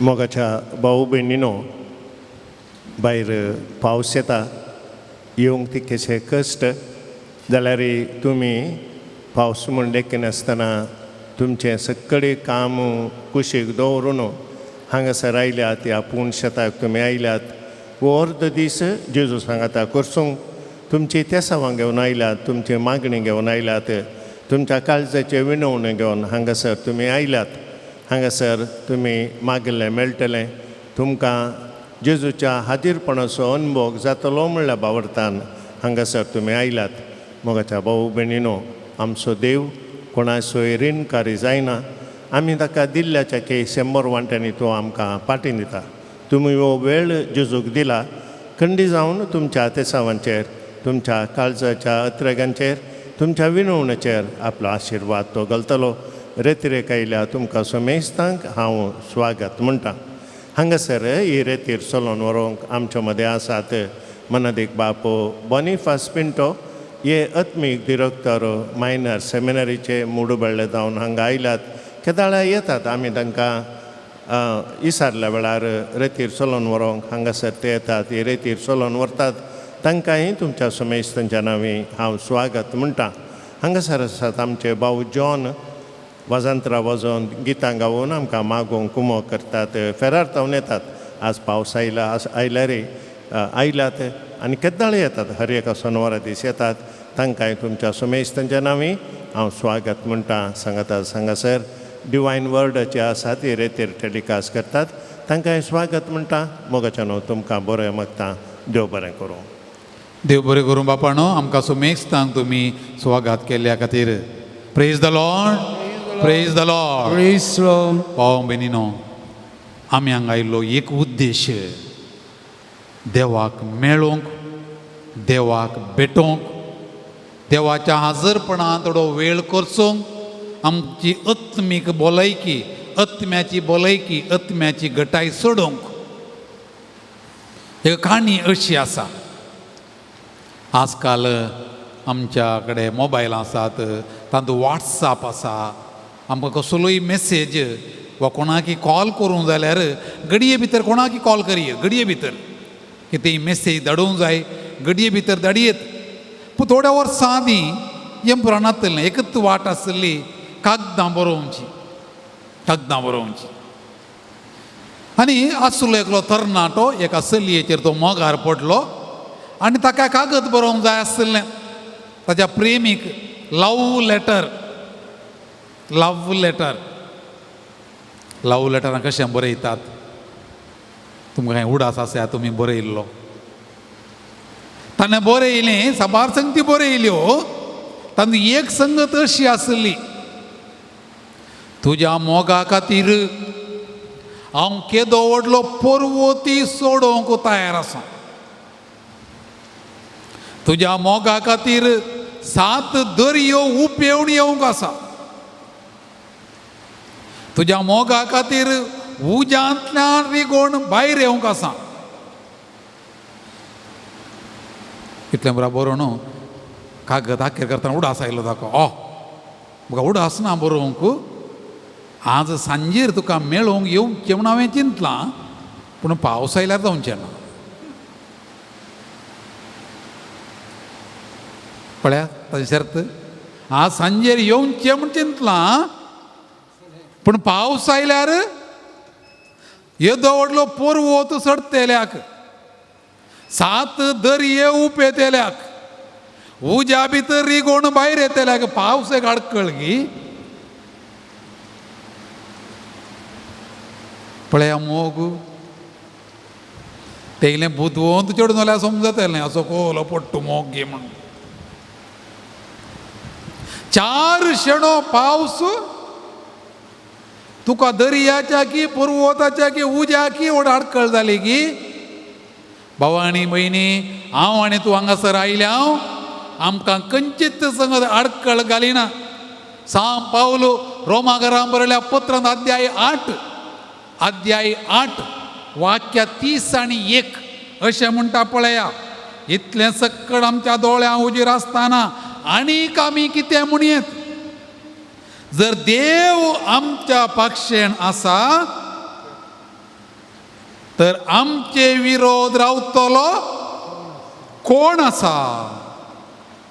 मोगाच्या भाऊ भयणीनो भायर पावस येता येवंक तितकेशे कश्ट जाल्यार तुमी पावस म्हण लेखीन आसतना तुमचें सगळें काम कुशीक दवरून हांगासर आयल्यात ह्या पूण शेताक तुमी आयल्यात वो अर्द दीस जेजूस हांगा करसूंक तुमची तेसावां घेवन आयल्यात तुमची मागणी घेवन आयल्यात तुमच्या काळजाचे विनवणी घेवन हांगासर तुमी आयल्यात हांगासर तुमी मागिल्लें मेळटलें तुमकां जेजूच्या हाजीरपणाचो अनुभव जातलो म्हणल्या बावरतान हांगासर तुमी आयल्यात मोगाच्या भाऊ भयणीनो आमचो देव कोणा सोयरीनकारी जायना आमी ताका दिल्ल्याच्या के 100 वांट्यांनी तो आमकां पाटी दिता तुमी हो वेळ जेजूक दिला खंडी जावन तुमच्या तेसावांचेर तुमच्या काळजाच्या अत्रेगांचेर तुमच्या विनवणेचेर आपलो आशिर्वाद तो घालतलो रेतीरेक आयल्या तुमकां समेस्तांक हांव स्वागत म्हणटा हांगासर ही रेतीर चलोवन व्हरूंक आमचे मदें आसात मनादीक बापू बॉनिफास पिंटो हे आत्मीक डिरेक्टर मायनर सेमिनरीचे मुडबेळे जावन हांगा आयल्यात केदाळ्या येतात आमी तांकां इसारल्या वेळार रेतीर चलोवन व्हरूंक हांगासर ते येतात ही रेतीर चलोवन व्हरतात तांकांय तुमच्या समेस्तांच्या नांवी हांव स्वागत म्हणटा हांगासर आसात आमचे भाऊ जॉन वाजंत्रां वाजोवन गितां गावून आमकां मागोवंक कुमो करतात फेरार्तावन येतात आज पावस आयल्यार आयल्यात आनी केदाळ येतात हर एका शेनवारा दीस येतात तांकांय तुमच्या समेस्तांच्या नांवी हांव स्वागत म्हणटा सांगातात हांगासर डिवायन वर्डाचे आसात ती रेतीर टेलिकास्ट करतात तांकांय स्वागत म्हणटा मोगाच्या न्हू तुमकां बरें मागता देव बरें करूं देव बरें करूं बापाणो आमकां समेस्तांक तुमी स्वागत केल्ल्या खातीर praise the Lord praise the Lord praise Lord भाव भयणीनो आमी हांगा आयिल्लो एक उद्देश देवाक मेळोवंक देवाक भेटोवंक देवाच्या हाजरपणांत थोडो वेळ करचोंक आमची आत्मीक भलायकी आत्म्याची भलायकी आत्म्याची घटाय सोडोवंक एक काणी अशी आसा आजकाल आमच्या कडेन मोबायल आसात तातूंत वॉट्सॲप आसा आमकां कसलोय मेसेज वा कोणाकी कॉल करूं जाल्यार घडये भितर कोणाकी कॉल करियत घडये भितर कितेंय मेसेज धाडूंक जाय घडये भितर धाडयेत पूण थोड्या वर्सां आदीं यंत्रां नासलें एकच वाट आसली कागदां बरोवची आनी आसलो एकलो तरणाटो एका चलयेचेर तो मोगार पडलो आनी ताका कागद बरोवंक जाय आसलें ताच्या प्रेमीक लव लेटरां कशें बरयतात तुमकां कांय उडास आसा तुमी बरयल्लो ताणें बरयलें साबार संगती बरयल्यो तातूंत एक संगत अशी आसली तुज्या मोगा खातीर हांव केदो व्हडलो पर्वती सोडोवंक तयार आसा तुज्या मोगा खातीर 7 दर्यो उपेवून येवंक आसा तुज्या मोगा खातीर उज्यांतल्यान रिगोवन भायर येवंक आसा इतलें बरोबर न्हू कागद आखेर करतना उडास आयलो ताका म्हाका उडास ना बरोवंक आज सांजेर तुका मेळोवंक येवचें म्हूण हांवें चिंतलां पूण पावस आयल्यार जावचें ना पळया ताची शर्त आज सांजेर येवचें म्हूण चिंतलां पूण पावस आयल्यार येदो व्हडलो पर्वत सडतेल्याक 7 दर्ये उपेतेल्याक उज्या भितर रिगोवन भायर येतेल्याक पावस एक आडकळगी पळया मोग तेगलें बुदवंत चडून जाल्यार समजतलें असो कोलो पडटो मोग घे म्हणून 4 शेणो पावस तुका दर्याच्या की पर्वताच्या की उज्या की आडकळ जाली की भावानी भयणी हांव आनी तूं हांगासर आयल्या आमकां खंयचीच संगत आडकळ घालिना सांव पावलो रोमाकारां बरयल्या पत्रांत अध्याय 8 वाक्य 30 आनी 1 अशें म्हणटा पळया इतलें सक्कड आमच्या दोळ्यांक उजीर आसतना आनीक आमी कितें म्हणयेत जर देव आमच्या पक्षेन आसा तर आमचे विरोध रावतलो कोण आसा?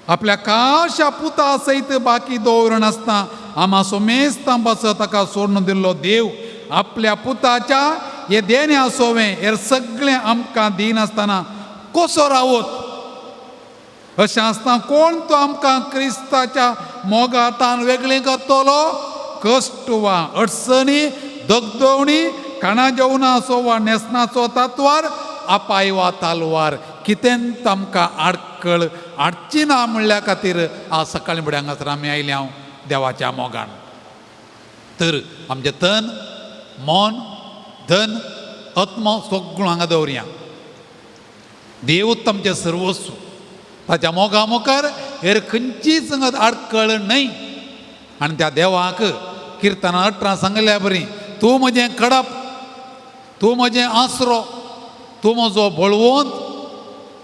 आपल्या काशा पुता सयत बाकी दवरनासतना आमा सोमेस्तां बसत ताका सोडून दिल्लो देव आपल्या पुताच्या हे देणे आसोवें हेर सगळें आमकां दिनासतना कसो रावत? अशें आसतना कोण तो आमकां क्रिस्ताच्या मोगातान वेगळें करतलो? कश्ट वा अडचणी, दगदवणी, खाणा जेवणाचो वा न्हेसणाचो तातवार, अपाय वा तालवार कितेंत आमकां आडखळ हाडची ना म्हणल्या खातीर आज सकाळीं फुडें हांगासर आमी आयले हांव देवाच्या मोगान. तर आमचें तन, मन, धन, आत्मा सगळो हांगा दवरया. देवूच आमचें सर्वस्व. ताच्या मोगा मुखार हेर खंयचीच संगत आडखळ न्हय. आनी त्या देवाक किर्तना 18 सांगल्या बरी, तूं म्हजें कडप, तूं म्हजें आसरो, तूं म्हजो बळवंत,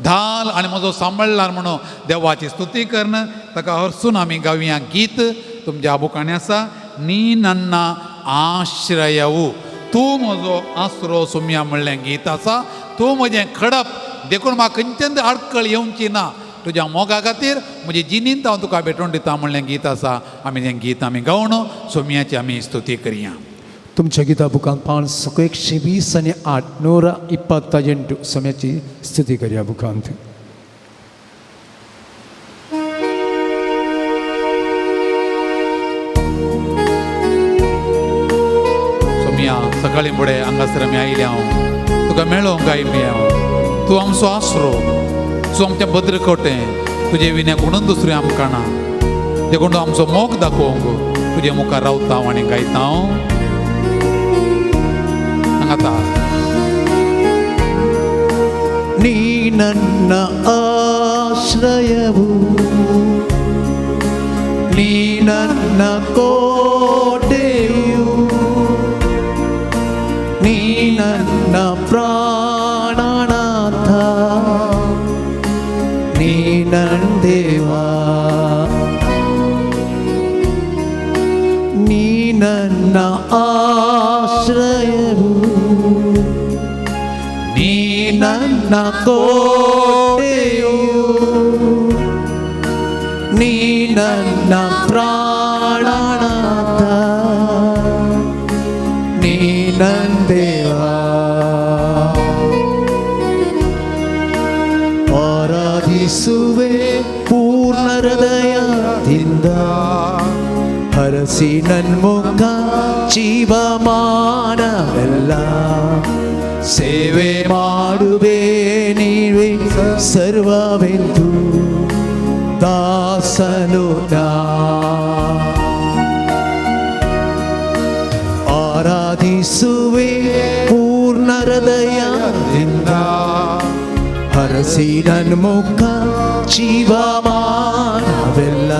धाल आनी म्हजो सांबाळणार म्हणून देवाची स्तुती करन. ताका हरसून आमी गावया गीत. तुमच्या बुकांनी आसा, नी नन्ना आश्रयवू, तूं म्हजो आसरो सुम्या म्हणलें गीत आसा. तूं म्हजें खडप, देखून म्हाका खंयच्यान आडखळ येवची ना. तुज्या मोगा खातीर म्हजी जिणींत हांव तुका भेटोवन दिता म्हणलें गीत आसा. आमी तें गीत आमी गावन सोम्याची आमी स्तुती करया. तुमच्या गिता बुकांत पान 120 आनी 8 128 सोम्याची स्तुती करया बुकांत. सोम्या सकाळीं फुडें हांगासर आमी आयले हांव तुका मेळोंक आयिल्लें हांव. तूं आमचो आसरो, तूं आमचें भद्रकोटें, तुजे विने कोणूच दुसरें आमकां ना. देखून तूं आमचो मोग दाखोवंक तुजे मुखार रावता हांव आनी गायता हांव. हांगाता नी नन्न आश्रयवू, नी नन्न कोटेयु, नी नन्न प्राणनाथ, नी नन्न देवा, नी नन्न आश्रयवू, नी नन्न कोटेयु, नी नन्न प्राणनाथ, नी नन्न देवा. ಆರಾಧಿಸುವೆ ಪೂರ್ಣ ಹೃದಯದಿಂದ, ಹರಸಿ ನನ್ಮುಖ ಜೀವಮಾನವೆಲ್ಲ ಸೇವೆ ಮಾಡುವೆ ನೀವೇ ಸರ್ವವೆಂದು ದಾಸನು ನಾ. ಆರಾಧಿಸುವೆ ಪೂರ್ಣ ಹೃದಯದಿಂದ, ಹರಸಿ ನನ್ಮುಖ ಜೀವಮಾನವೆಲ್ಲ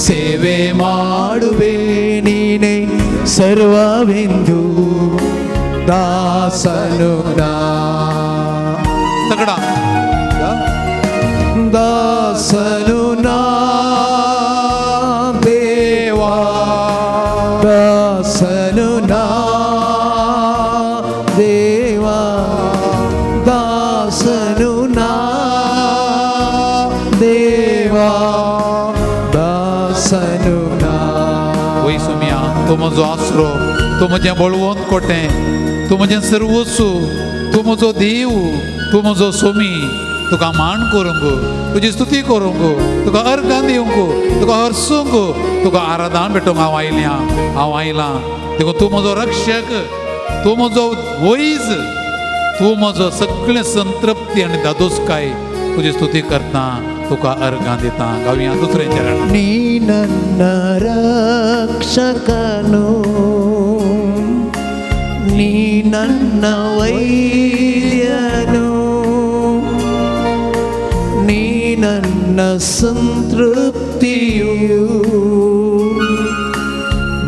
ಸೇವೆ ಮಾಡುವೆ ನೀನೇ ಸರ್ವವೆಂದು ದಾಸನು ನಾ. तगड़ा ದಾಸನು ನಾ ದೇವಾ, ದಾಸನು ನಾ ದೇವಾ, ದಾಸನು ನಾ ದೇವಾ, ದಾಸನು ನಾ. वय सोम्या, तूं म्हजो आसरो, तूं म्हजें बळवंत कोटें, तूं म्हजें सर्वस्व, तूं म्हजो देव, तूं म्हजो सोमी. तुका मान करूंक, तुजी स्तुती करूंक, तुका अर्गां दिवंक, तुका हरसूंक, तुका आराधना भेटोवंक हांव आयलां. देखून तूं म्हजो रक्षक, तूं म्हजो वैज, तूं म्हजो सगळें संतृप्ती आनी दादोसकाय. तुजी स्तुती करता, तुका अर्गां दिता. गावया दुसरें चरण. ನೀ ನನ್ನ ರಕ್ಷಕನು, ನೀ ನನ್ನ ವೈದ್ಯನು, ನೀ ನನ್ನ ಸಂತೃಪ್ತಿಯು,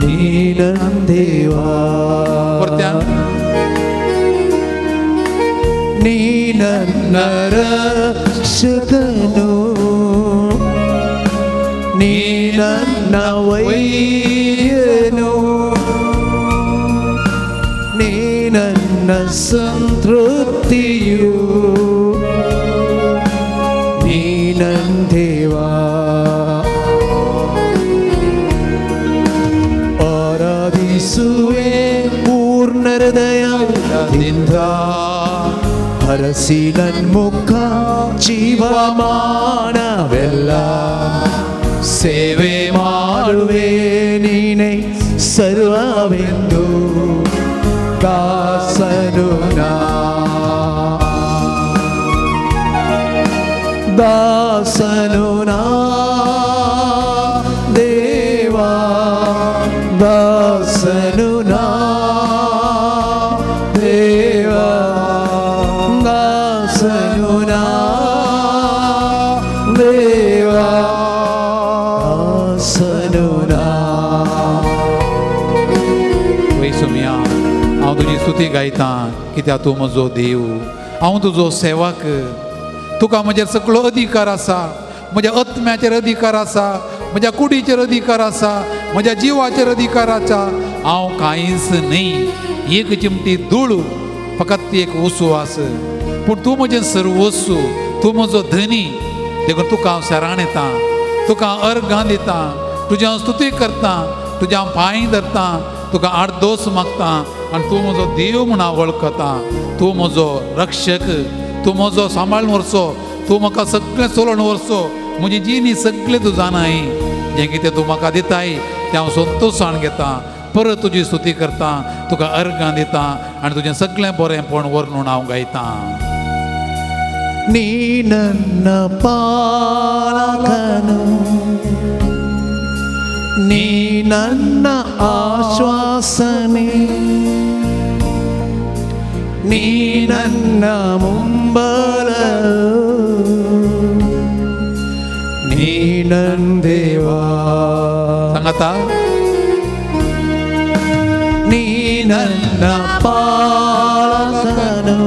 ನೀ ನನ್ನ ದೇವಾ, ನೀ ನನ್ನ ರಕ್ಷಕನು, ನೀ ನನ್ನ ವೈದ್ಯನು, ನೀ ನನ್ನ ನನ್ನ ಸಂತೃಪ್ತಿಯು ನೀ ನನ್ನ ದೇವಾ ಆರಾಧಿಸುವೆ ಪೂರ್ಣ ಹೃದಯದಿಂದ ಹರಸಿ ನನ್ನ ಮುಖ ಜೀವಮಾನವೆಲ್ಲ ಸೇವೆ ಮಾಡುವೆ ನೀನೇ ಸರ್ವವೆಂದು ದಾಸನು ನಾ ದಾಸನು ನಾ ದೇವಾ ದಾಸನು ನಾ ದೇವಾ ದಾಸನು ನಾ ದೇವಾ ದಾसनु ना वैसुम्या हांव तुजी स्तुती गायता कित्याक तूं म्हजो देव हांव तुजो सेवक तुका म्हजेर सगळो अधिकार आसा म्हज्या आत्म्याचेर अधिकार आसा म्हज्या कुडीचेर अधिकार आसा म्हज्या जिवाचेर अधिकार आसा हांव कांयच न्ही एक चिमटी धूळ फकत ती एक उस्वास पूण तूं म्हजें सर्वस्व तूं म्हजो धनी देखून तुका हांव शरण येता तुका अर्गां दिता तुज्या स्तुती करता तुज्या पांय धरता तुका आर्दोस मागता आनी तूं म्हजो देव म्हूण हांव वळखता तूं म्हजो रक्षक तूं म्हजो सांबाळून व्हरचो तूं म्हाका सगळें चलोवन व्हरचो म्हजी जिणी सगळें तूं जाणाय जें कितें तूं म्हाका दिताय तें हांव संतोशान घेता परत तुजी स्तुती करता तुका अर्गां दिता आनी तुजें सगळें बरेंपण वर्णून हांव गायता नी नन्न पालकनु नी नन्न आश्वासने नी नन्न मुंबल नी नन्न देवा सांगाता नी नन्न पालकनु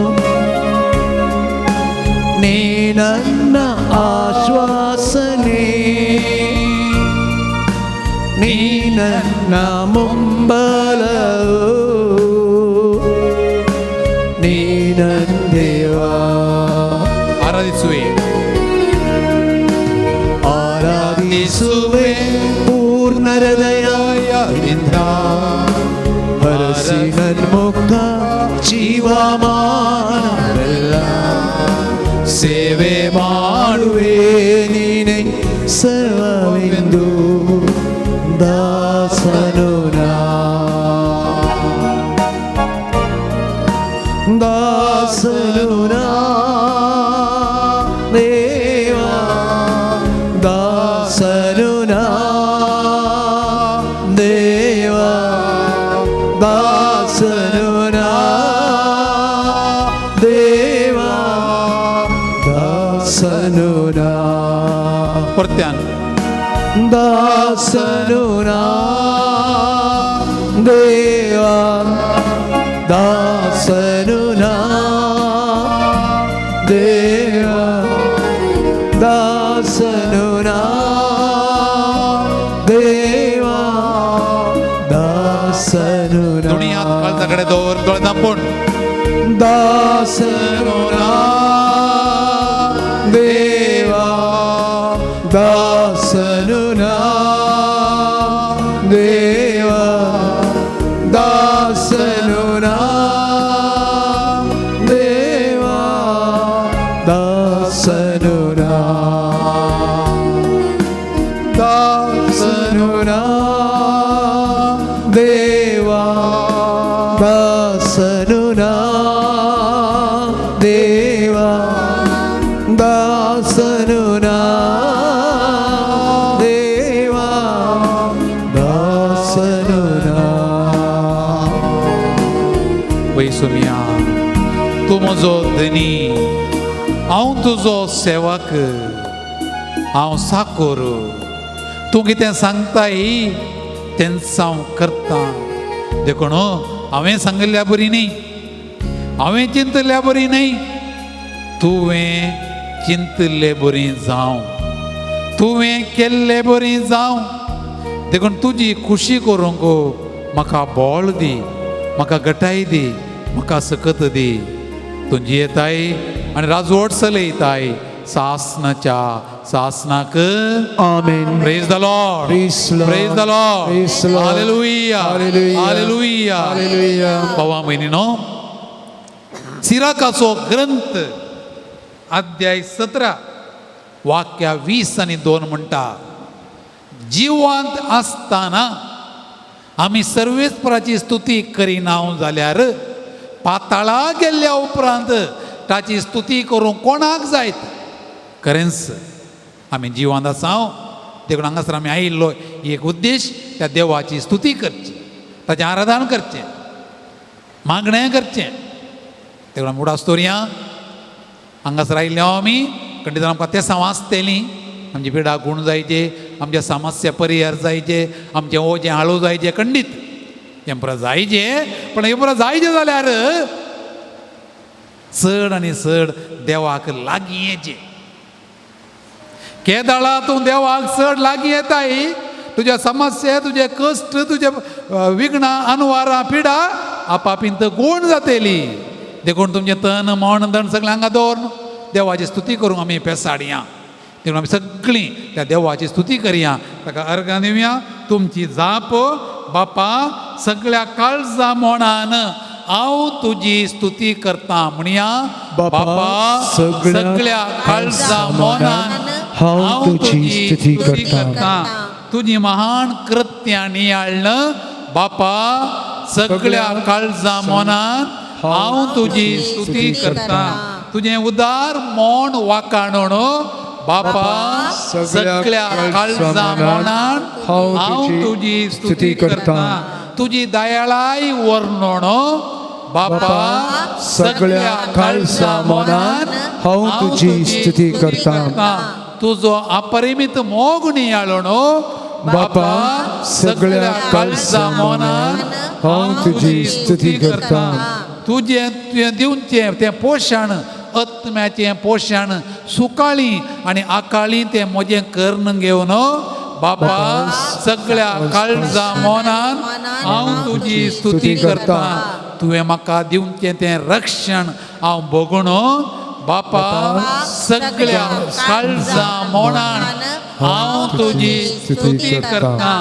नी नन्न आश्वासने नी नन्न मुंबल नी नन्न देवा आराधिಸುವೆ ಆರಾಧಿಸುವೆ ಪೂರ್ಣ ಹೃದಯದಿಂದ ಹರಸಿ ನನ್ನ ಮುಖ ಜೀವಮಾನವೆಲ್ಲ ಸೇವೆ ಮಾಡುವೆ ನೀನೇ ಸರ್ವವೆಂದು ದಾಸನು ನಾ ದಾಸನು ನಾ ದೇವಾ ದಾಸನು ನಾ ದೇವಾ ದಾಸನು ನಾ ದೇವಾ ದಾಸನು ನಾ परत्यान ದಾಸನು ನಾ ದೇವಾ ದಾಸನು ನಾ ದೇವಾ ದಾಸನು ನಾ ದೇವಾ ದಾಸನು ನಾ दुनियात कळताकडे दोर दोळदापूण ದಾಸನು ನಾ ದೇವಾ ದಾಸನು ನಾ ದೇವಾ ದಾಸನು ನಾ ದೇವಾ ದಾಸನು ನಾ ದಾಸನು ನಾ ದೇವಾ ದಾಸನು ನಾ ದೇವಾ ದಾಸನು ನಾ ದೇವಾ ದಾಸನು ನಾ वैसुम्या तूं म्हजो धनी हांव तुजो सेवक हांव साकोर तूं कितें सांगताय तेंच हांव करता देखून हांवें सांगल्या बरी न्ही हांवें चिंतल्या बरी न्ही तुवें चिंतले बरी जावं तुवें केल्ले बरी जावं देखून तुजी खुशी करूंक म्हाका बोळ दी म्हाका गटाय दी म्हाका सकत दी तुजी येताय आनी राजवट चलयताय सासनाच्या सासनाक Amen. Praise the Lord. Praise the Lord. Praise the Lord. Praise the Lord. Hallelujah. Hallelujah. Hallelujah. Hallelujah. पवा महिनो सिराकाचो ग्रंथ अध्याय 17 वाक्या 20 आणि 2 म्हणटा जिवंत आसतना आमी सर्वेस्पराची स्तुती करिना जाल्यार पाताळा गेल्ल्या उपरांत ताची स्तुती करूंक कोणाक जायत खरेंच आमी जिवंत आसांव देखून हांगासर आमी आयिल्लो एक उद्देश त्या देवाची स्तुती करची ताचें आराधन करचें मागणें करचें देखून आमी उडास्तोरया हांगासर आयिल्ले आमी खंडीत आमकां तें वाचतलीं आमची पिडा गुण जायचे आमच्या समस्या परिहार जायचे आमचें ओजें हाळू जायचें खंडीत हें पुरो जायचें पण हें पुरो जायचें जाल्यार चड आनी चड देवाक लागीं येचें केदाळा तूं देवाक चड लागीं येताय तुज्या समस्या तुजे कश्ट तुजे विघ्नां अनवारां पिडा आपापीन गूण जातली देखून तुमचें तन मन धन सगळें हांगा दवरून देवाची स्तुती करूंक आमी पेसाडया देखून आमी सगळीं त्या देवाची स्तुती करया ताका अर्गां दिवया तुमची जाप बापा सगळ्या काळजा मोणान हांव तुजी स्तुती करता म्हणया बापा सगळ्या काळजा मोणान हांव तुजी स्तुती करता तुजी महान कृत्यां नियाळन बापा सगळ्या काळजा मोणान हांव तुजी स्तुती करता तुझें उदार मोण वाकाणून बापा सगळ्या काळजा मोणान हांव तुजी स्तुती करता तुजी दयाळाय वर्णून बापा सगळ्या काळजा मोणान हांव तुजी स्तुती करता तुजो अपरिमित मोग नियाळून बापा सगळ्या काळजा मोणान हांव तुजी स्तुती करता तुजें दिवचें तें पोशण आत्म्याचें पोशण सुकाळीं आनी आकाळीं तें म्हजें कर्ण घेवन बापा सगळ्या काळजा मोनान हांव तुजी स्तुती करता तुवें म्हाका दिवचें तें रक्षण हांव भोगून बापा सगळ्या काळजा मोनान हांव तुजी स्तुती करता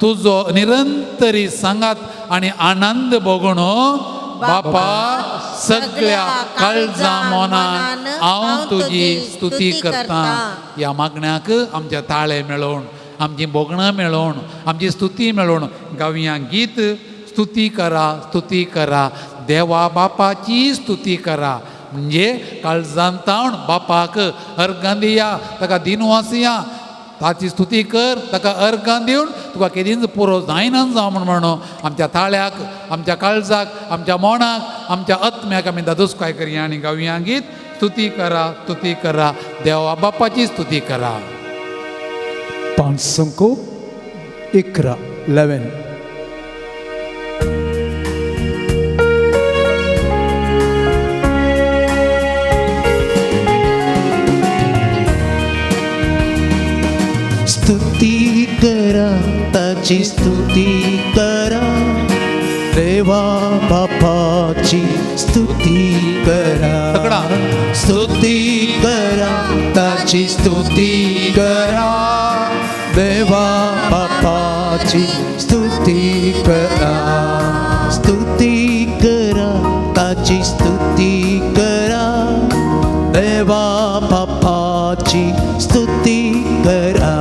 तुजो निरंतरी सांगात आनी आनंद भोगून बापा सगळ्या काळजा मोनान हांव तुजी स्तुती करता ह्या मागण्याक आमच्या ताळे मेळोवन आमची बोगणां मेळोवन आमची स्तुती मेळोवन गावया गीत स्तुती करा देवा बापाची स्तुती करा म्हणजे काळजांतावन बापाक अर्गां दिया ताका दिनवासिया ताची स्तुती कर ताका अर्गां दिवन तुका केदींच पुरो जायना जावं म्हणून आमच्या ताळ्याक आमच्या काळजाक आमच्या मोणाक आमच्या आत्म्याक आमी दादोसकाय करया आनी गावया गीत स्तुती करा देवा बापाची स्तुती करा 511 स्तुती करा ताची स्तुती करा देवा बापाची स्तुती करा स्तुती करा ताची स्तुती करा देवा बापाची स्तुती करा स्तुती करा ताची स्तुती करा देवा बापाची स्तुती करा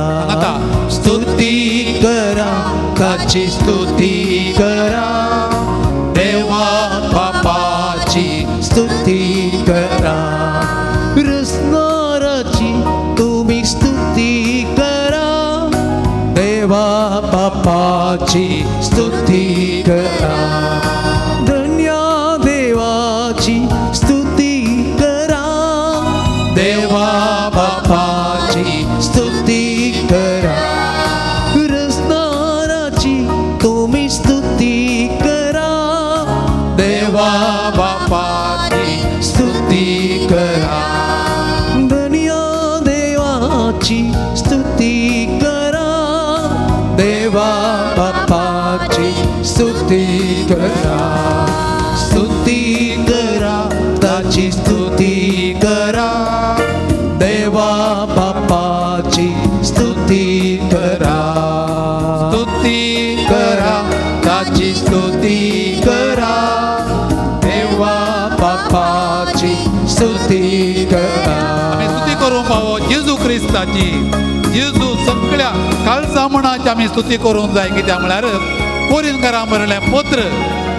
स्तुती करा ताची स्तुती करा देवा बापाची स्तुती करा रसनाराची तुम्ही स्तुती करा देवा बापाची स्तुती करा धन्या देवाची स्तुती करा देवा बापाची स्तुती करा रसनाराची तुम्ही स्तुती करा देवा बापाची स्तुती करा धन्या देवाची स्तुती करा देवा बापाची स्तुती करा स्तुती ताची स्तुती करा देवा बापाची स्तुती करा स्तुती करा ताची स्तुती करा देवा बापाची स्तुती करा आम्ही स्तुती करूं पावो जेजू क्रिस्ताची जेजू सगळ्या काळजामणाची आम्ही स्तुती करूंक जाय कित्याक म्हळ्यार कोरिंथकारांक बरयलें पत्र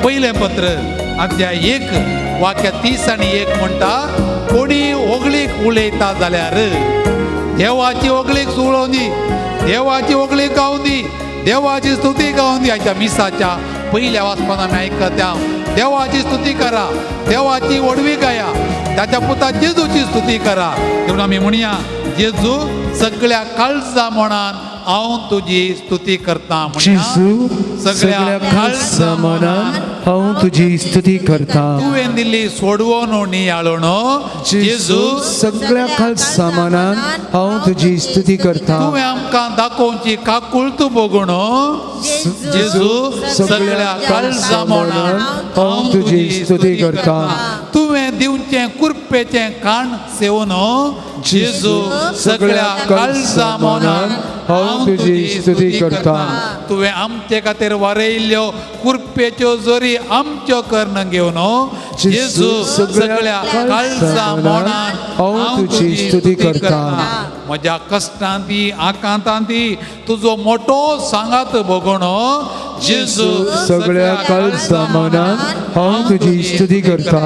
पयलें पत्र अध्याय 1 वाक्य 30 आनी 1 म्हणटा कोणी ओगळीक उलयता जाल्यार देवाची ओगळीक सुळोवन दी देवाची ओगळीक गावून दी देवाची स्तुती गावून दी हाच्या मिसाच्या पयल्या वाचपान आमी आयकता देवाची स्तुती करा देवाची वडवी गाया ताच्या पुता जेजूची स्तुती करा देखून आमी म्हणया जेजू सगळ्या काळजा मनान हांव तुजी स्तुती करता जेजू सगळ्या काळजा मनान हांव तुजी स्तुती करता तुवें दिल्ली सोडवून नियाळोणो जेजू सगळ्या खालसा मनान हांव तुजी स्तुती करता तुवें आमकां दाखोवची काकुळत बगुणो जेजू सगळ्या काळजा मनान हांव तुजी स्तुती करता तुवें दिवचें कुरपेचें काण सेवनो जेजू सगळ्या काळजा मनान हांव तुजी स्तुती करता तुवें आमचे खातीर वारयल्ल्यो कुरपेच्यो जोरी आमच्यो कर्ण घेवन जेजू सगळ्या काळजा मनान हांव तुजी स्तुती करता म्हज्या कश्टांती आकांतांती तुजो मोठो सांगात बगोणो जेजू सगळ्या काळजा मनान हांव तुजी स्तुती करता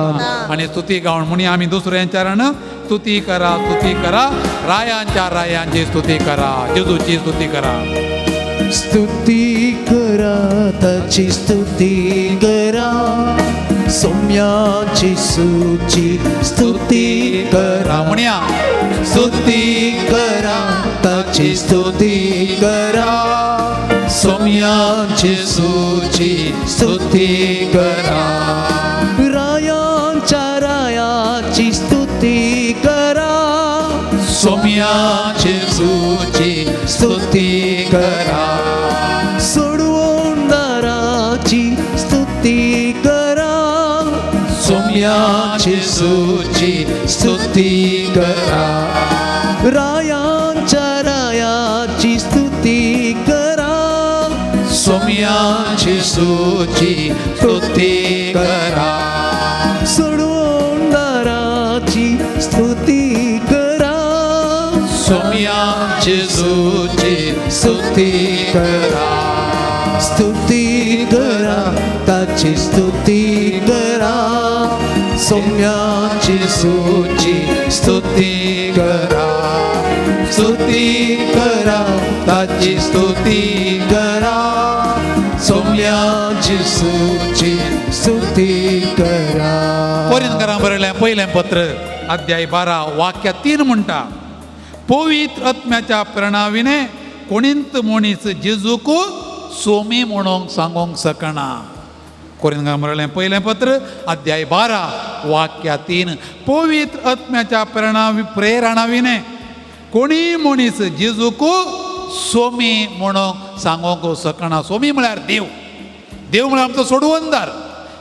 आनी स्तुती गावन म्हणी आमी दुसऱ्यांच्या स्तुती करा रायांच्या रायांची स्तुती करा जेजूची स्तुती करा स्तुती करा ताची स्तुती करा सौम्याची सूची स्तुती करा म्हणया स्तुती करा ताची स्तुती करा सौम्याची सूची स्तुती करा रायांच्या रायाची स्तुती करा सौम्याची सूची स्तुती करा सोडवणाराची स्तुती करा सौम्याची सूची स्तुती करा रायांच्या रायाची स्तुती करा सौम्याची सूची स्तुती करा सोडवणाराची स्तुती करा सौम्याची सूची स्तुती करा स्तुती करा ताची स्तुती करा सौम्याची सूची स्तुती करा स्तुती करा ताची स्तुती करा सौम्याची सूची स्तुती करा कोरिंथकारांक बरयलें पयलें पत्र अध्याय 12 वाक्य 3 म्हणटा पवित्र आत्म्याच्या प्रेरणाविने कोणींत मनीस जेजूक सोमी म्हणून सांगूंक शकना कोरिंथकारांक बरयलें पयलें पत्र अध्याय 12 वाक्य 3 पवित्र आत्म्याच्या प्रेरणाविने कोणी मनीस जेजूक सोमी म्हणून सांगूंक शकना सोमी म्हळ्यार देव देव म्हळ्यार आमचो सोडवणदार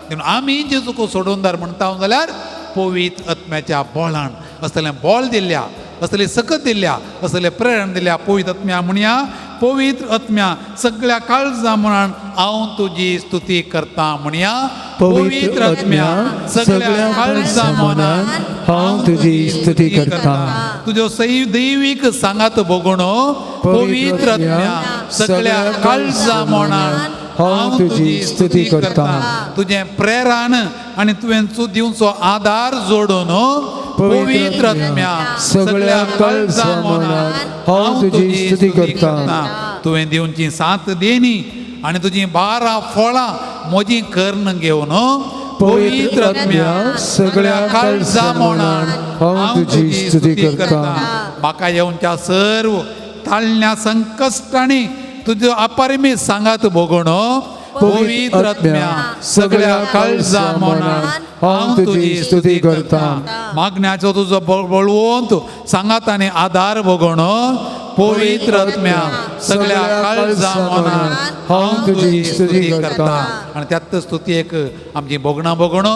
देखून आमी जेजूक सोडवणदार म्हणटा जाल्यार पवित्र आत्म्याच्या बोळान असलें बोळ दिल्ल्या असले सकत दिल्ल्या असले प्रेरण दिल्ल्या पवित्र आत्म्या म्हणया पवित्र आत्म्या सगळ्या काळजा मनान हांव तुजी स्तुती करता म्हणया पवित्र आत्म्या सगळ्या काळजा मनान हांव तुजी स्तुती करता तुजो दैवीक सांगात बगोणो पवित्र आत्म्या सगळ्या काळजा मनान हांव तुजी स्तुती करता तुझे प्रेरण आनी तुवें दिवचो आधार जोडून पवित्र आत्म्या सगळ्या काळजा मनान हांव तुजी स्तुती करता तुवें दिवची 7 देणी आनी तुजी 12 फळां म्हजी कर्ण घेवन पवित्र आत्म्या सगळ्या काळजा मनान हांव तुजी स्तुती करता म्हाका येवच्या सर्व ताळण्या संकश्टांनी तुजो अपारमी सांगात बगोणो पवित्र आत्म्या सगळ्या काळजा मनान हांव तुजी स्तुती करता मागण्याचो तुजो बळवंत सांगात आनी आधार बगोणो पवित्र आत्म्या सगळ्या काळजा मनान हांव तुजी स्तुती करता आनी त्यात स्तुती एक आमची बोगणां बगोणो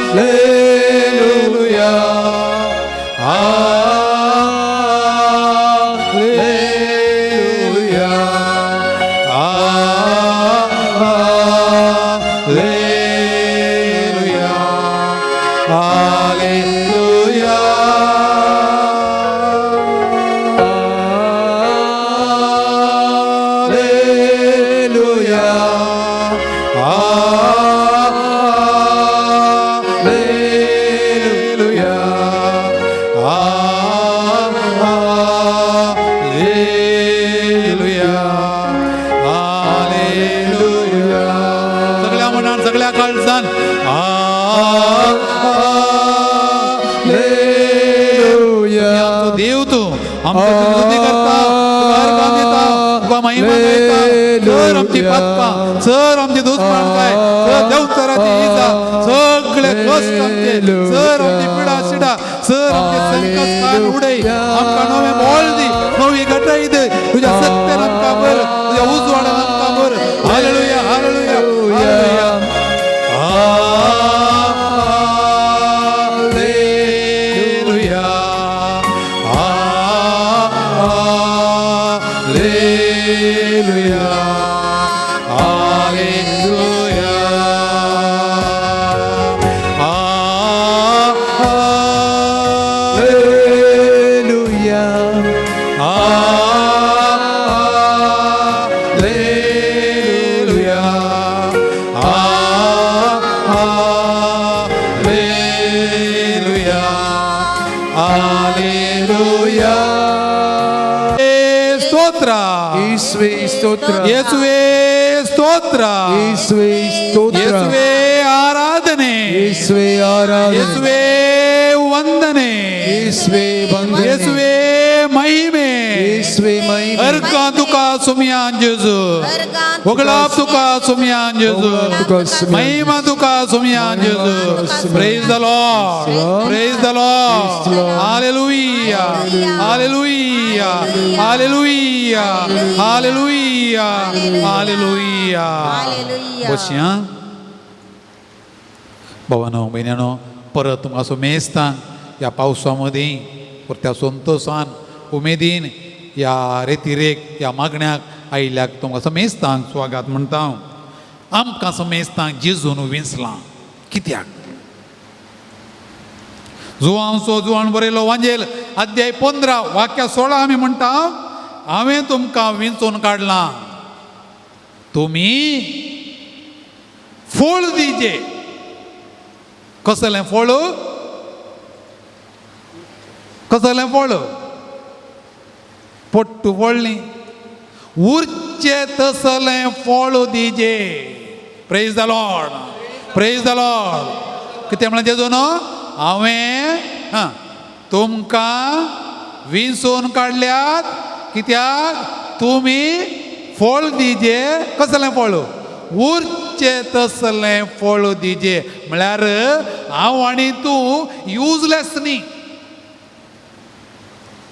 काळजान Hallelujah. देव तू आमची स्तुती करता तुका अर्घ दिता तुका महिमा गायता सर आमची पातकां सर आमची दुश्मन काय सर देवतराची इजा सगळे कष्ट आमचे सर आमची पिडा शिडा सर आमचे संकट कान उडय आमकां नवे मोल दी नवी घटाई दे तुझ्या सत्यान आमकां भर तुझ्या उजवाडान आमकां भर हालेलुया हालेलुया हालेलुया ಯೇಸುವೇ ಸ್ತೋತ್ರ ಯೇಸುವೇ ಆರಾಧನೆ ಯೇಸುವೇ ವಂದನೆ ಯೇಸುವೇ ಮಹಿಮೆ अर्घ तुका सुमयान जेजू वगळाप तुका सुमयान जेजू महिमा तुका सुमयान जेजू praise the Lord praise the Lord hallelujah hallelujah hallelujah hallelujah hallelujah बसया भावानो बहिणीनो परत तुमकां असो मेस्तां या पावसामध्ये परत्या संतोषान उमेदीन या रेतीरेक या मागण्याक आयिल्ल्याक तुमकां समेस्तांक स्वागत म्हणटा हांव आमकां समेस्तांक जेजून विंचलां कित्याक जुवांचो जुवान बरयलो वांजेल अध्याय 15 वाक्य 16 आमी म्हणटा हांवें तुमकां विंचून काडलां तुमी फळ दिजे कसलें फळ कसलें फळ पोट्टू फळ्ळी उरचे तसलें फळ दिजे praise the Lord praise the Lord कितें म्हणलें जेजून हांवें तुमकां विंचून काडल्यात कित्याक तुमी फळ दिजे कसलें फळ उरचे तसलें फळ दिजे म्हळ्यार हांव आनी तूं युजलेस न्ही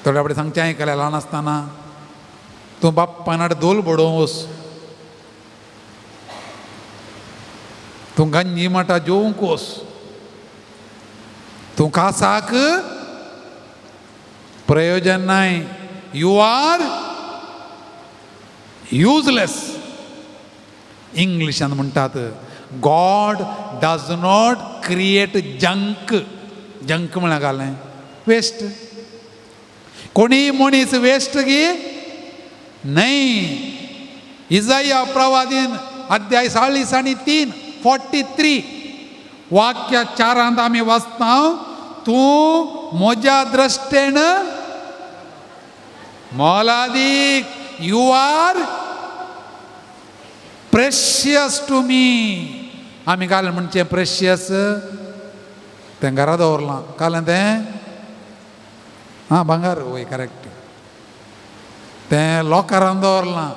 थोड्या कडेन सांगचें आयकलें ल्हान आसतना तूं बाप्पानाड दोल बडोवंक वच तूं गंजी माटा जेवंक वच तूं कासाक प्रयोजन नाय यू आर युजलेस इंग्लिशान म्हणटात God does not create junk junk म्हळ्यार घालें वेस्ट कोणी मनीस वेस्ट गी नाही इजाया प्रवादीन अध्याय 43 43 वाक्य 4 आमी वाचता तूं म्हज्या दृश्टेन मोलादीक you are precious to me आमी घालें म्हणचें प्रेशियस तें घरा दवरलां घालें तें बंगार वय करेक्ट तें लॉकरान दवरलां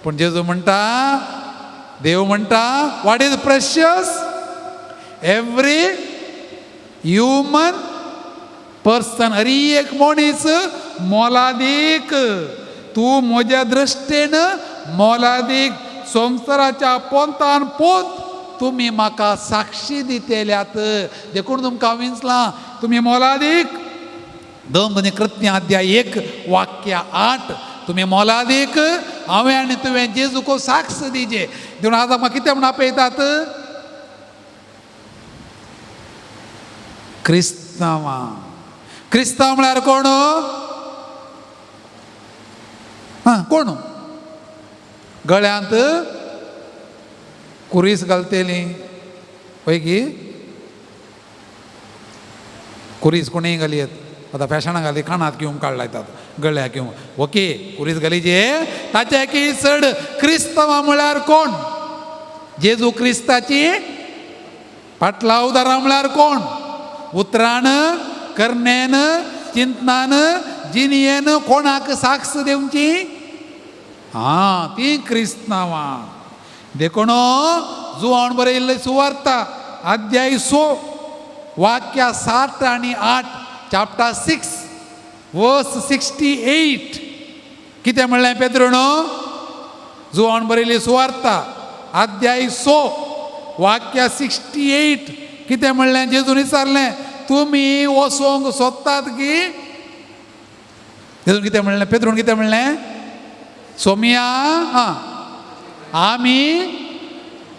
पूण जेजू म्हणटा देव म्हणटा what is precious every human person हर एक मनीस मोलादीक तूं म्हज्या दृश्टेन मोलादीक संवसाराच्या पोंतान पोत तुमी म्हाका साक्षी दितेल्यात देखून तुमकां विंचलां तुमी मोलादीक 2 कृत्य अध्याय 1 वाक्य 8 तुम्ही मोलादीक हांवें आनी तुवें जेजूको साक्ष दिजे देखून आज म्हाका कितें म्हण आपयतात क्रिस्तांवां क्रिस्तांव म्हळ्यार कोण कोण गळ्यांत कुरीस घालतेली पैकी कुरीस कोणीय घालयत आतां फॅशनाक घाली कानात घेवंक काड लायतात गळ्याक घेवंक ओके कुरीस घालीचे ताचे की चड क्रिस्तांवां म्हळ्यार कोण जेजू क्रिस्ताची फाटला उदारा म्हळ्यार कोण? उतरान, करण्यान, चिंतनान, जिणयेन कोणाक साक्ष दिवची? ती क्रिस्तांवां. देखून जुवान बरयल्ले सुवार्ता अध्याय 6 वाक्या 7 आनी 8 चॅप्टर 6 वर्स 68 कितें म्हणलें पेद्रोन? जुवान बरयल्ली सुवार्ता अध्याय 6 वाक्या 68 कितें म्हणलें? जेजून विचारलें, तुमी वचोंक सोदतात की? जेजून कितें म्हणलें? पेद्रोन कितें म्हणलें? सोमिया, आमी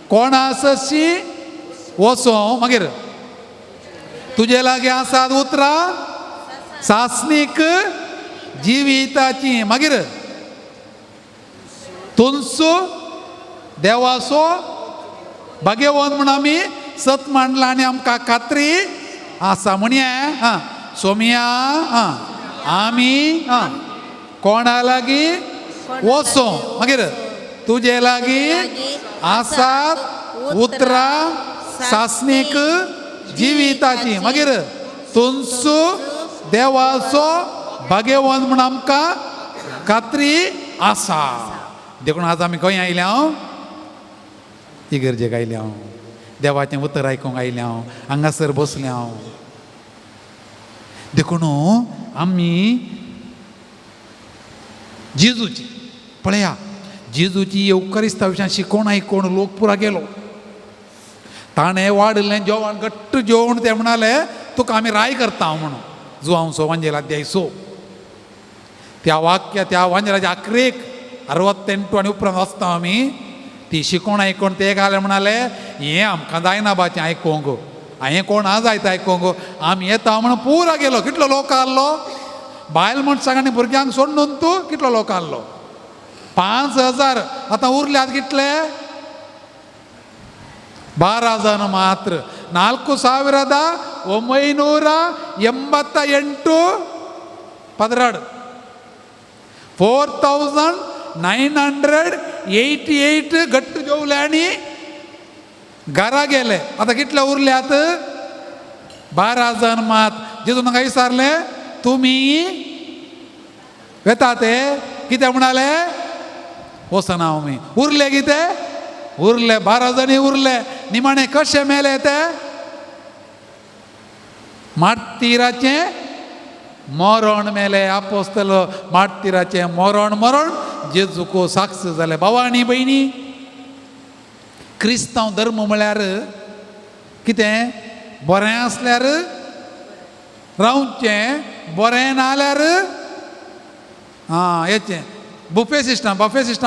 कोणासशी वचो? मागीर तुजे लागीं आसात उतरां सासणीक जिविताची. मागीर तुनसो देवाचो भाग्यवंत म्हूण आमी सत मांडला आनी आमकां खात्री आसा. म्हणया सोमिया, आमी कोणा लागीं वचो? मागीर तुजे लागीं आसात उतरां सासणीक जिविताची. मागीर तुनसो देवाचो भाग्यवंत म्हूण आमकां खात्री आसा. देखून आज आमी खंय आयल्या? इगर्जेक आयल्या. देवाचें उतर आयकूंक आयल्या. हांगासर बसल्या. देखून आमी जेजूची पळया, जेजूची येवकारिस्ता विशयां शिकोवन आयकोवन लोक पुरा गेलो. ताणें वाडलें जेवण घट्ट जेवण. ते म्हणाले तुका आमी राय करता म्हणून. जुवांचो वांजेल अध्याय 6 त्या वाक्या त्या वांजेलाच्या आखरेक 68 आनी उपरांत वाचता आमी. ती शिकोवन आयकोवन ते घाले म्हणाले, हें आमकां जायना बाचें आयकोंक, हें कोण आज आयता आयकोंक, आमी येता म्हणून पुरा गेलो. कितलो लोक आहलो? बायल मनशांक आनी भुरग्यांक सोडून तूं कितलो लोक आहलो? 5000. आतां उरल्यात कितले? 12 जन मात्र. 4,988 ಪದರಾಡು 4,988 गट्ट जेवले आनी घरा गेले. आता कितले उरल्यात? 12 जण मात. जेजून तांकां विचारलें, तुमी वेता ते? कितें म्हणाले? वचना आमी. उरले कितें? उरले 12 जणी उरले. निमाणे कशे मेले ते? मार्तिराचें मरण मेले. आपोस्तल मार्तिराचें मरण जेजूको साक्ष जाले. भावांनी भयणी, क्रिस्तांव धर्म म्हळ्यार कितें? बरें आसल्यार रावचें, बरें नाल्यार हेचें बुफे सिस्टम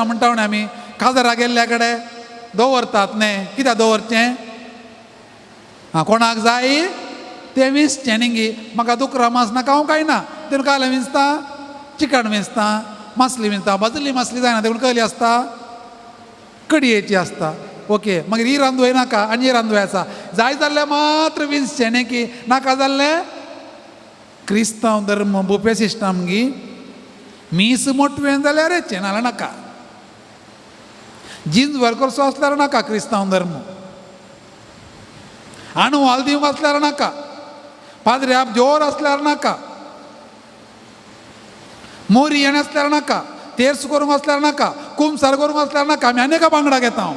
म्हणटा म्हणे आमी. काजारा गेल्ल्या कडेन दवरतात न्ही. कित्याक दवरचें? कोणाक जाय तें विंचचें न्ही गी. म्हाका दुकरा मांस नाका हांव कांयना. देखून काले विंचता, चिकन विंचता, मासली विंचता. भाजल्ली मासली जायना देखून कसली आसता? कडयेची आसता. ओके, मागीर ही रांदूय नाका आनी ही रांदूय आसा. जाय जाल्यार मात्र विंचचें न्ही की. नाका जाल्लें क्रिस्तांव धर्म बुफे सिस्टम गी. मीस मोटवें जाल्यार येचें, नाल्यार नाका. जीन्स भर करचो आसल्यार नाका क्रिस्तांव धर्म. आणू वाल दिवंक आसल्यार नाका. पाद्र्याक जोर आसल्यार नाका. मोरी येणे आसल्यार नाका. तेर्स करूंक आसल्यार नाका. कुमसार करूंक आसल्यार नाका. आमी आनी एका बांगडा घेता हांव.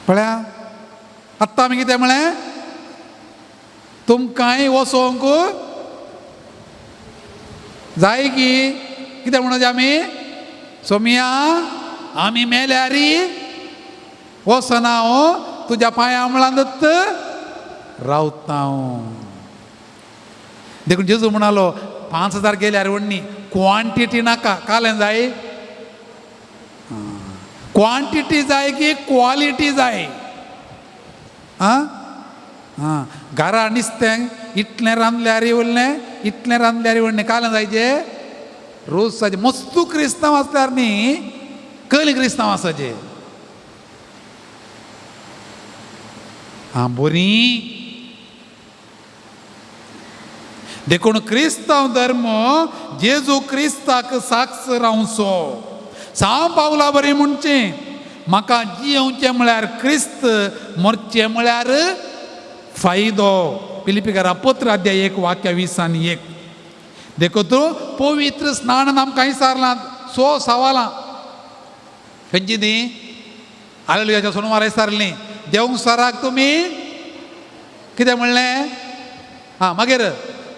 पळया, आत्तां आमी कितें म्हळें? तुमकांय वचोंक जाय की. कितें म्हणोन आमी? सोमिया, आमी मेल्यारी वचना हांव, तुज्या पांया मळांत रावता हांव. देखून जेजू म्हणालो 5000 गेल्यार व्हडणी. क्वांटिटी नाका. कालें जाय? क्वांटिटी जाय की क्वॉलिटी जाय? घरा नुस्तें इतलें रांदल्यार उरलें, इतलें रांदल्यार व्हडणें. कालें जायचें? रोसाचें. मस्तू क्रिस्तांव आसल्यार न्ही, कसलीं क्रिस्तांव आसाचें? बरी. देखून क्रिस्तांव धर्म जेजू क्रिस्ताक साक्ष रावचो. सांव पावला बरी म्हणचें, म्हाका जियेवचें म्हळ्यार क्रिस्त, मरचें म्हळ्यार फायदो. फिलिपिकारा पत्र अध्याय 1 वाक्य 20 आनी 1. देखो तो पवित्र स्नान आमकां विचारलां 100 सवालां खंयची ती हालेलुयाच्या सोनवार विचारली देवूंक सराक तुमी कितें म्हणलें. मागीर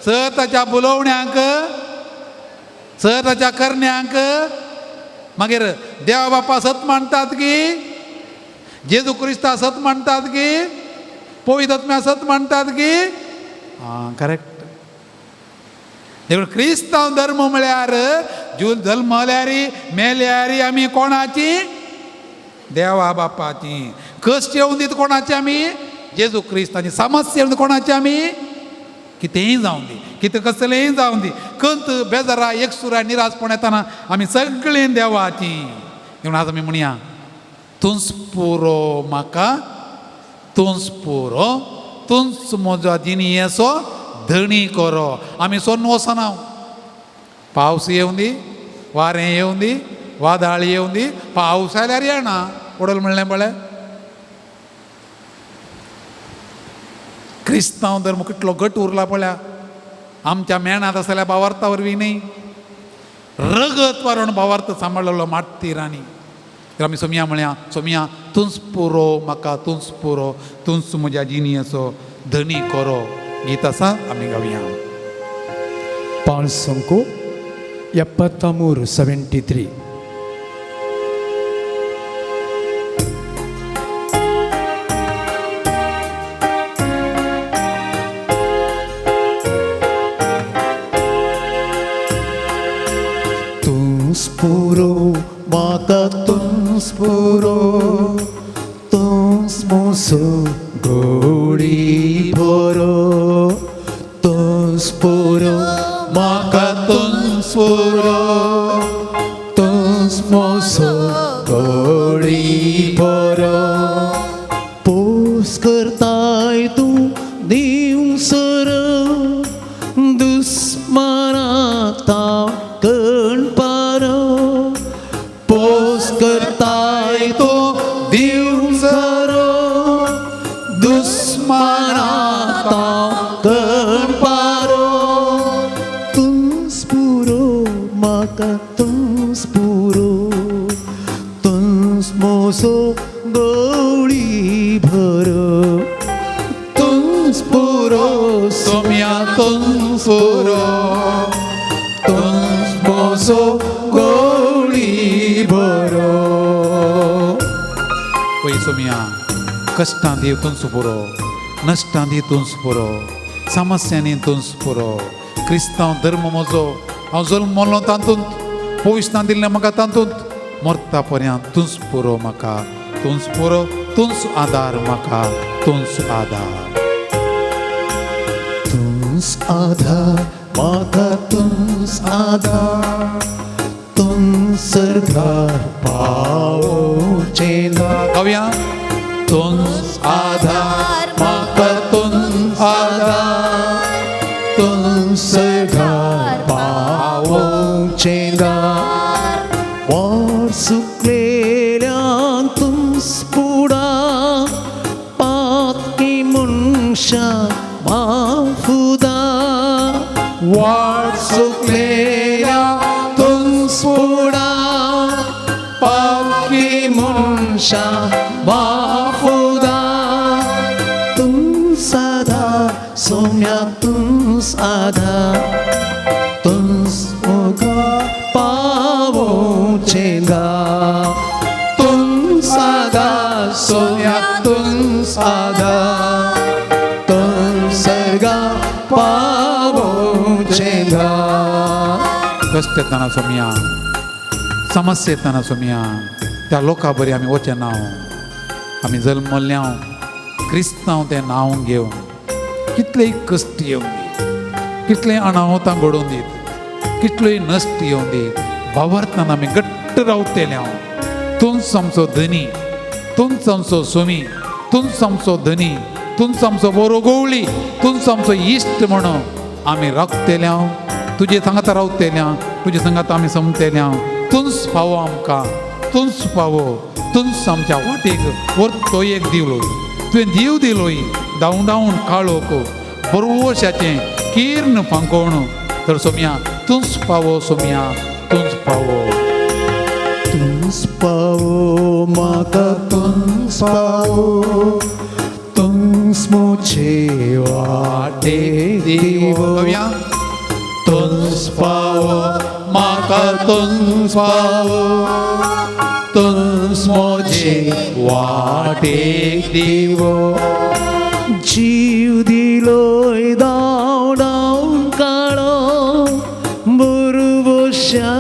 सताच्या बुलोवण्यांक, सताच्या करण्यांक, मागीर देवा बापा सत मानतात की, जेजू क्रिस्ता सत मानतात की, पवित्र आत्म्या सत मानतात की. करेक्ट. देखून क्रिस्तांव धर्म म्हळ्यार जून जल्मल्यार मेल्यार आमी कोणाची, देवा बापाची. कश्ट येवन दीत कोणाची आमी, जेजू क्रिस्ताची. समस्या येवन कोणाची आमी, कितेंय जावं दी, कितें कसलेंय जावं दी, कंत बेजारा एकसुरा निराशपण येताना आमी सगळीं देवाची. देखून आज आमी म्हणया तुंच पुरो म्हाका, तुंच पुरो, तुंच म्हजो जिणेचो धणी करो. आमी सोन्न वचना. पावस येवन दी, वारें येवन दी, वादळ येवन दी. पावस आयल्यार येना, उडल म्हणलें पळय. क्रिस्तांव धर्म कितलो घट उरला पळया. आमच्या मेणात आसलेल्या भावार्था वरवीं न्ही, रगत वारून भावार्थ सांबाळलेलो मातीरांनी. आमी सोमया म्हळ्या, सोमया तुंच पुरो म्हाका, तुंच पुरो, तुंच म्हज्या जिणेचो धणी करो. गीत आसा, आमी गावया. पान संको 73. तुंच पुरो म्हाका, तुंच पुरो, तुंच मोसो गोडी भरो. तुंच पुरो म्हाका, तुंच पुरो, तुंच मोसो गोडी भरो. पोस करताय तूं दिवसर, दुस्मानाक कणपारो. पोस करताय तूं दिवसर, दुस्मानाक कणपारो. तुंच पुरो म्हाका, तुंच पुरो, तुंच मोसो गोडी भरो. तुंच पुरो सोम्या, तुंच पुरो, तुंच मोसो गोडी भरो. पळय सोमया, कश्टां दी तुंच पुरो, नश्टां दी तुंच पुरो, समस्यांनी तुंच पुरो. क्रिस्तांव धर्म म्हजो हांव जल्मलो तातूंत, पवित्रां दिल्लें म्हाका तातूंत, मरता पर्यंत तुंच पुरो म्हाका, तुंच पुरो, तुंच आदार म्हाका, तुंच आदार. तुंच आधार म्हाका, तुंच आधार, तुंच सरकार पावोचें दार. गावया. तुंच आधार म्हाका, तुंच आधार, तुंच सरकार पावोचें दार. वाट सुकलेल्यान तुंच पुडा, पातकी मनशां माफुदा. वाट सुकलेल्या तुंच पुडा, पातकी मनशां माफुदा. तुंच आधार सोम्या, तुंच आधार, तुंच म्हाका पावोचें दार. तुंच आधार सोम्या, तुंच आधार, तुंच सरकार पावोचें दार. कश्ट येताना सोमया, समस्या येताना सोमया, त्या लोकां बरी आमी वचें नांव. आमी जल्मल्ल्या क्रिस्तांव तें नांव घेवन कितलेय कश्ट येवन दी, कितलेय अनाहुतां घडोवन दीत, कितलोय नश्ट येवन दी, भावार्थान आमी घट्ट रावतले. तुंच आमचो धनी, तुंच आमचो सोमी, तुंच आमचो धनी, तुंच आमचो बरो गवळी, तुंच आमचो इश्ट म्हणून आमी रावतले. तुजे सांगात रावतले, तुजे सांगात आमी समतले. तुंच फावो आमकां, तुंच फावो, तुंच आमच्या वाटेक व्हरतो एक दिवलोय तुवें दिव दिलोय धांवडावन काळोख बरोवशाचें कीर्ण फांकोण तर सोम्या तुंच पावो सोम्या तुंच पावो तुंस पावो म्हाका तुंस पावो तुंस मुझे वाटेक दिवो कव्या तुंस पावो म्हाका तुंस पावो तुंस मुझे वाटेक दिवो जीव दिलोय धांवडावन काळो बरोवशाचे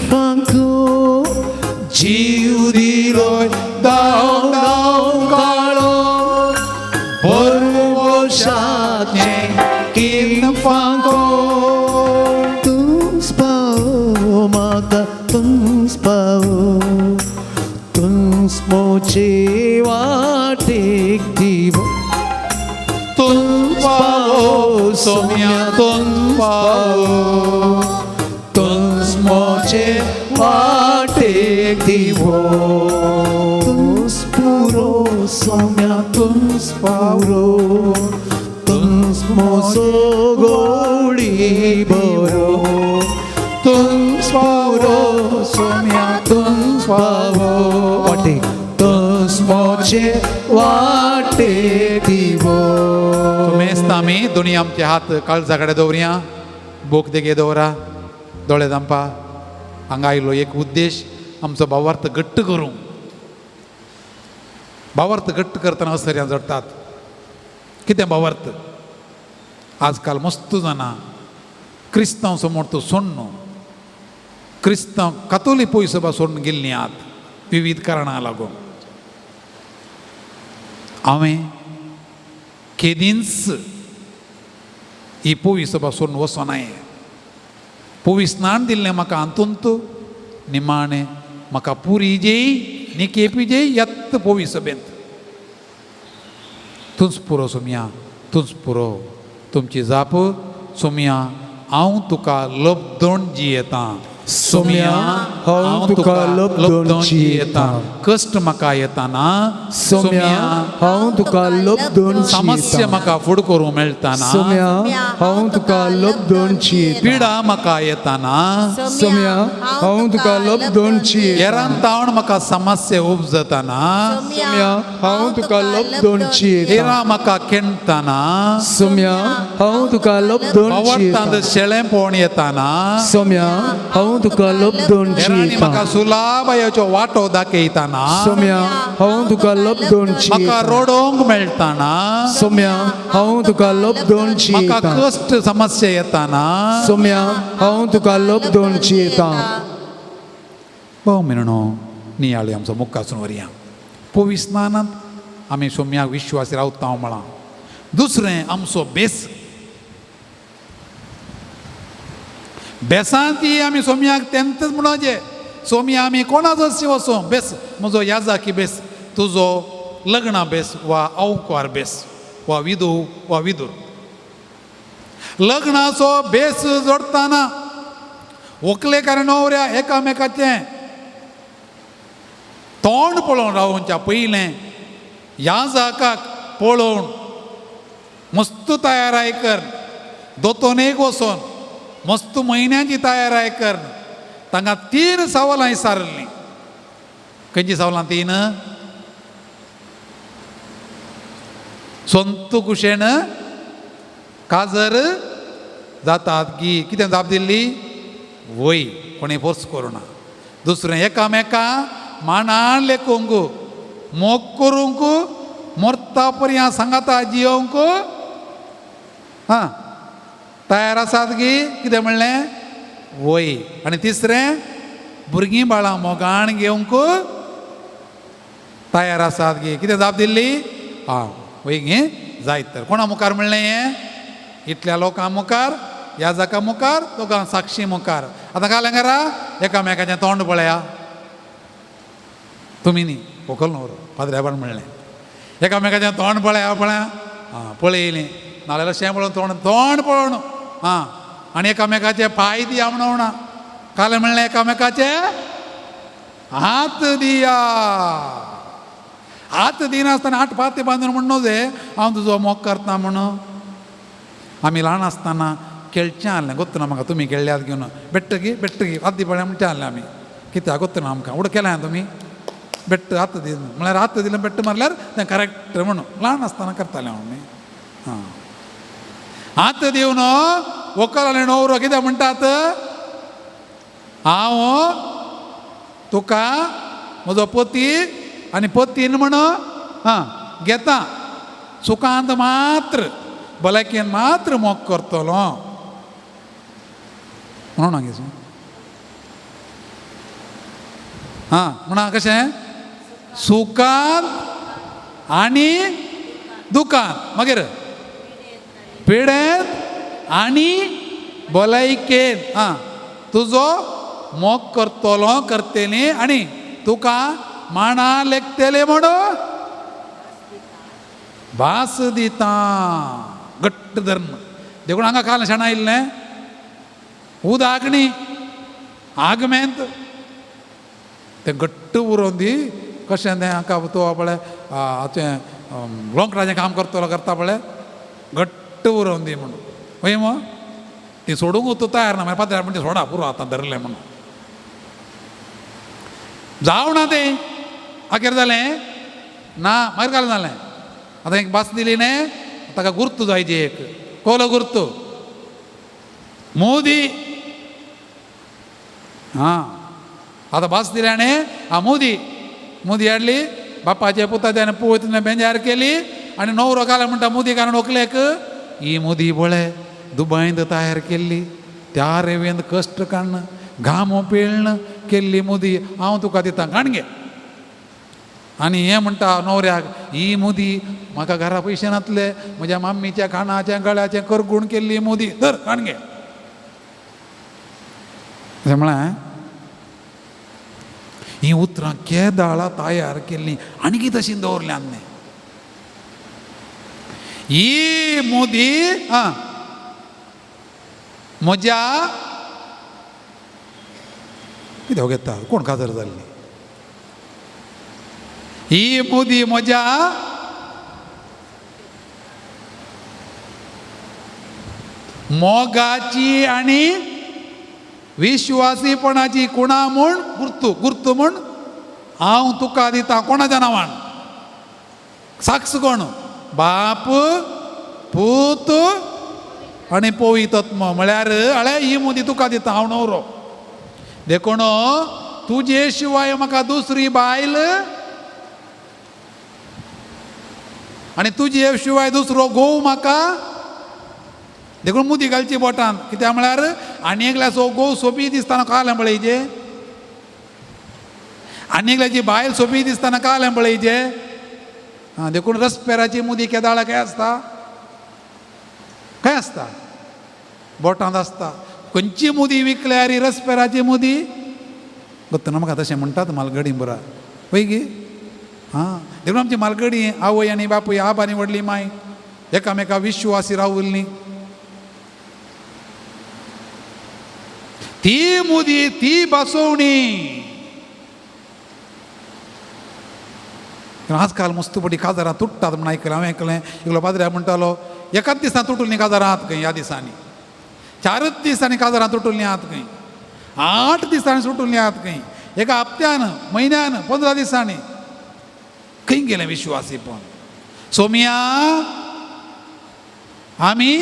फांको जीव दिलोय धांवडावन काळो बरोवशाचे फांको तुंस पावो म्हाका तुंस पावो तुंस मुझे वाटेक दिवो तुंस पावो सोम्या तुंस पावो तुंस मुझे वाटेक दिवो तुंस पुरो सोम्या तुंस पावो तुंस मोसो गोडी बरो तुंस पावो सोम्या तुंस पावो वाटेक तुंस मुझे वाटेक दिवो मेस्त आमी दोनी आमचे हात काळजा कडेन दवरया बोक देगे दवरा दोळे दांपा हांगा आयलो एक उद्देश आमचो भावार्थ घट्ट करूंक भावार्थ घट्ट करतना असर्यां जोडटात कितें भावार्थ आजकाल मस्त जाणां क्रिस्तांव समोर तो सोडून क्रिस्तांव कातोलीक पयस सभा सोडून गेल्लीं आहात विविध कारणां लागून हांवें केदींच ही पोवी सभा सोडून वचोनाय पोवी स्नान दिल्लें म्हाका हातूंत निमाणें म्हाका पुरी जेय नी केपी जेय येत पोवी सभेंत तुंच पुरो सोम्या तुंच पुरो तुमची जाप सोम्या हांव तुका लबदोण जियेतां सोम्या हांव तुका लबदोण जियेतां कश्ट म्हाका येताना सोम्या हांव तुका लबदोण समस्या म्हाका फुड करूं मेळटाना सोम्या हांव तुका लबदोण जियेतां पिडा म्हाका येताना सोम्या हांव तुका लबदोण जियेतां हेरान तावण म्हाका समस्या उपजताना सोम्या हांव तुका लबदोण जियेतां हेरा म्हाका केणटाना सोम्या हांव तुका लबदोण आवडटांत जियेतां शेळें पोवन येताना सोम्या हांव तुका लबदोण हेरांनी जियेतां म्हाका सुलाबायाचो वाटो दाखयताना सोम्या हांव तुका लबदोण म्हाका जियेतां रडोंक मेळटाना सोम्या हांव तुका लबदोण म्हाका जियेतां कश्ट समस्या येताना सोम्या हांव तुका लबदोण जियेतां भाव मिरणो नियाळी आमचो मुखासून वरया पोवी स्नानांत आमी सोम्याक विश्वास रावता म्हळां दुसरें आमचो बेस बेसांती आमी सोम्याक तेंतच म्हणोजे सोम्या आमी कोणाचो वचो बेस म्हजो याजाकी बेस तुजो लग्ना बेस वा अवकार बेस वा विधू वा विदूर लग्नाचो बेस जोडटाना व्हंकलेकार न्हवऱ्या एकामेकाचें तोंड पळोवन रावच्या पयलें याजाकाक पळोवन मस्त तयाराय कर दोतोनेक वचोन मस्त म्हयन्याची तयाराय कर तांकां 3 सवालां विचारलीं खंयची सवालां 3 संत कुशेन काजर जातात की कितें जाप दिल्ली वय कोणें फोर्स करूना दुसरें एकामेका मांडान लेखूंक मोग करूंक मरता पर्यंत सांगाता जियोंक हां तयार आसात की कितें म्हणलें वय आनी तिसरें भुरगीं बाळां मोगान घेवंक तयार आसात की कितें जाप दिल्ली आं वय घे जायत तर कोणा मुखार म्हणलें हें इतल्या लोकां मुखार ह्या जाका मुखार दोगां साक्षी मुखार आतां कालेंगरा एकामेकाचें तोंड पळया तुमी न्ही व्हंकल न्हवरो पाद्र्याबान म्हणलें एकामेकाचें तोंड पळया पळया आं पळयलीं नाजाल्यार शें पळोवन तोंड पळोवन आं आनी एकामेकाचे पांय दी म्हणून कालें म्हणलें एकामेकाचे हात दिया हात दिनासतना 8 पाते बांदून म्हणणो जे हांव तुजो मोग करता म्हणून आमी ल्हान आसतना खेळचें आहलें गोत्त ना म्हाका तुमी खेळ्ळ्यात घेवन बेट्टगी आदी पळय म्हणचें आहलें आमी कित्याक गोत्त ना आमकां उडो केलें तुमी बेट्ट हात दी म्हळ्यार हात दिलें बेट्ट मारल्यार तें करेक्ट म्हणून ल्हान आसतना करतालें हांव न्ही हां हात दिवन व्हंकल आनी न्हवरो कितें म्हणटात हांव तुका म्हजो पती आनी पतीन म्हण हां घेता सुखांत मात्र भलायकेन मात्र मोग करतलो म्हणून हांगेसून हां म्हणा कशें सुखांत आनी दुखांत मागीर पिडेंत आनी भलायकेन हां तुजो मोग करतलो करतेली आनी तुका माणा लेखतेले म्हणून भास दिता घट्ट धर्म देखून हांगा काल शाणा आयिल्लें उदक न्ही आगमेंत तें घट्ट उरोवन दी कशें तें हाका तो पळय हाचें लोंकडाचें काम करता पळय घट्ट उरोवन दी म्हणून वय मो ती सोडूंक तूं तयार ना मागीर पात्रार म्हणटा सोडा पुरो आतां धरलें म्हणून जावं ना तें आखेर जालें ना मागीर काल जालें आतां एक भास दिली न्ही ताका गुर्तू जाय एक कोलो गुर्तू मोदी हां आतां भास दिल्या न्ही हां मोदी हाडली बापाचे पुताच्यान पोयतीन बेंजार केली आनी न्हवरो घाल म्हणटा मोदी कारण व्हंकलेक ही मोदी बळे दुबयंत तयार केल्ली त्या रेवेंत कश्ट काडन घाम पिळण केल्ली मोदी हांव तुका दितां गाणगे आनी हें म्हणटा न्हवऱ्याक ही मोदी म्हाका घरा पयशे नातले म्हज्या मम्मीच्या खाणाचें गळ्याचें करगूण केल्ली मोदी धर गाणगे अशें म्हळें ही उतरां केदाळां तयार केल्लीं आनी तशीं दवरल्यां न्ही ही मोदी आं म्हज्या कितें घेता कोण काजर जाल्ली ही मोदी म्हज्या मोगाची आनी विश्वासीपणाची कुणा म्हूण गुर्तू म्हूण हांव तुका दिता कोणाच्या नांवान साक्ष कोण बाप पूत आनी पवित्रत्म म्हळ्यार हळे ही मोदी तुका दिता हांव न्हवरो देखून तुजे शिवाय म्हाका दुसरी बायल आनी तुजे शिवाय दुसरो घोव म्हाका देखून मुदी घालची बोटान कित्याक म्हळ्यार आनी एकल्याचो घोव सोबी दिसतना कालें पळयचे आनी एकल्याची बायल सोबी दिसतना कालें पळयचे हां देखून रसपेराची मुदी केदाळा काय आसता बोटांत आसता खंयची मुदी विकल्यार रसपेराची मुदी गोत्तना म्हाका तशें म्हणटात मालगडी बरा पळय गे हां देखून आमची मालगडी आवय आनी बापूय आप आनी व्हडली माय एकामेका विश्वासी रावल्ली ती मुदी ती बसवणी आजकाल मस्तपटी काजारां तुट्टात म्हण आयकलें हांवें आयकलें इगलो पाद्र्या म्हणटालो एकाच दिसा तुटून न्ही काजारां आहात खंय ह्या दिसांनी 4च दिसांनी काजारां तुटुल्लीं आहात खंय 8 दिसांनी सुटुल्लीं आहात खंय एका हप्त्यान म्हयन्यान 15 दिसांनी खंय गेलें विश्वासीपण सोमिया आमी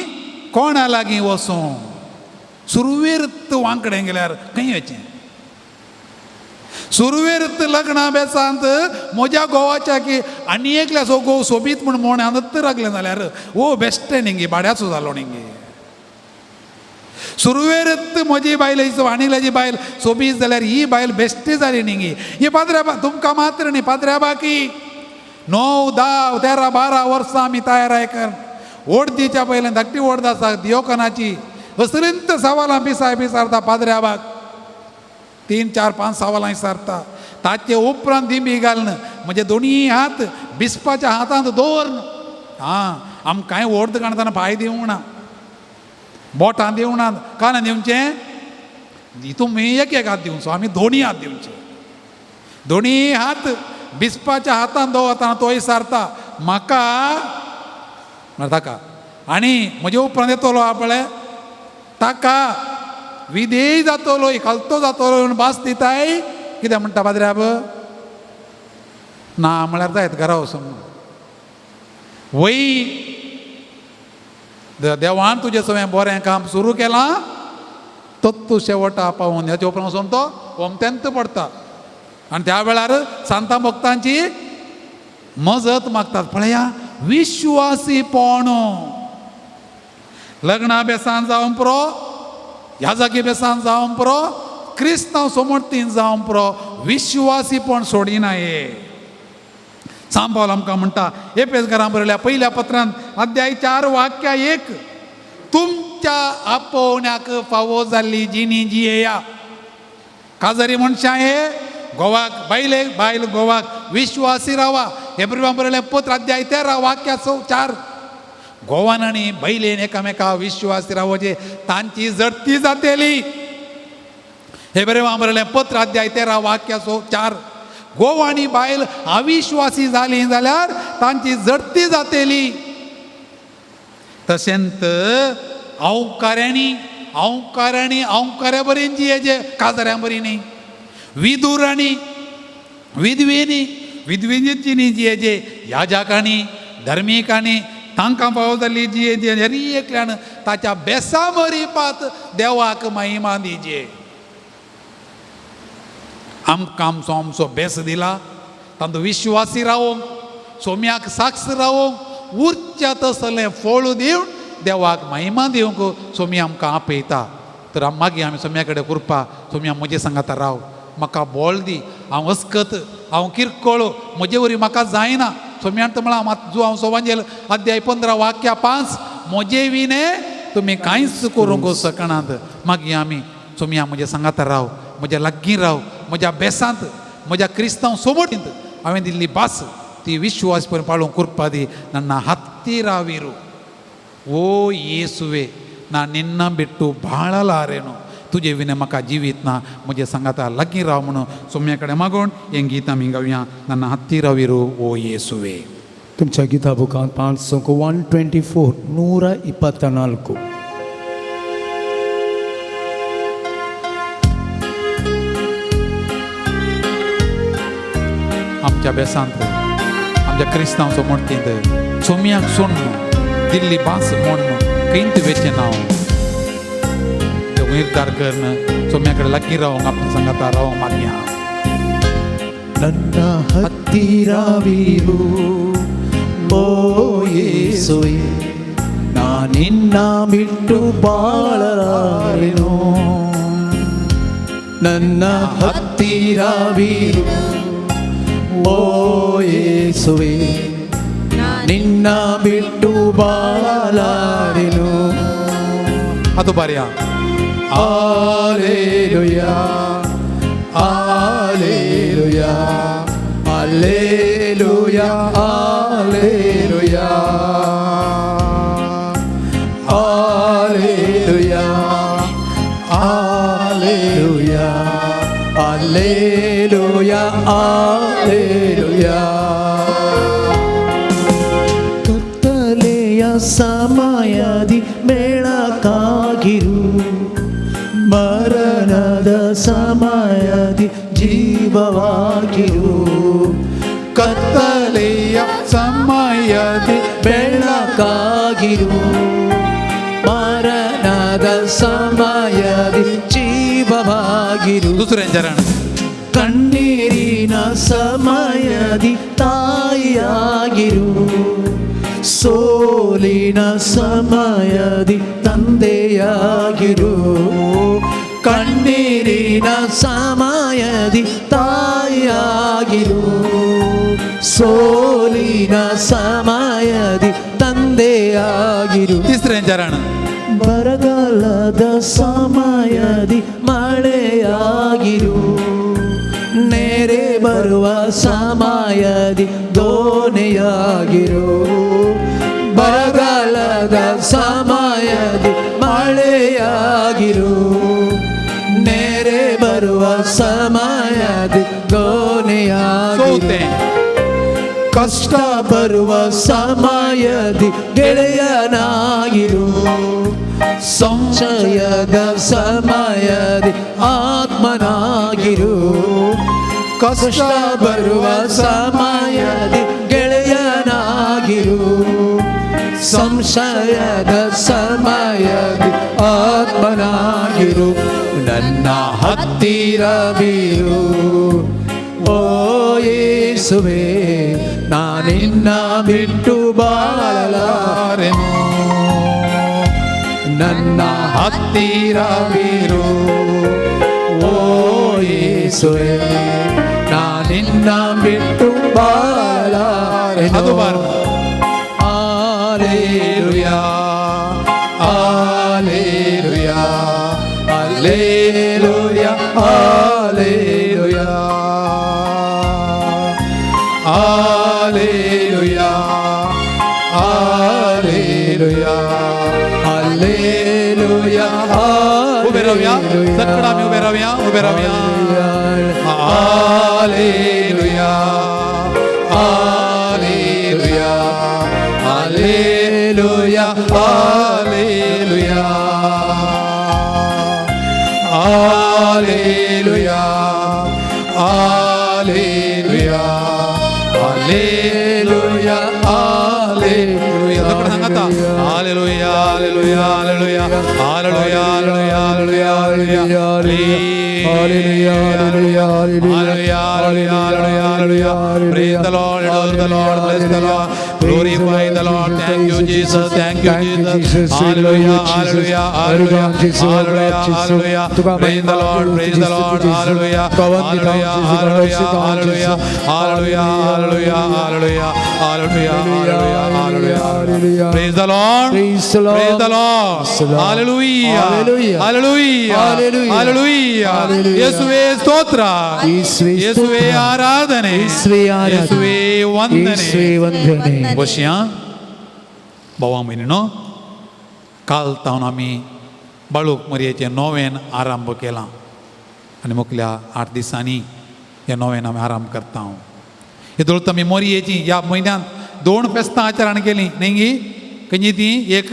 कोणा लागीं वचूं सुरवेर्त वांकडें गेल्यार खंय वचें सुरवेर्त लग्ना बेसांत म्हज्या घोवाच्या की आनी एकल्याचो घोव सोबीत म्हूण मोण्यानच रागलें जाल्यार ओ बेश्टें न्ही गे भाड्याचो जालो न्ही गे सुरवेर्त म्हजी बायल आनी एकल्याची बायल सोबीत जाल्यार ही बायल बेश्टी जाली न्ही गे ही पाद्र्या तुमकां मात्र न्ही पाद्र्या बाकी 9, 10, 13, 12 वर्सां आमी तयार आयकर ओड दिवच्या पयलें धाकटी ओड आसा दियोकनाची असलींत सवालां विचारता पाद्र्या बाग 3, 4, 5 सवालां विचारता ताचे उपरांत दिंबी घालन म्हणजे दोनी हात बिस्पाच्या हातांत दवरन हां आमकां कांय व्हड काणतना पांय दिवंक ना बोटां दिवंक ना कानां दिवचें हितून एक हात दिवचो आमी दोनी हात दिवचे दोन्ही हात बिस्पाच्या हातान दवरतना तोय सारता म्हाका ताका आनी म्हजे उपरांत येतलो आपले ताका विधेय जातलो इखालतो जातलो म्हणून भास दिताय कितें म्हणटा बाद्राब ना म्हळ्यार जायत घरा वचून वय देवान तुजें सगळें बरें काम सुरू केलां तत्तू शेवटा पावून ह्याच्या उपरांत वचून तो होमतेंत पडटा आनी त्या वेळार सांता भक्तांची मजत मागतात पळया विश्वासीपण लग्ना बेसान जावं पुरो ह्या जागी बेसान जावं पुरो क्रिस्तांव समर्थीन जावं पुरो विश्वासीपण सोडिनाये सांत पावल आमकां म्हणटा एफेसकारांक बरयल्या पहिल्या पत्रांत अध्याय 4 वाक्य 1 तुमच्या आपोवण्याक फावो जाल्ली जिणी जियेया काजरी मनशां हे गोवाक बायल गोवाक विश्वासी रावा हेब्रिवांक बरयलें पत्र अध्याय 13 वाक्य 4 गोवान आनी बैलेन एकामेका विश्वासी रावचे तांची जडती जातेली हेब्रिवांक बरयलें पत्र अध्याय 13 वाक्य 4 गोव आनी बायल अविश्वासी जाली जाल्यार तांची जडती जातेली तशेंच अवकाऱ्या बरें जियेचे काजऱ्यां बरी न्ही विधुरांनी विधवेंची न्ही जियेचे याजकांनी धर्मीकांनी तांकां फावो जाल्ली जियेचे हरी एकल्यान ताच्या बेसा बरी पात देवाक महिमा दिजे आमकां आमचो बेस दिला तांचो विश्वासी रावोंक सोम्याक साक्ष रावोंक उरच्या तसलें फळ दिवन देवाक महिमा दिवंक सोमी आमकां आपयता तर मागीर आमी सोम्या कडेन करपा सोम्या म्हजे सांगाता राव म्हाका बोल दी हांव अस्कत हांव किरकोळ म्हजे वरी म्हाका जायना सोम्यान तर म्हळां जो हांव सोवांजेल अध्याय 15 वाक्य 5 म्हजे विने तुमी कांयच करूंक शकनात मागीर आमी सोम्या म्हजे सांगाता राव म्हज्या लागीं राव म्हज्या बेसांत म्हज्या क्रिस्तांव सोबतींत हांवें दिल्ली भास ती विश्वास पण पाळूंक करपा दी ನನ್ನ ಹತ್ತಿರವಿರು ಓ ಯೇಸುವೆ ನಾ ನಿನ್ನ ಬಿಟ್ಟು ಬಾಳಲಾರೆನು तुजे विने म्हाका जिवीत ना म्हजे सांगाता लागीं राव म्हणून सोम्या कडेन मागून हें गीत आमी गावया ನನ್ನ ಹತ್ತಿರವಿರು ಓ ಯೇಸುವೆ तुमच्या गीता बुकांत 124 124 आमच्या बेसांत आमच्या क्रिस्तांव समर्थींत सोम्याक सोडून दिल्ली भास म्हण खंयत वेचें नांव निर्धार करन सोम्या कडेन लागीं रावंक आपल्या सांगाता रावंक मागया ನನ್ನ ಹತ್ತಿರವಿರು ಓ ಯೇಸುವೆ ನಾ ನಿನ್ನ ಬಿಟ್ಟು ಬಾಳಲಾರೆನು ನನ್ನ ಹತ್ತಿರವಿರು ಓ ಯೇಸುವೆ ನಿನ್ನ ಬಿಟ್ಟು ಬಾಳಲಾರೆನು ಅದು ಬಾರ್ಯಾ Alleluia, Alleluia, Alleluia, Alleluia, Alleluia, Alleluia, Alleluia, Alleluia. ಕತ್ತಲೆಯ ಸಮಯದಿ ಬೆಳಕಾಗಿರು ಮರಣದ ಸಮಯದಿ ಜೀವವಾಗಿರು ಕತ್ತಲೆಯ ಸಮಯದಿ ಬೆಳಕಾಗಿರು ಮರಣದ ಸಮಯದಿ ಜೀವವಾಗಿರು दुसऱ्यां चरण ಕಣ್ಣೀರಿನ ಸಮಯದಿ ತಾಯಿಯಾಗಿರು ಸೋಲಿನ ಸಮಯದಿ ತಂದೆಯಾಗಿರು ಕಣ್ಣೀರಿನ ಸಮಯದಿ ತಾಯಿಯಾಗಿರು ಸೋಲಿನ ಸಮಯದಿ ತಂದೆಯಾಗಿರು तिसऱ्यां चरण ಬರಗಾಲದ ಸಮಯದಿ ಮಳೆಯಾಗಿರು ನೆರೆ ಬರುವ ಸಮಯದಿ ದೋಣೆಯಾಗಿರು ಬರಗಾಲದ ಸಮಯದಿ ಮಳೆಯಾಗಿರು ನೆರೆ ಬರುವ ಬರುವ ಸಮಯದಿ ದೋಣಿಯಾಗಿರು ಸೋತೆ ಕಷ್ಟ ಬರುವ ಸಮಯದಿ ಗೆಳೆಯನಾಗಿರು ಸಂಶಯದ ಸಮಯದಿ ಆತ್ಮನಾಗಿರು ಕಷ್ಟ ಬರುವ ಸಮಯದಿ ಗೆಳೆಯನಾಗಿರು ಸಂಶಯದ ಸಮಯದಿ ಆತ್ಮನಾಗಿರು ನನ್ನ ಹತ್ತಿರವಿರು ಓ ಯೇಸುವೇ ನಾನಿನ್ನ ಬಿಟ್ಟು ಬಾಳಲಾರೆನು ನನ್ನ ಹತ್ತಿರವಿರು ಓ ಯೇಸುವೇ ನಾನಿನ್ನ ಬಿಟ್ಟು ಬಾಳಲಾರೆನು ಅದು ಬಾರ್ದು Alleluia, Alleluia, Alleluia, Alleluia, Alleluia, Alleluia, Alleluia. उभे राहूया सगळं आम्ही उभे राहूया Alleluia, Alleluia, Alleluia, Alleluia, Alleluia, Alleluia, Alleluia, Alleluia. सगळं सांगा hallelujah hallelujah hallelujah hallelujah hallelujah hallelujah Hallelujah, hallelujah, Hallelujah, hallelujah, hallelujah. Praise the Lord, adore the Lord, bless the Lord, glorify the Lord. Thank you, Jesus. Thank you, Jesus. Hallelujah, hallelujah, hallelujah, hallelujah, hallelujah. Praise the Lord, praise the Lord. Hallelujah, hallelujah, hallelujah, hallelujah, hallelujah, hallelujah, hallelujah, hallelujah, hallelujah, hallelujah. Praise the Lord, Praise the Lord. praise the Lord. Hallelujah, Hallelujah. hallelujah, Hallelujah. hallelujah. Hallelujah. ಯೇಸುವೇ ಸ್ತೋತ್ರ, ಯೇಸುವೇ ಯೇಸುವೇ ಆರಾಧನೆ, ಯೇಸುವೇ ಆರಾಧನೆ, ಯೇಸುವೇ ಯೇಸುವೇ ವಂದನೆ. वंदने. बसया भावा म्हयनो काल तावन आमी बाळूक मरयेचें नोवेन आरंभ केलां आनी मुखल्या 8 दिसांनी हे नोवेन आमी आरंभ करता. हेतूंत आमी मोरयेची ह्या म्हयन्यांत 2 फेस्तां आचरण केलीं न्ही खंयची ती एक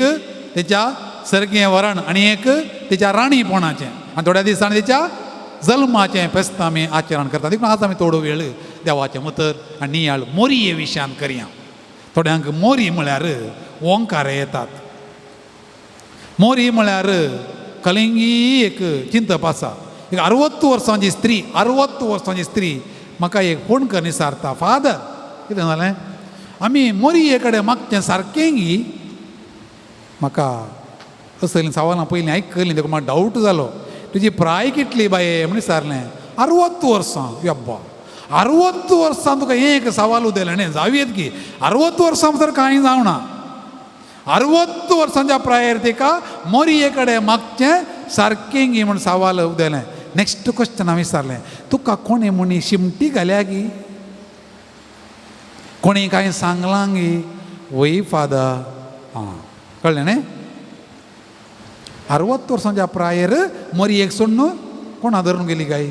तेच्या सर्गें वरण आनी एक तेच्या राणीपणाचें आनी थोड्या दिसांनी तेच्या जल्माचें फेस्त आमी आचरण करता. देखून आज आमी थोडो वेळ देवाचें उतर आनी नियाळ मोरये विशयान करया. थोड्यांक मोरी म्हळ्यार ओंकार येतात. मोरी म्हळ्यार कलिंगी एक चिंतप आसा. एक 60 वर्सांची स्त्री 60 वर्सांची स्त्री म्हाका एक फोन कर विचारता, फादर कितें जालें आमी मोरये कडेन मागचें सारकें गी. म्हाका असलीं सवालां पयलीं आयकलीं देखून म्हाका डावट जालो. तुजी प्राय कितली बाये म्हण विचारलें. 60 वर्सां. यब्बा 60 वर्सां तुका हें एक सवाल उदेलें न्ही जावयेत की 60 वर्सां तर कांय जावना. 60 वर्सांच्या प्रायर तिका मोरये कडेन मागचें सारकें गी म्हण सवाल उदेलें. नेक्स्ट क्वेश्चन हांवें विचारलें, तुका कोणें म्हणी शिमटी घाल्या गी, कोणें कांय सांगलां गी. वय फादर. आं कळ्ळें न्ही. 60 वर्सांच्या प्रायर मोरयेक सोडून कोणा धरून गेली काय.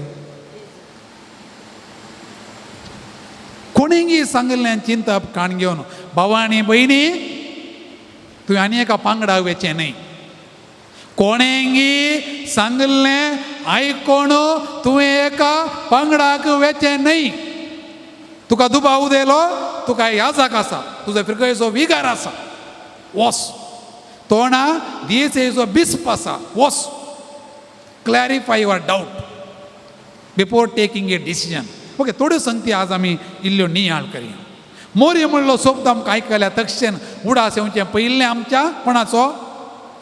कोणींगी सांगलें चिंतप काण घेवन. भावा आनी भयणी तुवें आनी एका पांगडाक वेचें न्ही. कोणेंगी सांगलें आयकोण तुवें एका पांगडाक वेचें न्ही. तुका दुबाव उदेलो, तुका याजाक आसा, तुजो फिरकयचो विगार आसा, वस. तोंडा दियेचो बिस्प आसा, वस. Clarify your doubt before taking a decision. Okay, थोड्यो संगती आज आमी इल्ल्यो नियाळ करया. मोरये म्हणलो शब्द आमकां आयकल्या तक्षण उडास येवचें पयलें आमच्या कोणाचो,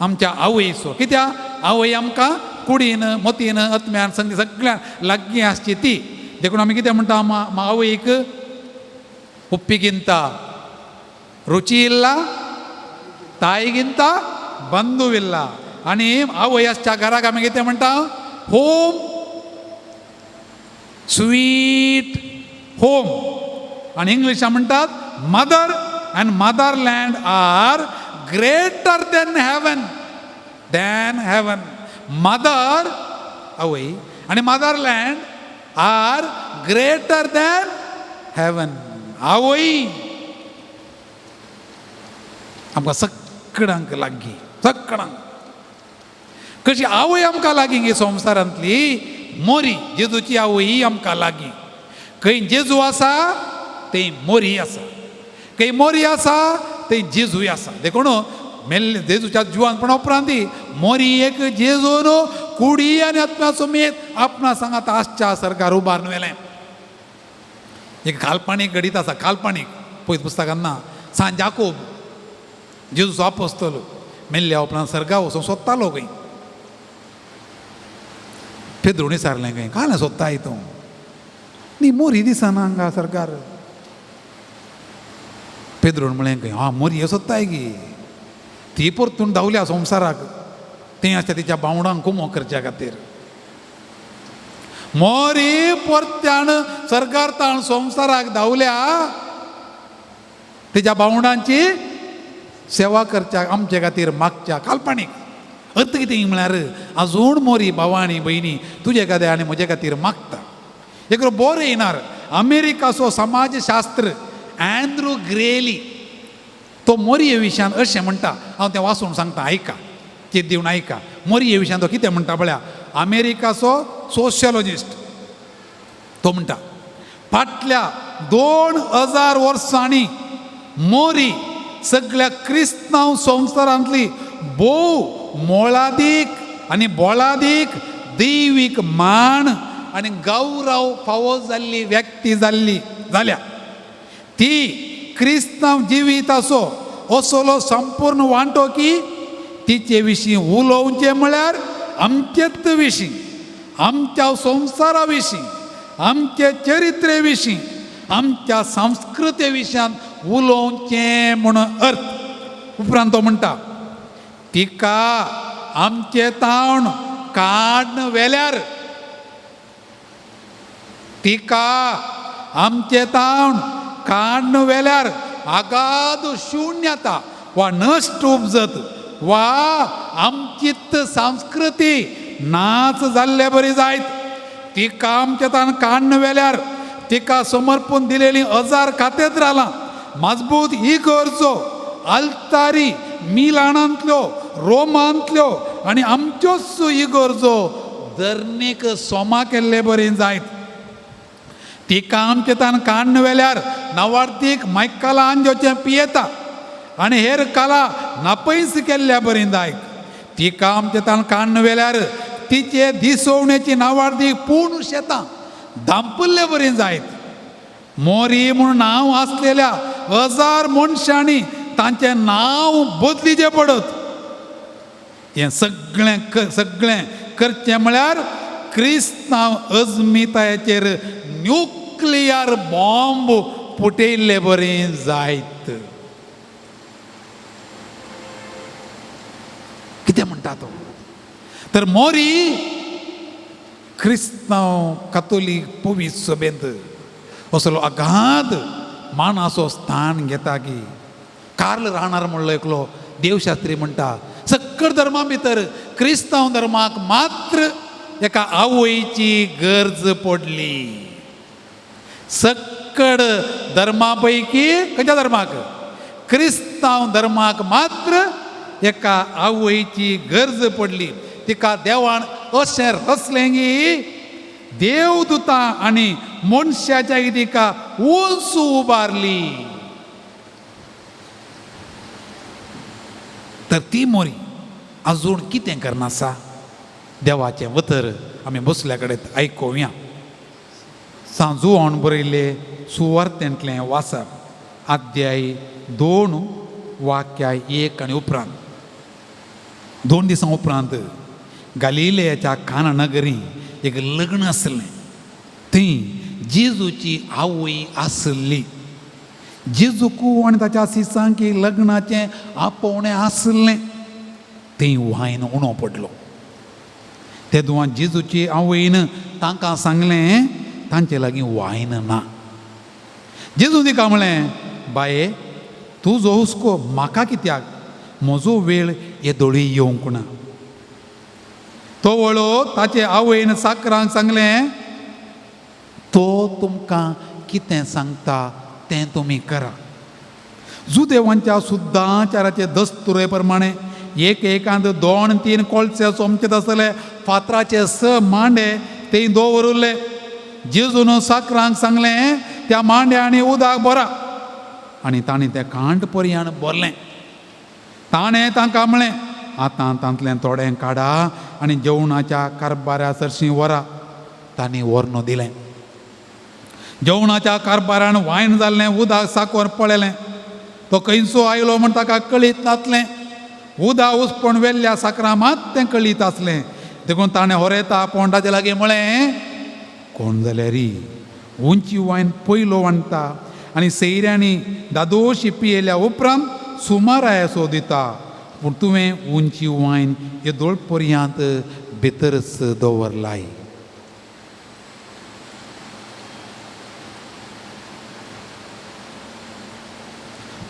आमच्या आवयचो. कित्याक आवय आमकां कुडीन मतीन आत्म्यान संगती सगळ्यां लागीं आसची ती. देखून आमी कितें म्हणटा, आवयक ಉಪ್ಪಿಗಿಂತ ರುಚಿ ಇಲ್ಲ, ತಾಯಿಗಿಂತ ಬಂಧುವಿಲ್ಲ. आणि आवयच्या घराक आमी कितें म्हणटा, होम स्वीट होम. आणि इंग्लिशान म्हणटात mother and motherland are greater than heaven. Mother आवय आणि motherland are greater than heaven. आवय आमकां सगळ्यांक लागीं, सगळ्यांक कशी आवय आमकां लागीं गे संवसारांतली. मोरी जेजूची आवय आमकां लागीं. खंय जेजू आसा थंय मोरी आसा, खंय मोरी आसा थंय जेजूय आसा. देखून मेल्ले जेजूच्या जिवानपणा उपरांत मोरी एक जेजून कुडी आनी आत्म्या समेत आपणा सांगात आसच्या सरकार उबारून व्हेलें. एक काल्पनीक गणित आसा, काल्पनीक पळय पुस्तकांत ना. सान जाकोब जेजूचो आपोस्तल मेल्ल्या उपरांत सर्गा वचून सोदतालो खंय. पेद्रोणी सारलें खंय कालें सोदता तूं न्ही मोरी दिसना हांगा सरकार. पेद्रोण म्हळें खंय हां मोरये सोदताय गी. ती परतून धांवल्या संवसाराक तें आसता तिच्या बावडांक कुमो करच्या खातीर. मोरी परत्यान सरकार ताण संवसाराक धांवल्या तिच्या बावडांची सेवा करच्या आमचे खातीर मागच्या. काल्पनीक अर्थ कितें म्हळ्यार आजून मोरी भावानी भयणी तुजे खातीर आनी म्हजे खातीर मागता. एक बरो येणार अमेरिकाचो समाजशास्त्र अँड्रू ग्रेली तो मोरये विशयान अशें म्हणटा. हांव तें वाचून सांगता, आयका, चेत दिवन आयका. मोरये विशयान तो कितें म्हणटा पळया. अमेरिकाचो सोशियोलॉजिस्ट तो म्हणटा फाटल्या 2000 वर्सांनी मोरी सगळ्या क्रिस्तांव संवसारांतली भोव मोलादीक आनी बोलादीक दैवीक मान आनी गौरव फावो जाल्ली व्यक्ती जाल्या. ती क्रिस्तांव जिवीत असो असलो संपूर्ण वांटो की तिचे विशीं उलोवचें म्हळ्यार आमचेच विशीं, आमच्या संवसारा विशीं, आमचे चरित्रे विशीं, आमच्या संस्कृते विशयान उलोवचें म्हणून अर्थ. उपरांत तो म्हणटा तिका आमचे ताण काडन व्हेल्यार, तिका आमचे ताण काडन व्हेल्यार आगाध शुन्यता वा नश्ट उपजत वा आमचीत संस्कृती नाच जाल्ले बरी जायत. तिका आमचे ताण काडन व्हेल्यार तिका समर्पून दिलेली हजार कातेद्रालां, मजबूत इगर्जो, आल्तारी, मिलानांतल्यो, रोमांतल्यो आनी आमच्योच इगर्जो धर्नीक सोमा केल्ले बरी जायत. तिका आमचे तान काडन व्हेल्यार नवार्थीक मायकलांजोचें पियेता आनी हेर कला नापयस केल्ल्या बरी जायत. तिका आमचे तान काडन व्हेल्यार तिचे दिसोवणेची नवार्थीक पूर्ण शेतां धांपल्ले बरी जायत. मोरी म्हूण नांव आसलेल्या हजार मनशांनी तांचें नांव बदलीचें पडत. हें सगळें करचें म्हळ्यार क्रिस्तांव अजमितायेचेर न्यूक्लियर बॉम्ब फुटयल्ले बरें जायत. कितें म्हणटा तो तर मोरी क्रिस्तांव कातोलीक पवित्र सभेंत असलो अगाध मानाचो स्थान घेता की कार्ल राहणार म्हणलो एकलो देवशास्त्री म्हणटा सक्कळ धर्मा भितर क्रिस्तांव धर्माक मात्र एका आवयची गरज पडली. सक्कळ धर्मा पैकी खंयच्या धर्माक क्रिस्तांव धर्माक मात्र एका आवयची गरज पडली. तिका देवान अशें रचलें की देवदूतां आनी मनशाच्या तिका उंच उबारली. तर ती मोरी अजून कितें करना आसा देवाचें उतर आमी बसल्या कडेन आयकुया. सांजुवण बरयल्ले सुवार्तेंतलें वाचप अध्याय 2 वाक्याय 1 आनी उपरांत. 2 दिसां उपरांत गलिलेयाच्या काना नगरी एक लग्न आसलें. थंय जेजूची आवय आसली. जेजूकू आनी ताच्या शिसांक लग्नाचें आपोवणें आसलें. थंय वायन उणो पडलो. ते दुआ जेजूची आवयन तांकां सांगलें तांचे लागीं वायन ना. जेजू तिका म्हळें बाये तुजो हुस्को म्हाका कित्याक, म्हजो वेळ येदोळी येवंक ना. तो वळो ताचे आवयन साकरांक सांगलें तो तुमकां कितें सांगता तें तुमी करा. जुदेवांच्या सुद्दांचाराचे दस्तुरे प्रमाणे एक एकांत 2-3 कोळसे सोमचे आसले फातराचे 6 मांडे ते दवरले. जेजून साकरांक सांगलें त्या मांड्यांनी उदक भरा आनी ताणें तें कांट पर्यान भरलें. ताणें तांकां म्हणलें आतां तांतलें थोडें काडा आनी जेवणाच्या कारबाऱ्या सरशीं व्हरा. तांणी व्हरून दिलें. जेवणाच्या कारबारान वायन जाल्लें उदक साकोर पळयलें. तो खंयचो आयलो म्हण ताका कळीत नासलें. उदक उसपून वेल्ल्या साकरां मात तें कळीत आसलें. देखून ताणें होरेता पोंडाचे लागीं म्हळें कोण जाल्यार री उंची वायन पयलो वांडटा आनी सैऱ्यांनी दादोशी पियेल्या उपरांत सुमाराय दिता. पूण तुवें उंची वायन येदोळ पर्यांत भितरच दवरलाय.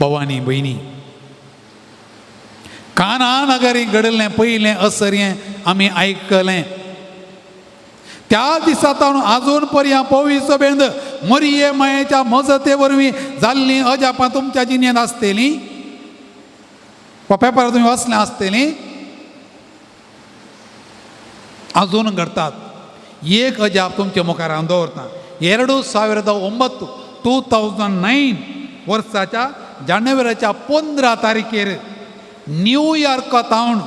भवानी भयणी, काना नगरी घडलें पयलें असर्यें आमी आयकलें. त्या दिसांतून आजून पर्यंत पवित्र सभेंत मरिये मायेच्या मजते वरवीं जाल्लीं अजापां तुमच्या जिणेंत आसतलीं. पेपरार तुमी वाचलें आसतलीं. आजून घडटात. एक अजाप तुमच्या मुखार हांव दवरतां. 2009 2009 वर्साच्या जानेवारीच्या 15 तारखेर न्यूयॉर्कांतावन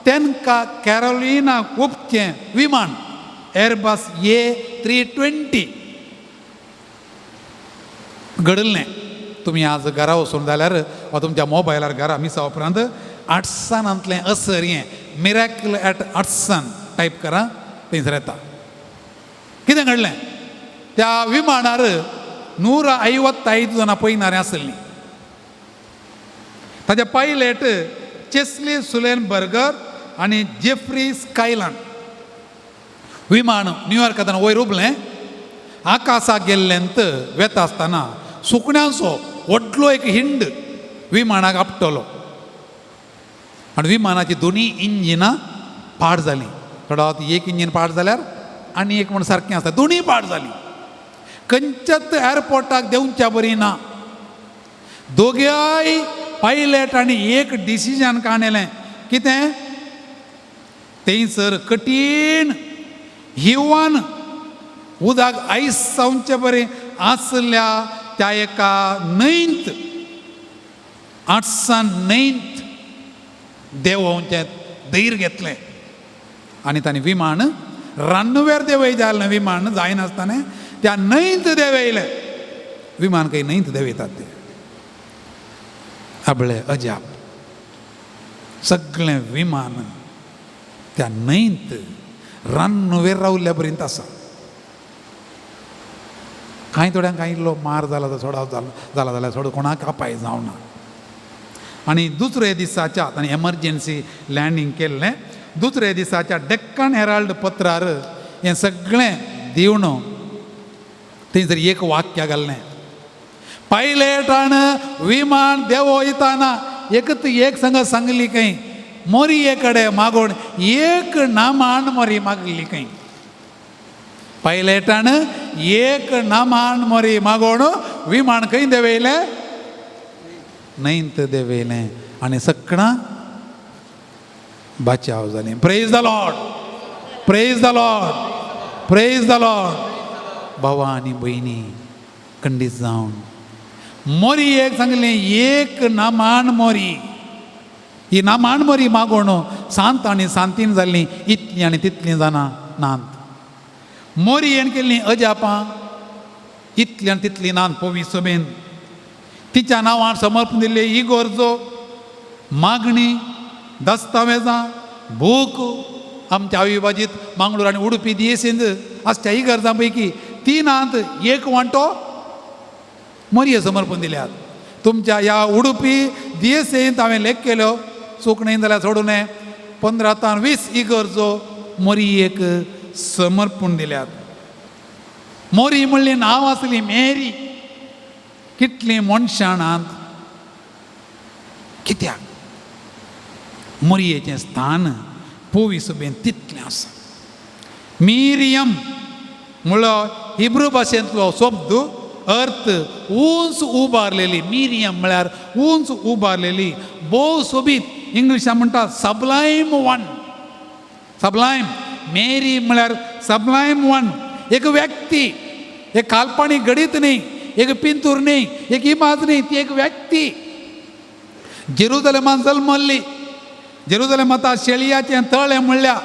तेन्का कॅरोलिना उपचें विमान एअरबस A320 घडलें. तुमी आज घरा वचून जाल्यार वा तुमच्या मोबायलार घरा मिसा उपरांत आठसानांतलें असर्यें मिरेकल एट आठसान टायप करा, थंयसर येता. कितें घडलें? त्या विमानार 155 जाणां पयनारीं आसलीं. ताचे पायलट चेस्ली सुलेनबर्गर आनी जेफ्री स्कायलॅंड. विमान न्यूयॉर्कांतल्यान वयर उबलें. आकाशाक गेल्ल्यांत वेता आसतना सुकण्यांचो व्हडलो एक हिंड विमानाक आपटलो आनी विमानाची दोनी इंजिनां पाड जालीं. थोडो एक इंजीन पाड जाल्यार आनी एक म्हण सारकें आसता, दोनी पाड जालीं. खंयच्याच एअरपोर्टाक देंवच्या बरी ना. दोगांय पायलट आनी एक डिसिजन काणयलें. कितें? थंयसर कठीण हिवान उदक आयस जावचे बरें आसल्या त्या एका न्हंयत 809 देंवोवचें धैर्य घेतलें आनी तांणी विमान रानवेर देंवय जाल्लें विमान जायनासतना त्या न्हंयत देंवयलें. विमान खंय न्हंयत देंवयतात ते आबळे अजाप. सगळें विमान त्या न्हंयत रानवेर रावल्ल्या पर्यंत आसा. कांय थोड्यांक इल्लो मार जाला तो सोडाव जाला जाल्यार थोडो कोणाक अपाय जावना. आनी दुसरे दिसाच्या तांणी एमर्जन्सी लँडींग केल्लें. दुसरे दिसाच्या डेक्कन हेराल्ड पत्रार हें सगळें दिवन थंयसर एक वाक्य घाल्लें. पायलटान विमान देंवयताना एकच एक संग सांगली खंय मोरये कडेन मागोवन एक नामान मोरी मागली खंय. पायलटान एक नामान मोरी मागोवन विमान खंय देंवयलें? न्हंयत देंवयलें आनी सगळां बचाव जालें. Praise the Lord, praise the Lord, praise the Lord. भावा आनी भयणी खंडीत जावन मोरयेक सांगलें एक नामान मोरी. ही नामान मोरी मागोवन सांत आनी सांतीन जाल्लीं इतलीं आनी तितलीं जाणां नात. मोरयेन केल्लीं अजापां इतलीं आनी तितलीं नात. पवित्र सभेन तिच्या नांवान समर्पण दिल्ले इगोर्जो मागणी दस्तावेजां भूक आमच्या अविभाजीत मांगलोर आनी उडुपी दियेसेंत आसच्या इगर्जां पैकी 3 एक वांटो मोरये समर्पण दिल्यात. तुमच्या ह्या उडुपी दियेसेंत हांवें लेख केलो चूक न्हय जाल्यार सोडूं नये 15 ते 20 इगर्जो मोरयेक समर्पण दिल्यात. मोरी म्हणली नांव आसली मेरी. कितलीं मनशां नात. कित्याक? मोरयेचें स्थान पोवीस बीन तितलें आसा. मिरियम म्हणलो हिब्रू भाशेंतलो शब्द अर्थ उंच उबारलेली. मिरियम म्हळ्यार उंच उबारलेली, भोव सोबीत. इंग्लिशान म्हणटा सबलायम वन. सबलायम. मेरी म्हळ्यार सबलायम वन. एक व्यक्ती, एक काल्पनीक गणित न्ही, एक पिंतूर न्ही, एक इमाज न्ही, ती एक व्यक्ती. जेरुसलेमान जल्मल्ली. जेरुसलेम आतां शेळयाचें तळें म्हणल्या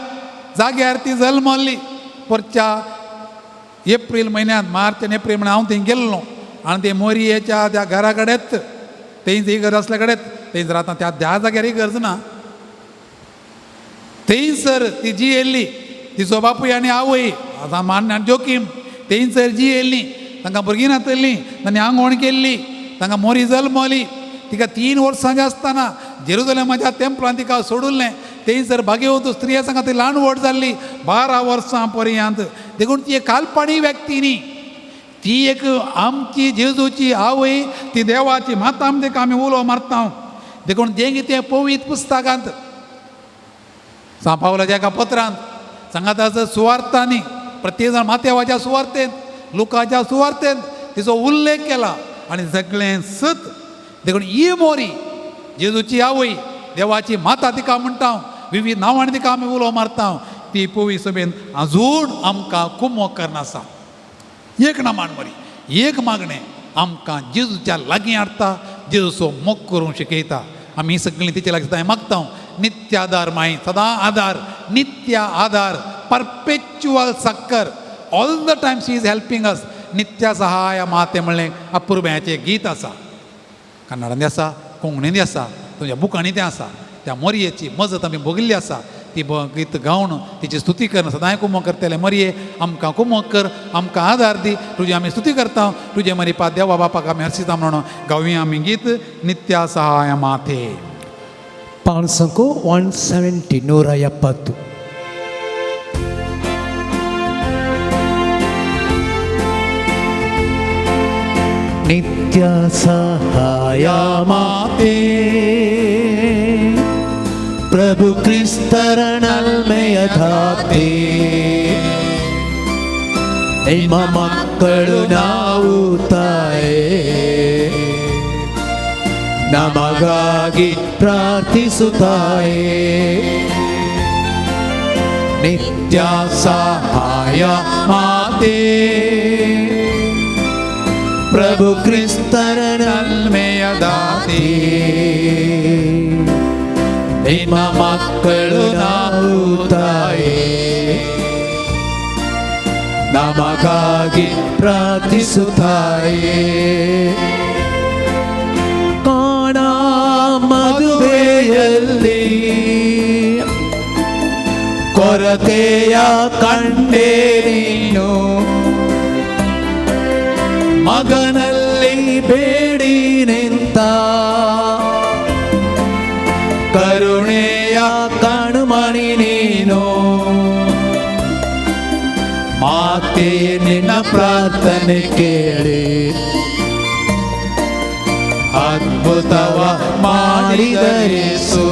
जाग्यार ती जल्मल्ली. परच्या एप्रील म्हयन्यांत, मार्च आनी एप्रील म्हण हांव थंय गेल्लो आनी ते मोरयेच्या त्या घरा कडेच, थंयच इगर असल्या कडेच थंयच रावता. त्या जाग्यार इगर्ज ना. थंयसर ती जी येयल्ली, तिचो बापूय आनी आवय आतां मान जोखीम, थंयसर जी येयल्ली, तांकां भुरगीं नातल्लीं, तांणी आंगवण केल्ली, तांकां मोरी जल्मली. तिका 3 वर्सांचें आसतना जेरुसलेमाच्या तेंपलान तिका सोडुल्लें. थंयसर भाग्यवंत स्त्रिया सांगा ती ल्हान व्हड जाल्ली 12 वर्सां पर्यंत. देखून ती एक काल्पनीक व्यक्ती न्ही, ती एक आमची जेजूची आवय, ती देवाची माता आमी ताका आमी उलो मारता. देखून जें कितें पवित्र पुस्तकांत सा पावलाच्या एका पत्रांत सांगात आसा, सुवार्थांनी प्रत्येक जाण मातेवाच्या सुवार्थेंत, लुकाच्या सुवार्थेंत तिचो उल्लेख केला आनी सगळें सत. देखून ही मोरी जेजूची आवय, देवाची माता तिका म्हणटा, विविध नांवांनी तिका आमी उलो मारता. ती पवित्र सभेन अजून आमकां खूब मोग करनासा. एक नामान मोरी, एक मागणें आमकां जेजूच्या लागीं हाडटा, जेजूचो मोग करूंक शिकयता. आमी सगळीं तिचे लागीं सदां मागता. नित्य आदार माई, सदां आदार, नित्य आदार, perpetual succour. All the time she is helping us. नित्य सहाय माते म्हणलें अपुर्ब्याचें गीत आसा. कन्नडांत आसा, कोंकणींत आसा, तुमच्या बुकांनी तें आसा. त्या मोरयेची मजत आमी भोगिल्ली आसा. ती गीत गावन तिची स्तुती करन सदांय खूब मोग करतले. मरये आमकां खूब मोग कर, आमकां आदार दी, तुजी आमी स्तुती करता. तुजे मरी पा देवा बापाक आमी हर्शिता म्हणून गावया आमी गीत नित्य सहाय माते. पान संको 170 170. ನಿತ್ಯ ಸಹಾಯ ಮಾತೆ ಪ್ರಭು ಕ್ರಿಸ್ತರ ನಲ್ಮೆಯ ಧಾತೆ, ನಿಮ್ಮ ಮಕ್ಕಳು ನಾವು ತಾಯೇ, ನಮಗಾಗಿ ಪ್ರಾರ್ಥಿಸುತ್ತಾಯೇ. ನಿತ್ಯ ಸಹಾಯ ಮಾತೆ ಪ್ರಭು ಕ್ರಿಸ್ತರ ನಲ್ಮೆಯ ದಾತೆ, ನಿಮ್ಮ ಮಕ್ಕಳು ನಾವು ತಾಯೇ, ನಮಗಾಗಿ ಪ್ರಾರ್ಥಿಸುತ್ತಾಯೇ. ಕಾಣ ಮದುವೆಯಲ್ಲಿ ಕೊರತೆಯ ಕಂಡೇ ನೀನು, ಮಗನಲ್ಲಿ ಬೇಡಿ ನಿಂತ ಕರುಣೆಯ ಕಣ್ಮಣಿ ನೀನು. ಮಾತೆ ನಿನ್ನ ಪ್ರಾರ್ಥನೆ ಕೇಳಿ ಅದ್ಭುತವ ಮಾಡಿದ ಯೇಸು.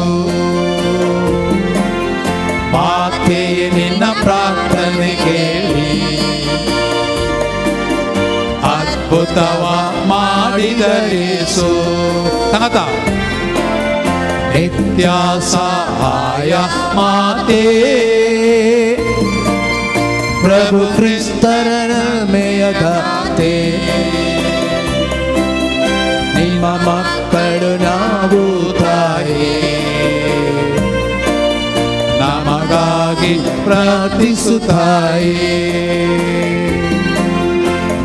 ಮಾತೆ ನಿನ್ನ ಪ್ರಾರ್ಥನೆ ಕೇಳಿ ಅದ್ಭುತವ ಮಾಡಿದ ಯೇಸು. ಸಂಗತ ನಿತ್ಯ ಸಹಾಯ ಮಾತೆ ಪ್ರಭು ಕ್ರಿಸ್ತರ ನಲ್ಮೆಯ ದಾತೆ, ನಿಮ್ಮ ಮಕ್ಕಳು ನಾವು ತಾಯೇ, ನಮಗಾಗಿ ಪ್ರಾರ್ಥಿಸುತ್ತಾಯೇ,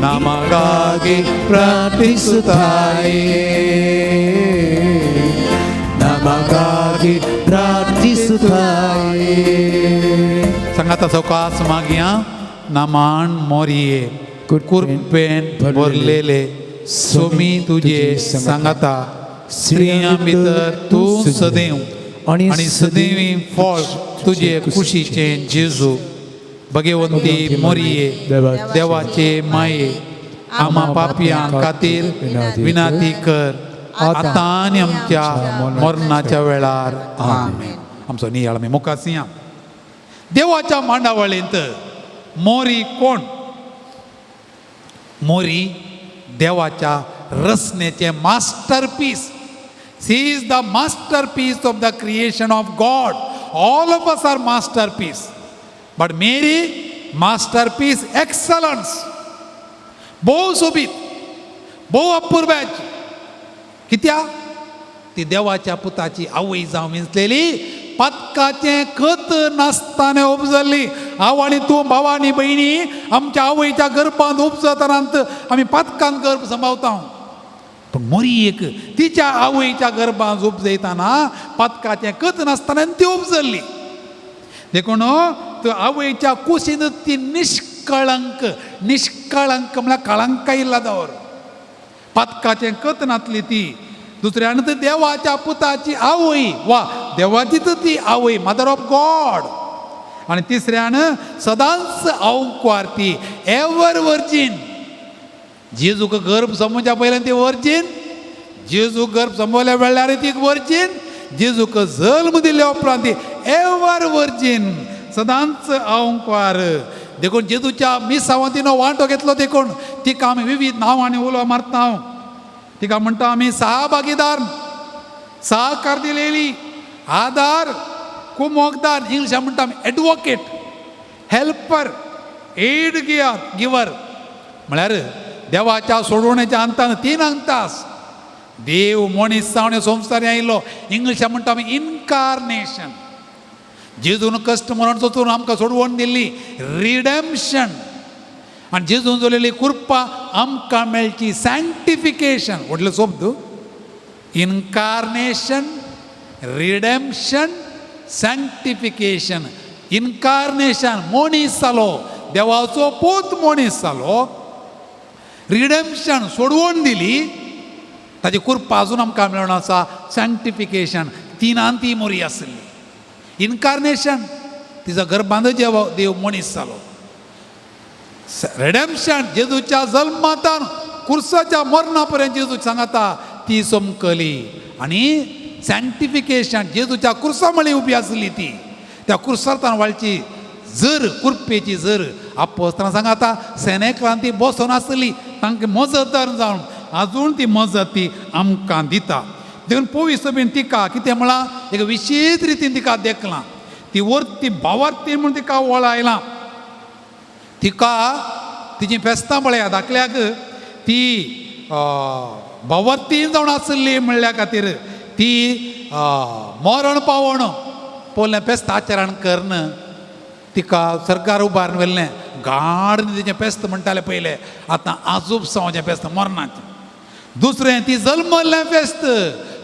ನಮಗಾಗಿ ಪ್ರಾರ್ಥಿಸುತ್ತಾಯೇ, ನಮಗಾಗಿ ಪ್ರಾರ್ಥಿಸುತ್ತಾಯೇ. संगाता चौकास मागया नामान मोरये कुरपेन भरलेले सोमी तुझे सांगाता स्त्रियां भितर तूं सदैव आणि सदैवी फळ तुझे कुशीचे जेजू. भगवंती मोरये देवाचे माये आम्हा पापियां खातीर विनाती कर आतां आनी आमच्या मरणाच्या वेळार. आमेन. आमचो नियाळ आमी मुखार सिंहा देवाच्या मांडावळींत मोरी कोण? मोरी देवाच्या रचनेचे masterpiece. She is the masterpiece of the creation of God. All of us are masterpiece, but Mary masterpiece excellence. भोव सोबीत, भोव अपुर्ब्याची. कित्याक? ती देवाच्या पुताची आवय जावं विंचलेली, पदकाचें खत नासताना उपजल्ली. हांव आनी तूं भाव आनी भयणी आमच्या आवयच्या गर्भांत उपजतानांत आमी पदकान गर्भ सांबाळता. पण मोरयेक तिच्या आवयच्या गर्भांत उपजयताना पदकाचें खत नासताना ती उपजल्ली. देखून त्यो आवयच्या कुशींत ती निश्कळंक. निश्कळंक म्हळ्यार कळंक इल्ला दवर. पदकाचें खत नासली ती. दुसऱ्यान देवाच्या पुताची आवय, वा देवाचीच ती आवय, मदर ऑफ गॉड. आणि तिसऱ्यान सदांच आंवकार ती, एवर वर्जीन. जेजूक गर्भ समोवच्या पयल्यान ती वर्जीन. जेजूक गर्भ समोवल्या वेळार ती वर्जीन. जेजूक जल्म दिल्या उपरांत ती एवर वर्जीन, सदांच आंवकार. देखून जेजूच्या मिसांवां तिणें वांटो घेतलो. देखून तिका आमी विविध नांवांनी उलो मारता. तिका म्हणटा आमी सहभागीदार, सहकार दिलेली, आदार, कुमोगदार. इंग्लिशान म्हणटा आमी एडवोकेट, हेल्पर, एड गिवर. म्हळ्यार देवाच्या सोडवण्याच्या अंतान 3 अंतास देव मनीस जावन संवसारी आयिल्लो. इंग्लिशान म्हणटा आमी इनकार्नेशन. जेजून कश्ट मरण सोंसून आमकां सोडवण दिल्ली, रिडेम्पशन. आनी जेजून जोडलेली कृपा आमकां मेळची, सॅन्क्टिफिकेशन. व्हडलो शब्द. Incarnation, redemption, सॅन्क्टिफिकेशन. इनकार्नेशन मनीस जालो, देवाचो पूत मनीस जालो. रिडेम्पशन सोडवण दिली, ताची कृपा अजून आमकां मेळून आसा. सॅन्क्टिफिकेशन, तिनान ती मोरी आसली. इनकार्नेशन, तिचा गर्भांत देव मनीस जालो. रिडेम्पशन, जेजूच्या जल्मांतन कुर्साच्या मरणा पर्यंत जेजू सांगता ती सोमकली. आणि सॅन्क्टिफिकेशन, जेजूच्या कुर्सा मळी उबी आसली ती, त्या वाळची जर, कुर्पेची जर आपोस्तान सांगता सेनेकांत ती बसून आसली, तांकां मजतदार जावन अजून ती मजत ती आमकां दिता. देखून पवित्र सभेन तिका कितें म्हळां, एक विशेष रितीन तिका देखलां. ती वर्ती भावार्थी म्हूण तिका वळायलां. तिका तिची फेस्तां पळया, धाकल्याक ती भावार्थी जावन आसली म्हणल्या खातीर ती मरण पावण पयलें फेस्त आचरण करन तिका सरकार उबारून व्हेल्लें. गाड तिचें फेस्त म्हणटाले पयलें, आतां आजूब सावचें फेस्त मरणाचें. दुसरें ती जल्मल्लें फेस्त,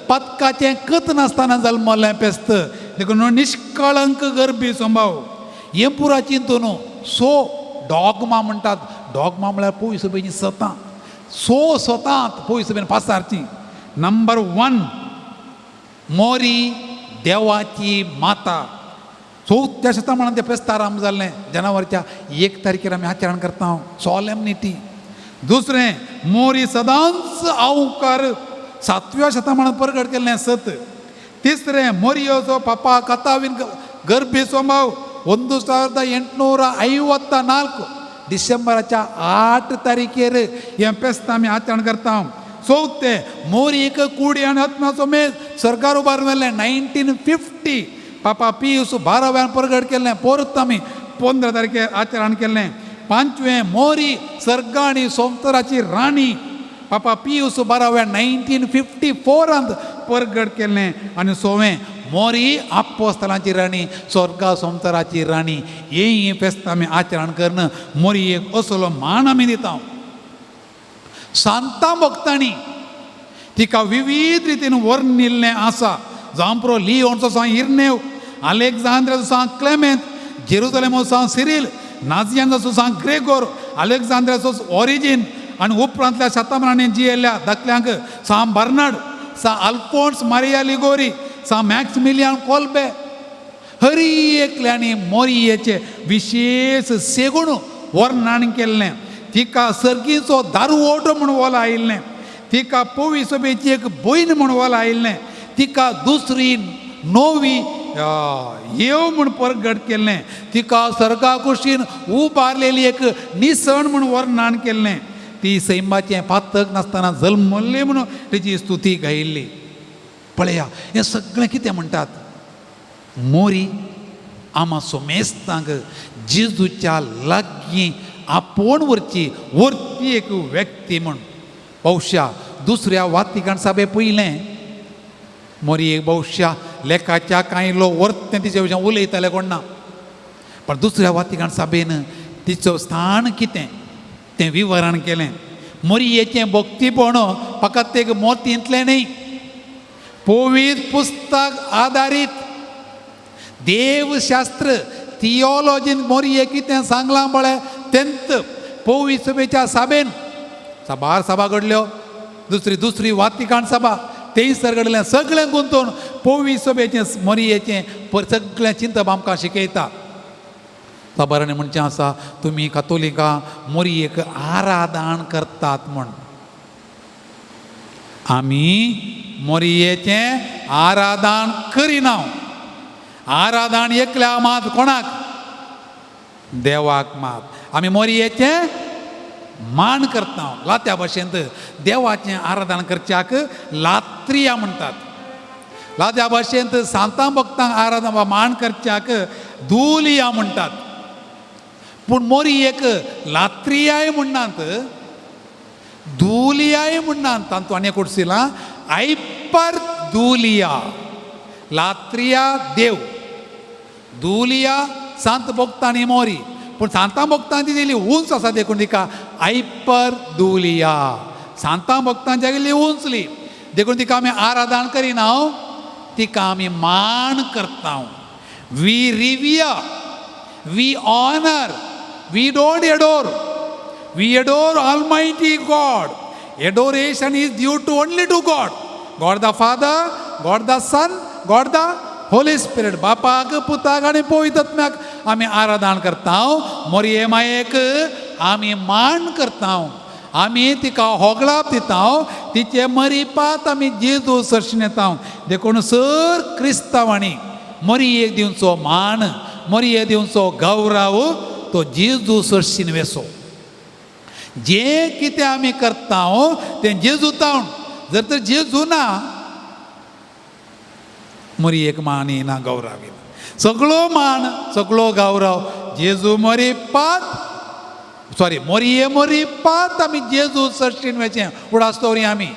पदकाचें खत नासतना जल्मल्लें फेस्त. देखून निश्कळंक गर्भी संभाव. हें पुरा चिंतून सो डॉगमा म्हणटात. डॉगमा म्हळ्यार पवित्र सभेचीं सतां. सतांत पवित्र सभेन पासारची. नंबर 1, मोरी देवाची माता. 4थ्या शतमानांत तें फेस्त आराम जाल्लें. जानेवारीच्या 1 तारखेर आमी आचरण करता, सॉलेमनिटी. दुसरें, मोरी सदांच आंवकार, 7व्या शतमानांत प्रगट केल्लें सत. तिसरें, मोरयेचो पापा कतावीन गर्भी संभाव 1854 डिसेंबराच्या 8 तारखेर हें फेस्त आमी आचरण करता. चवथें, मोरयेक कुडी आनी आत्म्या समेत सरकार उबारून व्हेल्लें 1950. पापा पियूस 12व्यान प्रगट केल्लें. परत आमी 15 तारखेर आचरण केल्लें. 5वें, मोरी सर्ग आनी संवसाराची राणी. पापा पियूस 12व्यान 1954 प्रगट केल्लें. आनी 6वें, मोरी आपोस्तलांची राणी, स्वर्गा संवसाराची राणी. ही फेस्त आमी आचरण करन मोरयेक असलो मान आमी दिता. सांतां भक्तांनी तिका विविध रितीन वर्णिल्लें आसा. जांप्रो लिओनचो सांग इर्नेव, अलेक्झांद्राचो सांग क्लेमेंत, जेरुसलेमाचो सांग सिरील, नाजियांचो सांग ग्रेगोर, अलेक्झांद्राचो ऑरिजीन. आनी उपरांतल्या शतमानांनी जियेल्ल्या धाकल्यांक सांग बर्नार्ड, सांग अल्फोन्स मारिया लिगोरी, सांग मॅक्सिमिलियान कोल्बे. हर एकल्यांनी मोरयेचे विशेष सेगूण वर्णन केल्लें. तिका सर्गीचो दारुओटो म्हूण वोल आयिल्लें. तिका पवित्र सभेची एक भयण म्हूण वोल आयिल्लें. तिका दुसरी 9वी येव म्हूण परगट केल्लें तिका सर्गा कुशीन उबारलेली एक निसण म्हूण वर्णन केल्लें ती सैमाचें पातक नासतना जल्मल्ली म्हणून तेची स्तुती गायिल्ली पळया हें सगळें कितें म्हणटात मोरी आमा सोमेस्तांक जेजूच्या लागीं आपोवन व्हरची एक व्यक्ती म्हूण भौशा दुसऱ्या वातिकण सभे पयलें मोरी एक भौशा लेखाच्या कांय लोक व्हरतें तिचे विशीं उलयताले कोण ना पण दुसऱ्या वातिकण सभेन तिचो स्थान कितें तें विवरण केलें मोरयेचें भक्तीपण फकत एक मोतींतलें न्ही पवित्र पुस्तक आदारीत देवशास्त्र थियोलॉजीन मोरये कितें सांगलां म्हळ्यार तेंत पवित्र सभेच्या सभेन सभार सभा घडल्यो दुसरी वातिकण सभा थंयसर घडलें सगळें गुंतून पवित्र सभेचें मोरयेचें सगळें चिंतप आमकां शिकयता खबरांनी म्हणचें आसा तुमी कातोलिकां मोरयेक आराधन करतात म्हण आमी मोरयेचें आराधन करिना आराधन एकल्या मात कोणाक देवाक मात आमी मोरयेचें मान करता लात्या भाशेंत देवाचें आराधन करच्याक लात्रिया म्हणटात लात्या भाशेंत सांतां भक्तांक आराधन मान करच्याक दुलिया म्हणटात पूण मोरयेक लात्रियाय म्हणनात दुलियाय म्हणनात तांतू आनी एक उडसिलां आयपर दुलिया लात्रिया देव दुलिया सांत भक्तांनी मोरी पूण सांतां भक्तांची दिली उंच आसा देखून तिका आयपर दुलिया सांतां भक्तांच्या गेली उंचली देखून तिका आमी आराधन करिना तिका आमी मान करता we revere we honour we don't adore we adore almighty God adoration is due to only to God the Father God the Son God the Holy Spirit बापाक पुताक आनी पवित्र आत्म्याक आमी आराधन करता मोरये मायेक आमी मान करता आमी तिका होगळाप दिता तिचे मरीपात आमी जेजू सरशीन येता देखून सर क्रिस्तांवांनी मोरयेक दिवचो मान मोरये दिवचो गौरव तो जेजू सरशीन वेसो जें कितें आमी करता तें जेजूतावन जर तर जेजू ना मोरयेक मान येना गौरव येना सगळो मान सगळो गौरव जेजू मरीपात मोरये मरीपात आमी जेजू सरशीन वेचें उडास्तोरी आमी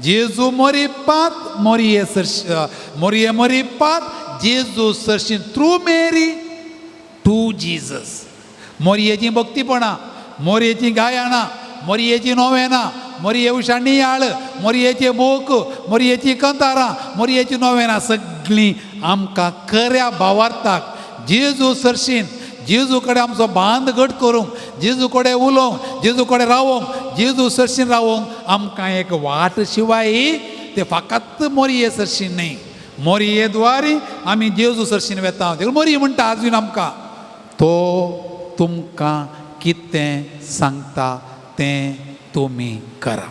जेजू मरीपात मोरये मरीपात जेजू सरशीन through Mary to Jesus मोरयेची भक्तीपणां मोरयेची गायनां मोरयेची नोवेनां मोरये Usha नियाळ मोरयेचे बोक मोरयेची कंतारां मोरयेची नोवेनां सगळीं आमकां खऱ्या भावार्थाक जेजू सरशीन जेजू कडेन आमचो बांद घट करूंक जेजू कडेन उलोवंक जेजू कडेन रावोंक जेजू सरशीन रावोंक आमकां एक वाट शिवाय ते फकत मोरये सरशीन न्ही मोरये द्वारी आमी जेजू सरशीन वेता मोरये म्हणटा आजून आमकां तो तुमकां कितें सांगता तें तुमी करा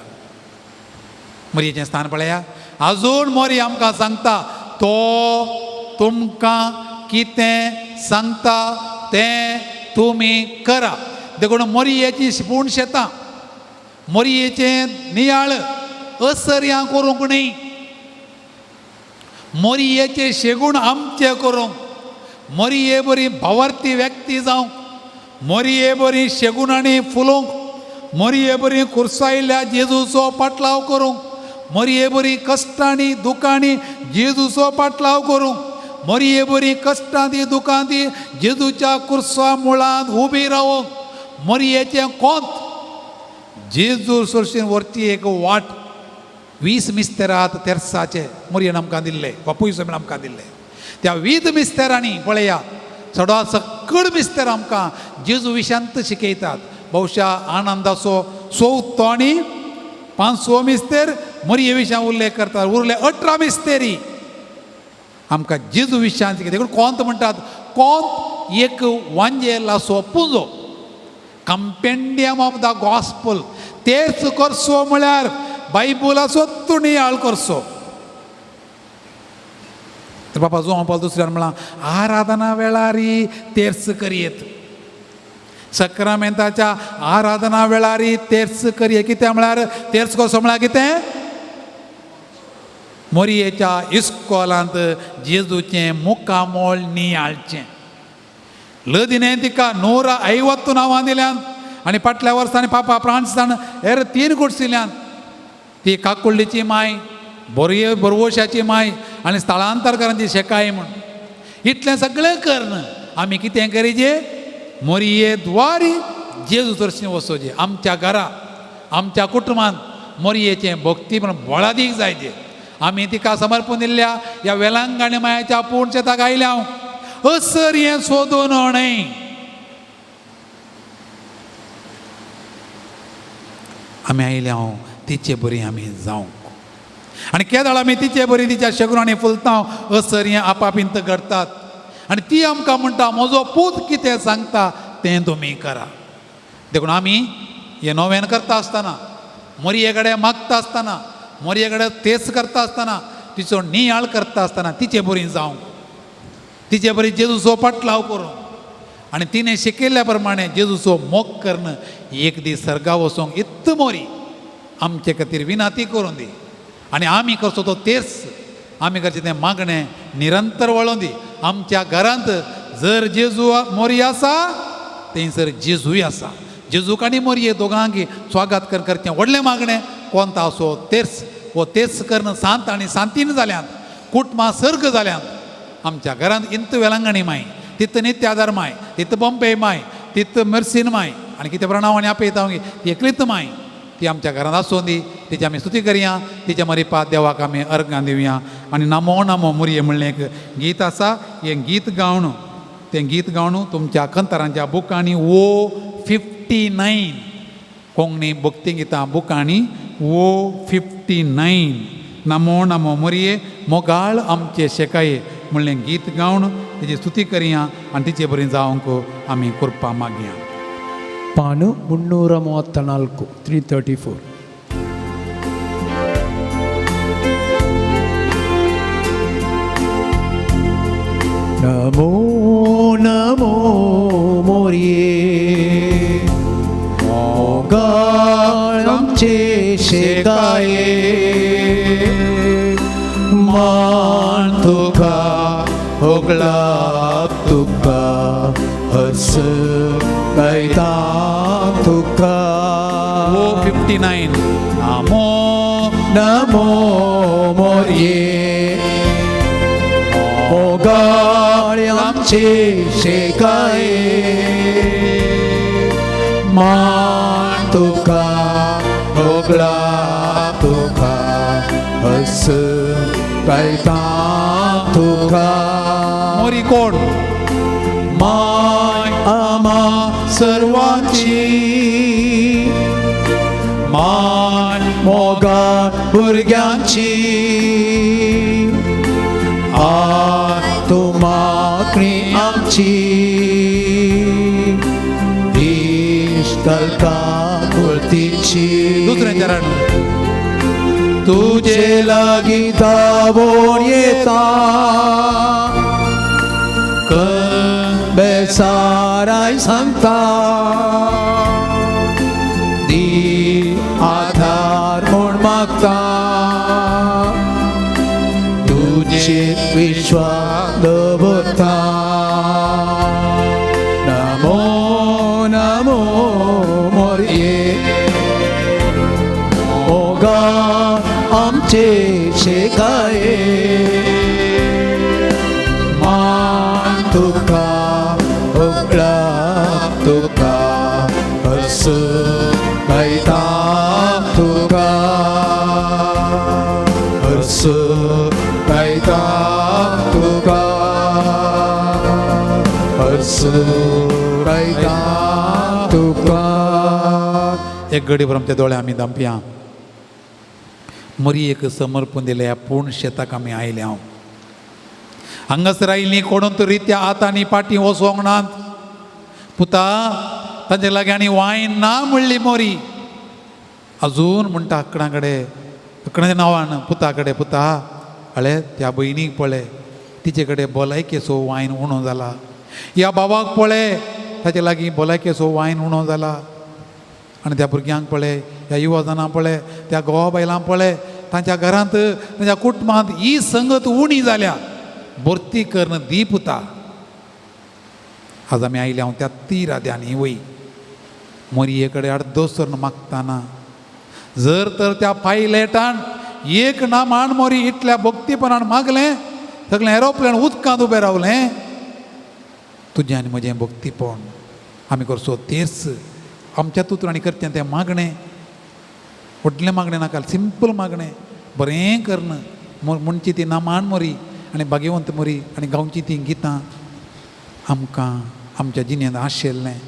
मोरयेचें स्थान पळया आजून मोरये आमकां सांगता तो तुमकां कितें सांगता तें तुमी करा देखून मोरयेची शिपूण शेतां मोरयेचें नियाळ असर्यां करूंक न्ही मोरयेचें शेगूण आमचें करूंक मोरये बरी भावार्थी व्यक्ती जावंक मोरये बरी शेगुणांनी फुलोवंक मोरये बरी कुर्सायिल्ल्या जेजूचो पाटलाव करूंक मोरये बरी कश्टांनी दुखांनी जेजूचो पाटलाव करूंक मोरये बरी कश्टांनी दुखांनी जेजूच्या कुर्सा मुळांत उबी रावंक मोरयेचें कोंत जेजू सरशीन व्हरची एक वाट 20 मिस्तेरांत तेर्साचे मोरयेन आमकां दिल्ले बापूय समेन आमकां दिल्ले त्या 20 मिस्तेरांनी पळया चडांत सकड मिस्तेर आमकां जेजू विशांत शिकयतात भौशा आनंदाचो 14 आनी 5 मिस्तेर मोरये विशयां उल्लेख करतात उरले 18 मिस्तेरी आमकां जेजू विशयां देखून कोंत म्हणटात कोंत एक वांजेलाचो पुंजो कंपेंडियम ऑफ द गॉस्पल तेच करचो म्हळ्यार बायबलाचो तुणयाळ करचो तर बापा जो हांव दुसऱ्यान म्हळां आराधना वेळारी तेर्स करियेत. सक्रामेंताच्या आराधना वेळारी तेर्स करिये. कितें म्हळ्यार तेर्स कसो म्हळ्यार कितें? मोरयेच्या इस्कॉलांत जेजूचें मुक्कामोळ नियाळचें. लदिनें तिका 150 नांवां दिल्यांत आनी फाटल्या वर्सांनी पापा फ्रांसिसान हेर 3 कुडसिल्यांत. ती काकुळ्ळीची माय, बोरवोशाची माय आनी स्थळांतरकारांची शेकाय म्हूण इतलें सगळें कर्ण आमी कितें करीचे? मोरये द्वारी जेजू दर्शन वचोचें. आमच्या घरा आमच्या कुटुंबांत मोरयेचें भक्तीपण बोळादीक जायचें. आमी तिका समर्पण दिल्ल्या ह्या वेलांगणी मायाच्या पूर्ण शेताक आयल्या हांव असर हें सोदून हाडय. आमी आयल्या हांव तिचे बरी आमी जावंक आनी केदळ आमी तिचे बरी तिच्या शेगुरांनी फुलतांव असर हें आपापिंत घडटात. आनी ती आमकां म्हणटा म्हजो पूत कितें सांगता तें तुमी करा. देखून आमी हें नोवेन करता आसतना, मोरये कडेन मागता आसतना, मोरये कडेन तेस करता आसतना, तिचो नियाळ करता आसतना तिचे बरी जावंक, तिचे बरी जेजूचो पाटलाव करूं आनी तिणें शिकयल्ल्या प्रमाणे जेजूचो मोग करण एक दीस सर्गा वचोंक इत्त मोरी आमचे खातीर विनाती करून दी. आनी आमी करचो तो तेस, आमी करचें तें मागणें निरंतर वळोवन दी. आमच्या घरांत जर जेजू मोरी आसा थंयसर जेजूय आसा. जेजूक आनी मोरये दोगांकी स्वागत करचें व्हडलें मागणें कोंता असो तेर्स. वो तेर्स कर्ण सांत आनी सांतीन जाल्यांत, कुटुंबां सर्ग जाल्यांत. आमच्या घरांत इंत वेलांगणी माय, तित्त नित्यादार माय, तित्त पंपे माय, तित्त मेर्सीन माय आनी कितें प्रणाव आनी आपयता ती एकलीच माय. ती आमच्या घरांत आसूं दी. तिची आमी स्तुती करया. तिच्या मरिपा देवाक आमी अर्गां दिवया. आनी नमो नमो मोरये म्हणलें एक गीत आसा. हें गीत गावन तें गीत गावन तुमच्या कंतरांच्या बुकांनी वो 59 कोंकणी भक्ती गितां बुकांनी वो 59 नमो नमो मोरये मोगाळ आमचे शेकाये म्हणलें गीत गावन तेजी स्तुती करया आनी तिचे बरी जावंक आमी कृपा मागया. पानु 334 334. नमो नमो मोरये मोगाळ आमचे शेकाये मान तुका होगळा तुका हस गायता तुका. वो 59 नमो नमो मोरये मोगाळ आमचे शेकाये मान तुका होगळा तुका हस गायता तुका. मोरी कोण? माय आम्हा सर्वांची, मान मोगाळ भुरग्यांची. तूं मागणी आमची इश्टलता कुर्तीची. दुसऱ्या चरण तुझे लागीं धांवून येता बेसाराय सांगता दी आधार म्हूण मागता. तुझे विश्वास दवरता. नमो नमो मोरये मोगाळ आमचे शेकाये मान तुका होगळा तुका हस गायता तुका हस गायता तुका हस गायता तुका. एक घडीभर आमच्या दोळे आमी धांपया. मोरयेक समर्पण दिल्या पूर्ण शेताक आमी आयल्या. हांव हांगासर आयिल्लीं कोणूच रित्या आतांनी पाटी वचोंक नात. पुता तांचे लागीं आनी वायन ना म्हणली मोरी. अजून म्हणटा अकडां कडेन अकडाच्या नांवान पुता कडेन पुता हळे त्या भयणीक पळय तिचे कडेन भलायकेचो वायन उणो जाला. ह्या बाबाक पळय, ताचे लागीं भलायकेचो वायन उणो जाला. आनी त्या भुरग्यांक पळय, ह्या युवजनांक पळय, त्या घोवा बायलांक पळय, तांच्या घरांत तांच्या कुटुंबांत ही संगत उणी जाल्या. भरती कर्ण दीपता. आज आमी आयले हांव त्या तिराद्यांनी वय मोरये कडेन अर्दोसर मागतना, जर तर त्या पायलटान एक ना मान मोरी इतल्या भक्तीपणान मागलें, सगळें एरोप्लेन उदकांत उबें रावलें. तुजें आनी म्हजें भक्तीपण आमी करचो तेर्स. आमच्या तुत्रांनी करचें तें मागणें, व्हडलें मागणें नाका, सिंपल मागणें. बरें कर्ण म्हणची ती नामान मोरी आनी भाग्यवंत मोरी आनी गांवची ती गितां आमकां आमच्या जिणेंत आशिल्लें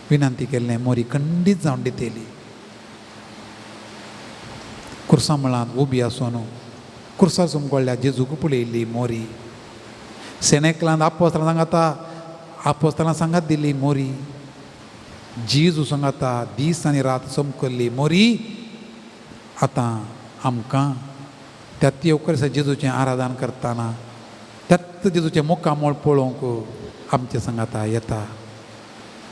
विनंती केल्लें मोरी खंडीत जावन दितेली. कुर्सा मळांत उबी आसून कुर्सा सुमकोळ्ळ्या जेजूक पळयल्ली मोरी. सेनेकलांत आपोस्तालां सांगात दिल्ली मोरी. जेजू सांगाता दीस आनी रात चमकल्ली मोरी. आतां आमकां त्या येवकर जेजूचें आराधन करतना त्यात जेजूचें मुखामोळ पळोवंक आमचे सांगाता येता.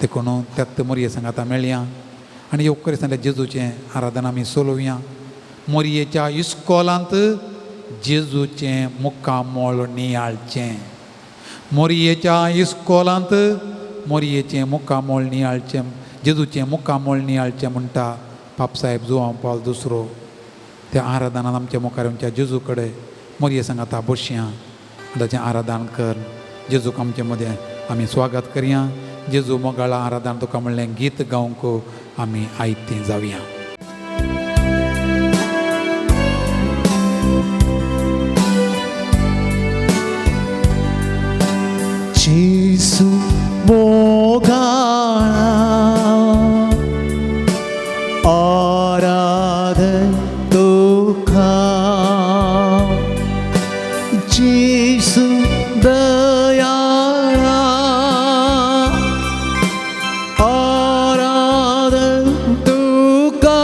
देखून त्यात मोरये सांगाता मेळया आनी येवकर दिसांतल्या जेजूचें आराधन आमी चलोवया. मोरयेच्या इस्कॉलांत जेजूचें मुखामोळ नियाळचें. मोरयेच्या इस्कॉलांत मोरयेचें मुखामोळ नियाळचें, जेजूचें मुखामोळ नियाळचें म्हणटा पापसाहेब जुआंव पावल दुसरो. त्या आराधनांत आमच्या मुखार आमच्या जेजू कडेन मोरये सांगाता बसया, ताचें आराधन कर. जेजूक आमचे मदें आमी स्वागत करया. जेजू मोगाळा आराधन तुका म्हणलें गीत गावंक आमी आयतीं जावया. जेजू मोगाळा आराधन तुका. जेजू दयाळा आराधन तुका.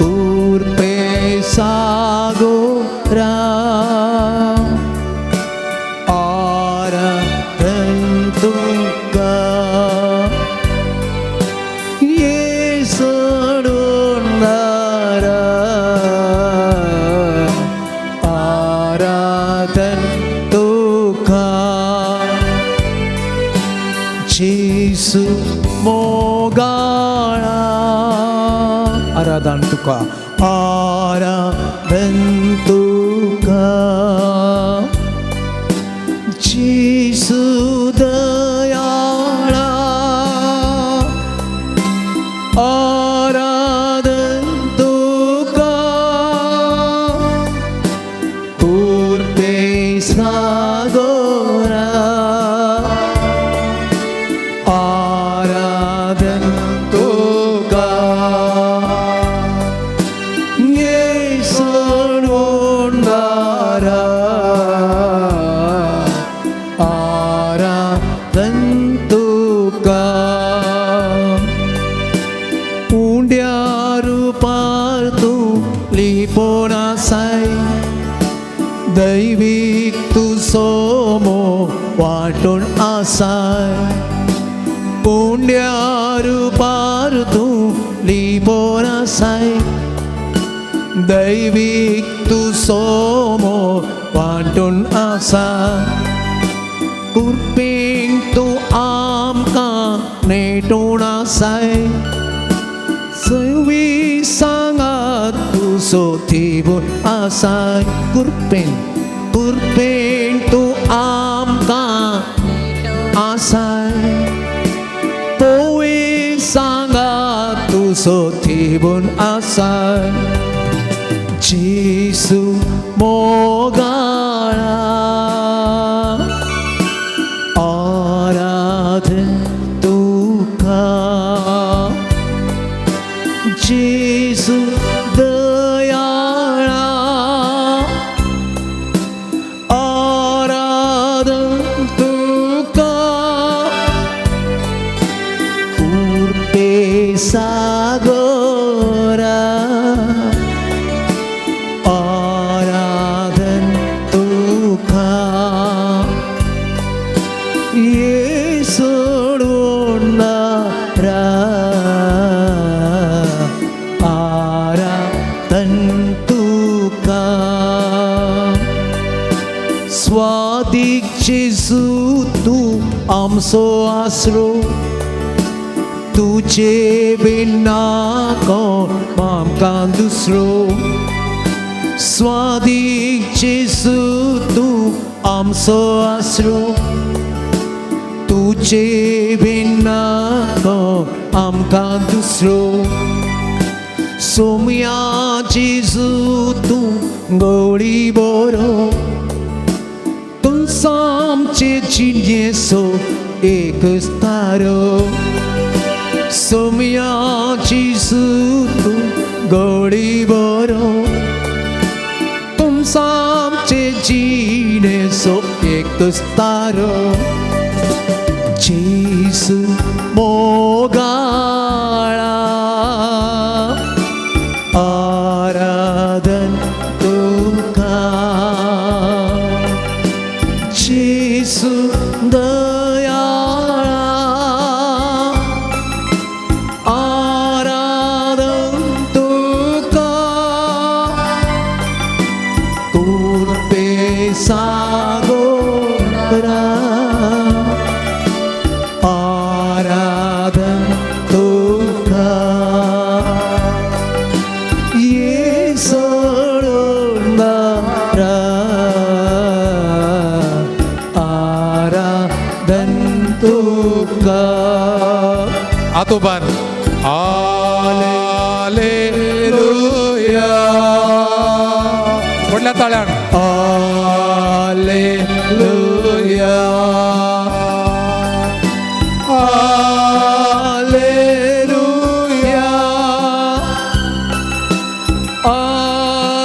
उर्पे सागोरा जेजू मोगाळा आराधन तुका. आराधन तुका. जेजू दयाळा आराधन तुका. उर्पे सागोरा आराधन तुका. येसोडोंडारा आराधन तुका. उंड्या रुपार तूं लिपोना साय, दैवीक तूं सोमो वाटून आसाय. उंड्या रुपार तूं लिपोन आसाय, दैवीक तूं सोमो वाटून आसाय. कुर्पेन तूं आमकां नेटून आसाय. सवी सांगात तूं सोथिबून आसाय. कुर्पेन तूं आमकां आसाय. पोवे सांगात तूं सोथिबून आसाय. जेजू मोगाळा आराधन तुका. जेजू दयाळा आराधन तुका. उर्पे सागोरा आराधन जेसू तू आमचो आसरो तुझे बिना कोण आमकां दुसरो स्वादीक जेसू तू आमचो आसरो तुझे बिना कोण आमकां दुसरो सोम्या जेजू तूं गवळी बरो तूं सामचे जिणेचो एकच तारो सोम्या जेजू तूं गवळी बरो तूं सामचे जिणेचो एकच तारो जेजू मोगाळा आराधन तुका जेसू दयाळा आराधन तुका कुर्पे सागोरा आराधन तुका आतोबान हालेलुया व्हडल्या ताळ्यान hallelujah hallelujah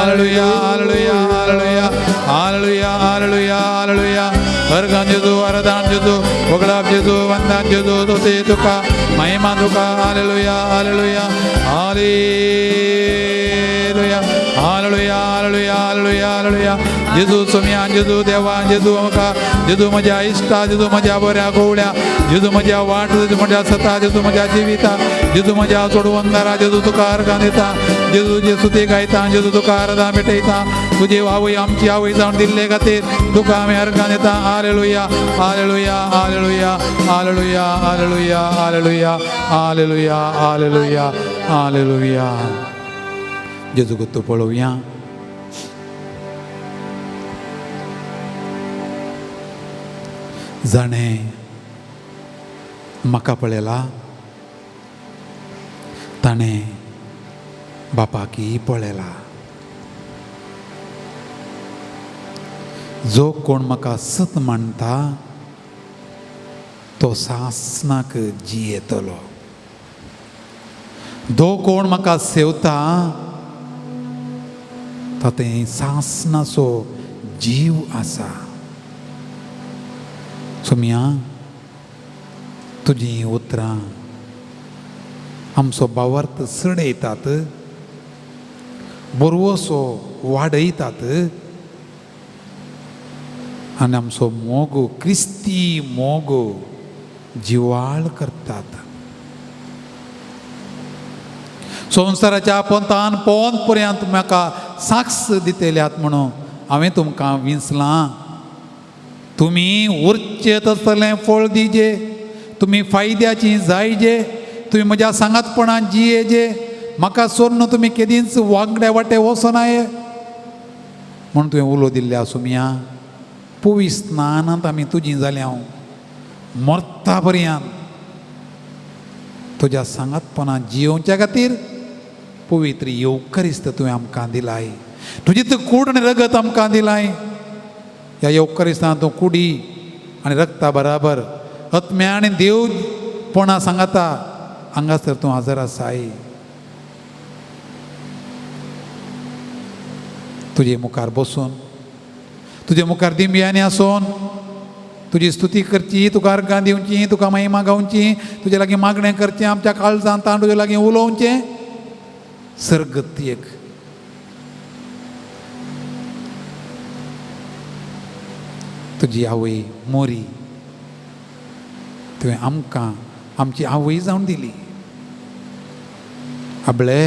hallelujah hallelujah hallelujah hallelujah hallelujah hallelujah Argan Jesu, Aradan Jesu, Oglab Jesu, Vandan Jesu, Tote Tuka, Mahima Tuka, Hallelujah, Hallelujah, Hallelujah, Hallelujah, Hallelujah, Hallelujah, Hallelujah. Jesu Sumyan, Jesu Devan, Jesu Maka, Jesu Maja Ishta, Jesu Maja Bora Goulia, Jesu Maja Wat, Jesu Maja Sata, Jesu Maja Jivita, Jesu Maja Sodwandara, Jesu Tuka Arganita, Jesu Jesu Gaita, Jesu Tuka Arada Meteta, तुझे वावई आमची आवई जाऊन दिले खातीर तुका आमी organ येता hallelujah hallelujah hallelujah hallelujah hallelujah hallelujah hallelujah hallelujah hallelujah जेजू गुत्तू पळोवया जाणे म्हाका पळयला ताणें बापाकी पळयला जो कोण म्हाका सत म्हणटा तो सासनाक जियेतलो जो कोण म्हाका सेवता तातूंत सासनाचो जीव आसा सुम्या तुजीं उतरां आमचो भावार्थ चडयतात, बरवसो वाडयतात आनी आमचो मोग क्रिस्ती मोग जिवाळ करतात. संवसाराच्या पंतान पोंद पर्यंत म्हाका साक्ष दितेल्यात म्हणून हांवें तुमकां विंचलां. तुमी उरचेत आसतलें फळ दिजे, तुमी फायद्याची जायजे, तुमी म्हज्या सांगातपणान जियेजे, म्हाका सोडून तुमी केदींच वांगड्या वाटे वचनाये म्हूण तुवें उलो दिल्ल्या सुमया. पवित्र स्नानांत आमी तुजीं जालीं, हांव मरता पर्यंत तुज्या सांगातपणान जियोवच्या खातीर पवित्र येवकारिस्त तुवें आमकां दिलाय. तुजी तूं कूड आनी रगत आमकां दिलाय. ह्या येवकारिस्तान तूं कुडी आनी रगता बराबर आत्म्या आनी देवपणां सांगाता हांगासर तूं हजर आसाय. तुजे मुखार बसून, तुजे मुखार दिंब्यांनी आसून तुजी स्तुती करची, तुका अर्गां दिवची, तुका महिमा गावची, तुजे लागीं मागणें करचें, आमच्या काळजांत तुजे लागीं उलोवचें सर्गतीक. तुजी आवय मोरी तुवें आमकां आमची आवय जावन दिली. आबळे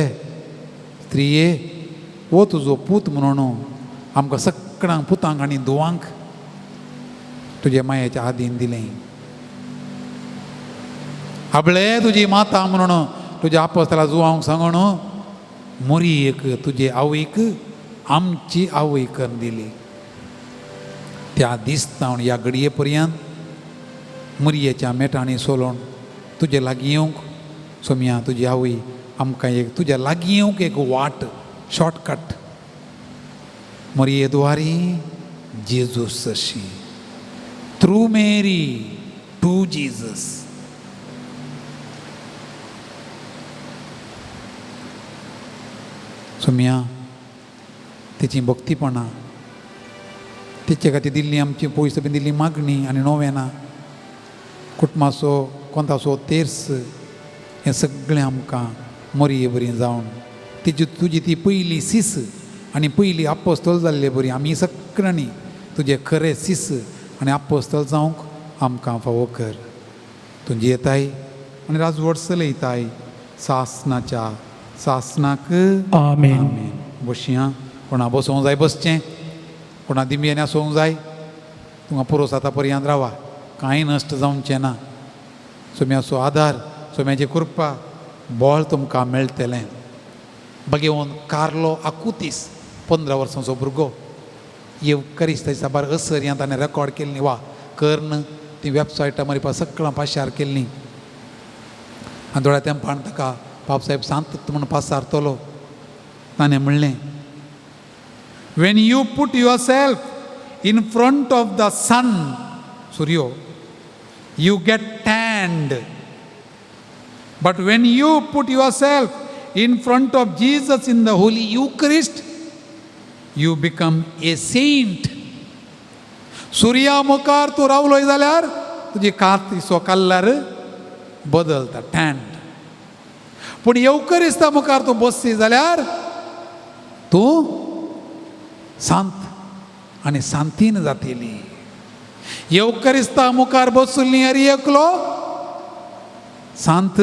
स्त्रिये, वो तुजो पूत म्हणून आमकां सगळ्यांक पुतांक आनी धुवांक तुजे मायेच्या आदीन दिलें. आबळे तुजी माता म्हणून तुज्या आपोस्तला जुवांक सांगून मोरयेक तुजे आवयक आमची आवय करून दिली. त्या दिसतावन ह्या घडये पर्यंत मोरयेच्या मेटांनी सोलोवन तुजे लागीं येवंक सोम्या तुजी आवय आमकां एक तुज्या लागीं येवंक एक वाट, शॉर्टकट मोरये द्वारी जेजूस अशी. Through Mary to Jesus. सोम्या तेची भक्तीपणां, तेचे खातीर दिल्ली आमची पयस बी दिल्ली मागणी आनी नोवेनां, कुटुंबाचो कोंताचो तेर्स, हें सगळें आमकां मोरये बरी जावन तुजी ती पयली सीस आनी पयली आपोस्तल जाल्ले बरी आमी सगळ्यांनी तुजे खरें सीस आनी आपोस्तल जावंक आमकां फावो कर. तूं जियेताय आनी राजवट चलयताय सासनाच्या सासनाक. आमेन. बसया, कोणा बसोवंक जाय बसचें, कोणा दिंब्यांनी आसोवंक जाय, तुमकां पुरो जाता पर्यंत रावा, कांय नश्ट जावचें ना. सोम्याचो आदार, सोम्याची कृपा, बळ तुमकां मेळटलें. बगेवन कार्लो आकुतीस 15 वर्सांचो भुरगो येवकारिस्ताच्या साबार असर ताणें रेकॉर्ड केल्ली वा कर्ण ती वेबसायटां मारी सगळां पाशार केल्लीं. आनी थोड्या तेंपान ताका बाबसाहेब सांत म्हणून पासारतलो. ताणें म्हणलें, when you put yourself in front of the sun, सूर्यो, you get tanned. But when you put yourself in front of Jesus in the Holy Eucharist, you become a saint. सुर्या मुखार तूं रावलोय जाल्यार तुजी कातीचो कल्लार बदलता, tanned. पूण येवकारिस्ता मुखार तूं बसशी जाल्यार तूं सांत आनी सांतीन जातली. येवकारिस्ता मुखार बसुल्ली हरी एकलो सांत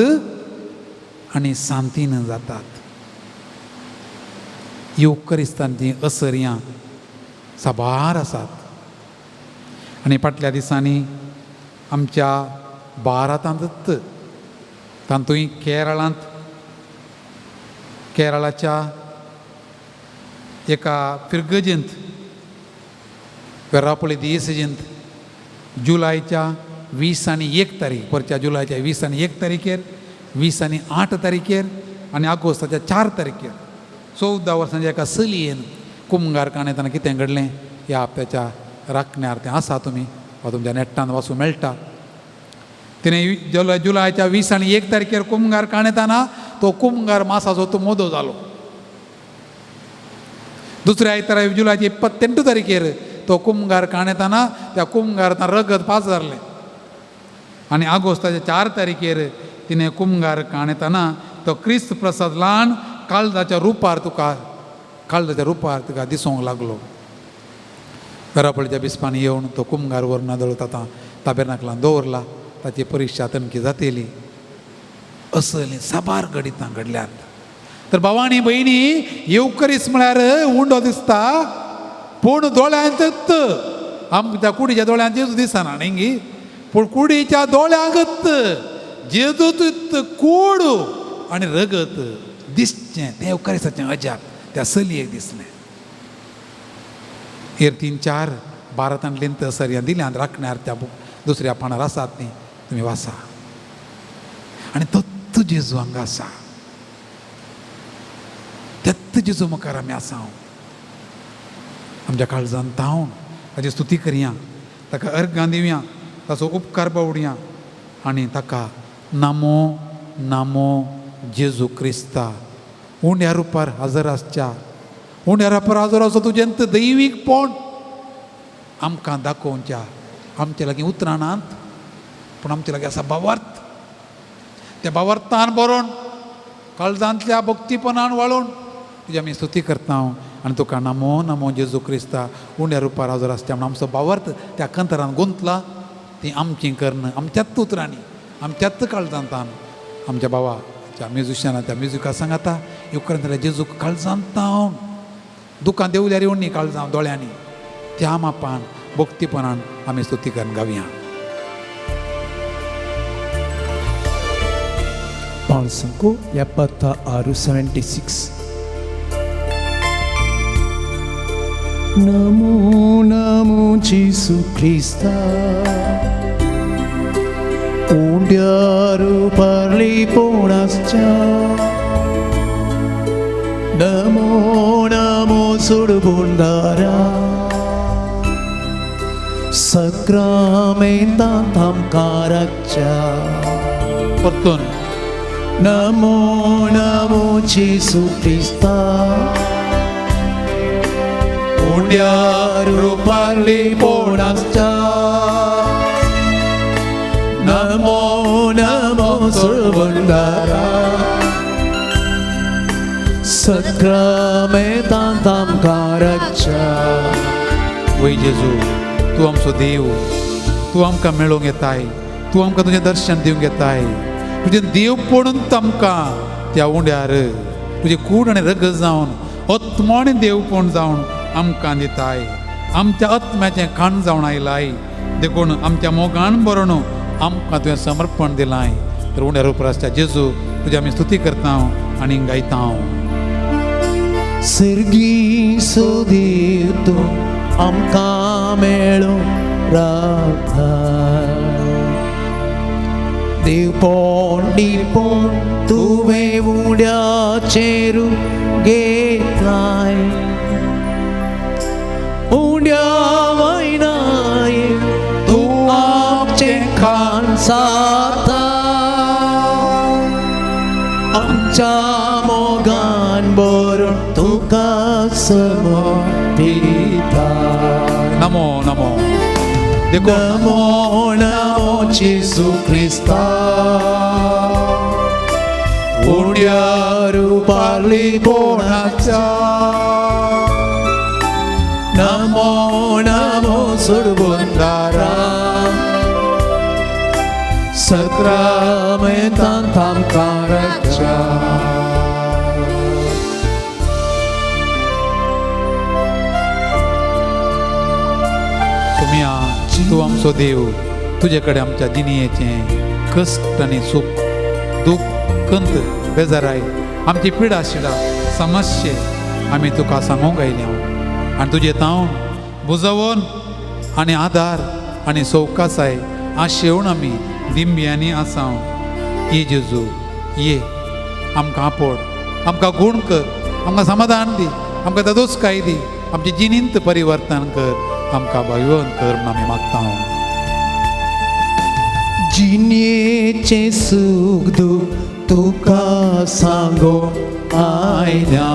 आनी सांतीन जातात. येवकारिस्तांची असर्यां साबार आसात. आनी फाटल्या दिसांनी आमच्या भारतांत तातूंय केरळाच्या एका फिरगजेंत वेर्रापळी दियेसजेंत जुलायच्या 20 आनी 1 तारीख, परच्या जुलायच्या 20 आनी 1 तारीखेर, 20 आनी 8 तारीखेर आनी आगोस्ताच्या 4 तारीखेर 14 वर्सांच्या एका चलयेन कुमगार काणयतना कितें घडलें ह्या हप्त्याच्या राखण्यार तें आसा. तुमी वा तुमच्या नेटान वाचूंक मेळटा. तिणें जुलायच्या 20 आनी 1 तारखेर कुमगार काणयतना तो कुमगार मासाचो तो मोदो जालो. दुसऱ्या आयतारा जुलायच्या 28 तारखेर तो कुमगार काणयतना त्या कुमगारांत रगत पाजारलें. आनी आगोस्ताच्या 4 तारखेर तिणें कुमगार काणयतना तो क्रिस्त प्रसाद ल्हान काळजाच्या रुपार तुका दिसूंक लागलो. घरापळच्या बिस्पांनी येवन तो कुमगार व्हरून आदळत आतां ताबेरनाकलांत दवरला. ताची परिक्षा तणकी जातली. असली साबार घडितां घडल्यात. तर भावांनी भयणी येवकरीस म्हळ्यार उंडो दिसता पूण दोळ्यांत आमच्या कुडीच्या दोळ्यांत जेजू दिसना न्ही, पूण कुडीच्या दोळ्यांत जेजूत कूड आनी रगत दिसचें तें येवकरीसाचें अजाप त्या चलयेक दिसलें. हेर 3-4 भारतांतलीं तसर दिल्यात राखण्यार त्या दुसऱ्या पानार आसात न्ही, तुमी वाचा. आनी तोच जेजू हांगा आसा. तेच जेजू मुखार आमी आसा. आमच्या काळजांत तावन ताची स्तुती करया, ताका अर्गां दिवया, ताचो उपकार बावडया आनी ताका नामो नामो जेजू क्रिस्ता उंड्या रुपार हजर आसच्या. उंड्या रुपार हजर आसो तुजेंत दैवीकपण आमकां दाखोवच्या. आमचे लागीं उतरां नात, पूण आमचे लागीं आसा भावार्थ. त्या भावार्थान बरोवन काळजांतल्या भक्तीपणान वाळून तुजी आमी स्तुती करता आनी तुका नामो नामो जेजू क्रिस्ता उंड्या रुपार हजर आसच्या म्हणून आमचो भावार्थ त्या कंतरान गुंतला. ती आमची कर्ण आमच्याच उतरांनी आमच्याच काळजांतान आमच्या भावाच्या म्युजिशियना त्या म्युजिका सांगाता उपरांत जेजू काळजांत हांव दुकान देवल्यार येवन न्ही काळजां दोळ्यांनी त्या मापान भक्तीपणान आमी स्तुती करून गावया. Palsanku 76. Namo Namo Jesu Krista Undiaru parli ponascha Namo Namo Sudubundara Sakramentam karakcha परतून Namo Namo Jesu Krista Undiaru parli ponascha Namo Namo Sudubundara Sakramentam karakcha. वय जेजू तूं आमचो देव, तूं आमकां मेळोवंक येताय, तूं आमकां तुजें दर्शन दिवंक येताय. तुजें देव पडून आमकां त्या उंड्यार तुजें कूड आनी रगत जावन आत्मानी देवपण जावन आमकां दिताय. आमच्या आत्म्याचें खाण जावन आयलाय. देखून आमच्या मोगान बरोवन आमकां तुवें समर्पण दिलाय. तर उंड्यार उपरासच्या जेजू तुजी आमी स्तुती करता आनी गायता. Sergi sodito amka melo radha Dipon tuve udia cheru getai Udia vainai tu amche khan sata Amcha mogan boron tuka samapita Namo Namo देखो Namo Namo Jesu Krista Undiaru parli ponascha Namo Namo Sudubundara Sakramentam karakcha. तुमी तूं आमचो देव, तुजे कडेन आमच्या जिणेचें कश्ट आनी सूख दूख कंत बेजाराय आमची पिडा शिडा समस्ये आमी तुका सांगूंक आयल्या आनी तुजे तावन बुजवून आनी आदार आनी सौकासाय आशेवून आमी दिंब्यांनी आसां. ये जेजू ये आमकां आपड, आमकां गूण कर, आमकां समाधान दी, आमकां तदोसकाय दी, आमचे जिणींत परिवर्तन कर, आमकां भाविवन कर म्हूण आमी मागता. जिणेचें सूख दूख तुका सांगो आयल्या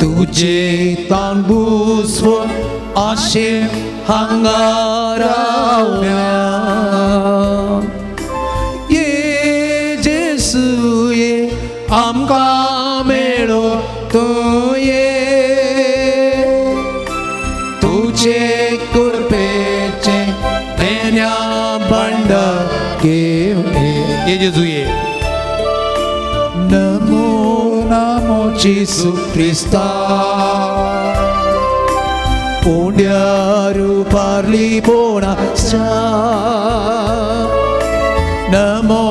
तुजे तान बुसवून आशे हांगा रावल्या ये आमकां मेळो तूं ये तुजे कृपेचे नेण्या बंड घेऊन ये जेजू ये नमो नमो जेसू क्रिस्ता पुण्यारू पारली बोणाच्या नमो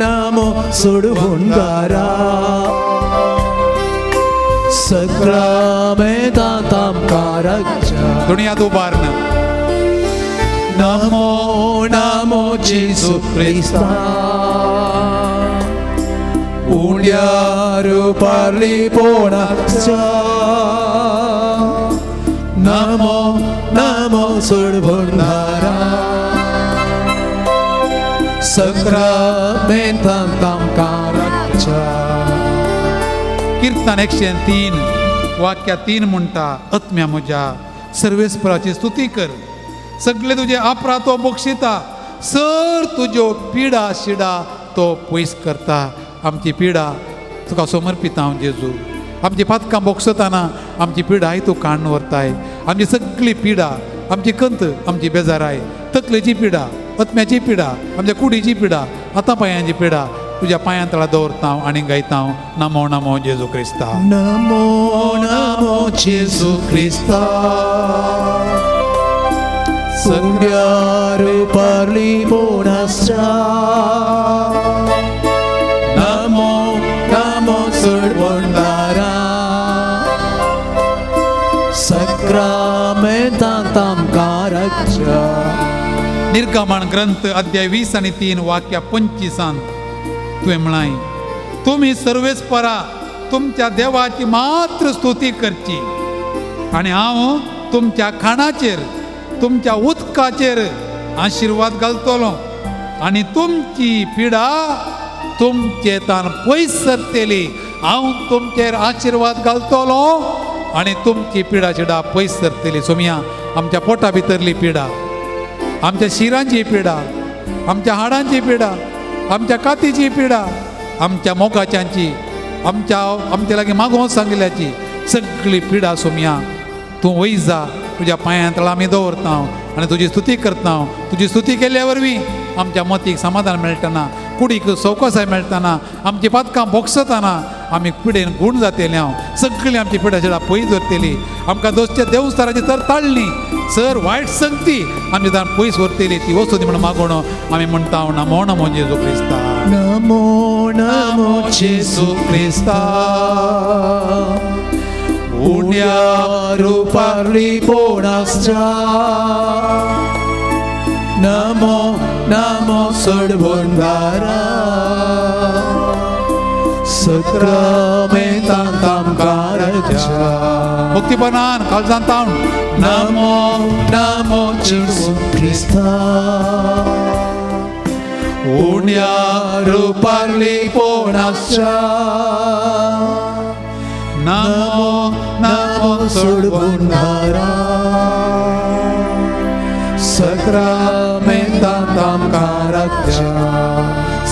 नमो सोडवूनगारा सक्रमेंतांत आमकां रक्षा दुनियात उबारणं नमो नमो जेसू क्रिस्ता पुण्यारू पारली बोणाच्या नमो नमो सोडवूनगारा सक्रमेंतांत आमकां रक्षा कीर्तन 103 वाक्या 3 म्हणटा आत्म्या म्हज्या सर्वेस्पराची स्तुती कर सगळे तुजे अपराध तो बक्षिता सर तुज्यो पिडा शिडा तो पयस करता आमची पिडा तुका समर्पिता हांव जेजू आमची पातकां बोगसताना आमची पिडाय तूं काडून व्हरताय आमची सगळी पिडा आमची कंत आमची बेजाराय तकलेची पिडा आत्म्याची पिडा आमच्या कुडीची पिडा आतां पांयांची पिडा तुज्या पांयां तळा दवरता हांव आनी गायता हांव नमो नमो जेजू क्रिस्ता नमो नमो जेसू क्रिस्ता पुण्यारू पारली बोणाच्या नमो नमो सोडवूनगारा सक्रमेंतांत आमकां रक्षा निर्गमन ग्रंथ अध्याय 20 आणि 3 वाक्या 25 तुवें म्हळाय तुमी सर्वेस्परा तुमच्या देवाची मात्र स्तुती करची आणि हांव तुमच्या खाणाचेर तुमच्या उदकाचेर आशिर्वाद घालतलो आणि तुमची पिडा तुमचे तान पयस सरतेली हांव तुमचेर आशिर्वाद घालतलो आणि तुमची पिडा चिडा पयस सरतेली सोम्या आमच्या पोटा भितरली पिडा आमच्या शिरांची पिडा आमच्या हाडांची पिडा आमच्या कातीची पिडा आमच्या मोगाच्यांची आमच्या लागीं मागोवंक सांगिल्ल्याची सगळी पिडा सोम्या तूं वयर जा तुज्या पांयां तळा आमी दवरता हांव आनी तुजी स्तुती करता हांव तुजी स्तुती केल्ल्या वरवीं आमच्या मतीक समाधान मेळटना कुडीक सवकासाय मेळटना आमची पातकां बोगसताना आमी पिडेन गूण जातेली हांव सगळी आमची पिडा चिडा पयस व्हरतेली आमकां दोसच्या देवस्थानाची तर ताळणी सर वायट संगती आमची तान पयस व्हरतेली ती वस्तू म्हणून मागोण आमी म्हणटा हांव नमो नमो जेजू क्रिस्ता नमो नमो जेसू क्रिस्ता पुण्यारू पारली बोणाच्या नमो नमो सोडवूनगारा सक्रमेंतांत आमकां रक्षा मुक्तीपणान काळजांत हांव नमो नमो जेसू क्रिस्ता पुण्यारू पारली बोणाच्या नमो नमो सोडवूनगारा सक्रमेंतांत आमकां रक्षा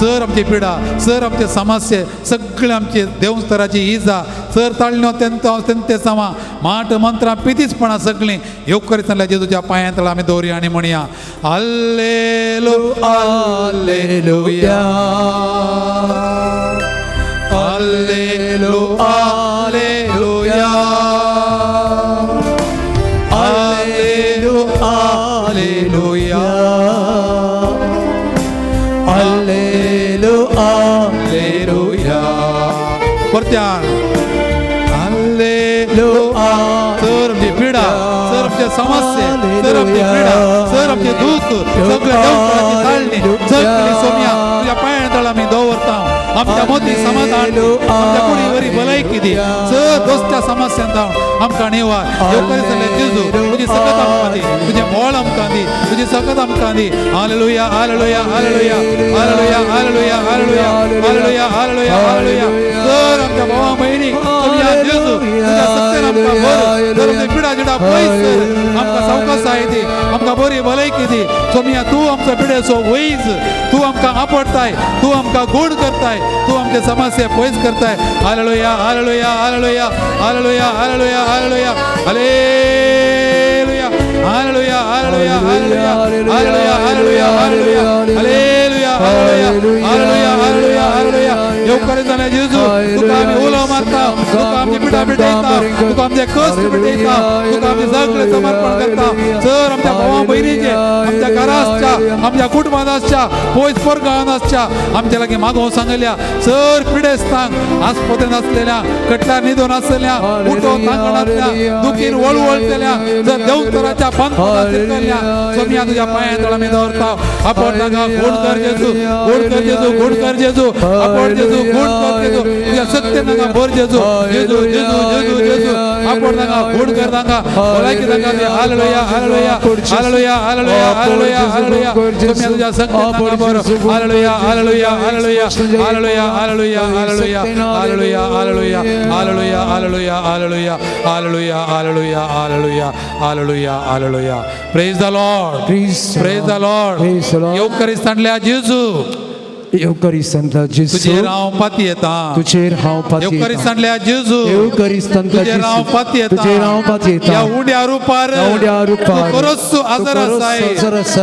सर आमची पिडा सर आमचे समस्ये सगळे आमचे देवस्थानाची इजा सर ताळण्यो तेंते सामा माट मंत्रां पितीचपणां सगळीं योग करीत जेजूच्या पांयां तळा आमी दवरया आनी म्हणया hallelujah Alleluia Alleluia Alleluia Alleluia Alleluia Alleluia परत्यान हल्लेलुया सर आमची पिडा सर आमचे समस्ये सर आमची पिडा सर आमचे दुःख सगळे देवस्थानाची ताळणी सगळी सोम्या तुझ्या पांयां तळा आमी दवरता आमच्या मोती समाधान आमच्या कुडीवरी भलायकी दी सर दोस्त्या समस्यांत हांव आमकां निवार योग करीत जाल्यार जेजू तुजी सकत आमकां दी तुजें बोळ आमकां दी तुजी सकत आमकां दी hallelujah hallelujah hallelujah hallelujah hallelujah hallelujah hallelujah hallelujah hallelujah sir आमच्या भावा भयणी बरी सोमिया जेजू तुझ्या सत्तेन आमकां भर दर पिडा जिडा पयस कर आमकां सावकासाय दी आमकां बरी भलायकी दी सोमिया तूं आमचो पिडेचो वैज तूं आमकां आपडताय तूं आमकां गोड करताय तूं आमचे समस्या पयस करताय hallelujah hallelujah hallelujah hallelujah hallelujah hallelujah hallelujah hallelujah hallelujah hallelujah hallelujah hallelujah hallelujah hallelujah hallelujah hallelujah hallelujah येवकारीताना जेजू तुका आमी उलो मारता तुका आमची पिडा पिडयता तुका आमचे कश्ट पिडयता तुका आमी सगळे समर्पण करता सर आमच्या भावा भयणीचे आमच्या घरा आसच्या आमच्या कुटुंबात आसच्या पयस परगांवान आसच्या आमच्या लागीं मागोवंक सांगल्या सर पिडेस्तांक आस्पत्रेंत आसलेल्या कटल्यार न्हिदोन आसलेल्या उठोन तांकणातल्या दुखीन वळवळटल्या जर देवतराच्या पंथांतल्या सोमिया तुज्या पांयां तळ आमी दवरता आपण ताका गोड कर जेजू गोड कर जेजू गोड कर जेजू आपण जेजू गोड कर जेजू तुज्या सत्तेन ताका भर जेजू जेजू जेजू जेजू जेजू आपण ताका गोड कर ताका भलायकी ताका दे hallelujah hallelujah hallelujah hallelujah hallelujah hallelujah सोमिया तुज्या सत्तेन ताका भर hallelujah hallelujah hallelujah hallelujah hallelujah hallelujah hallelujah hallelujah hallelujah hallelujah hallelujah hallelujah hallelujah hallelujah hallelujah hallelujah praise the Lord praise the Lord येवकारीस्तांतल्या जेजू येवकारीस्तांतल्या जेजू तुजेर हांव पाती येता तुजेर हांव पाती येता येवकारीस्तांतल्या जेजू येवकारीस्तांतल्या तुजेर हांव पाती येता तुजेर हांव पाती येता ह्या उड्या रुपार खरोच आजार आसाय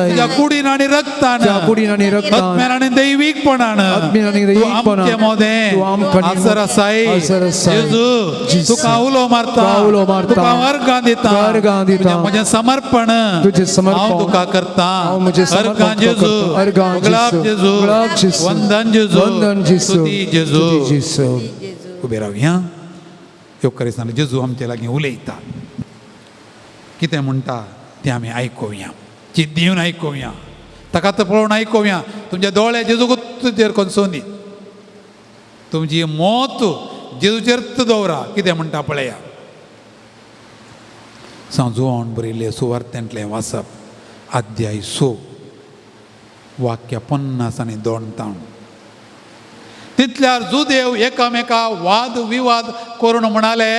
तुज्या कुडीन आनी रक्तान त्या कुडीन आनी रक्तान आत्म्यान आनी दैवीकपणान आत्म्यान आनी दैवीकपणान आमचे मोदें आजार आसाय जेजू तुका उलो मारता तुका वर्गां दिता म्हजें समर्पण हांव तुका करता अर्गां जेजू गुलाब जेजू वंदन जेजू स्तुती जेजू उबे रावया येवकारीस्तांतलो जेजू आमचे लागीं उलयता कितें म्हणटा तें आमी आयकुया चित दिवन आयकुया ताका पळोवन आयकुया तुमचे दोळे जेजूचेर कोंसोवन दी तुमची मोत जेजूचेर दवरा कितें म्हणटा पळया सांजोवन बरयल्ले सुवार्तेंतलें वाचप अध्याय 6 वाक्य 50 आनी 52 तितल्यार जुदेव एकामेका वाद विवाद करून म्हणाले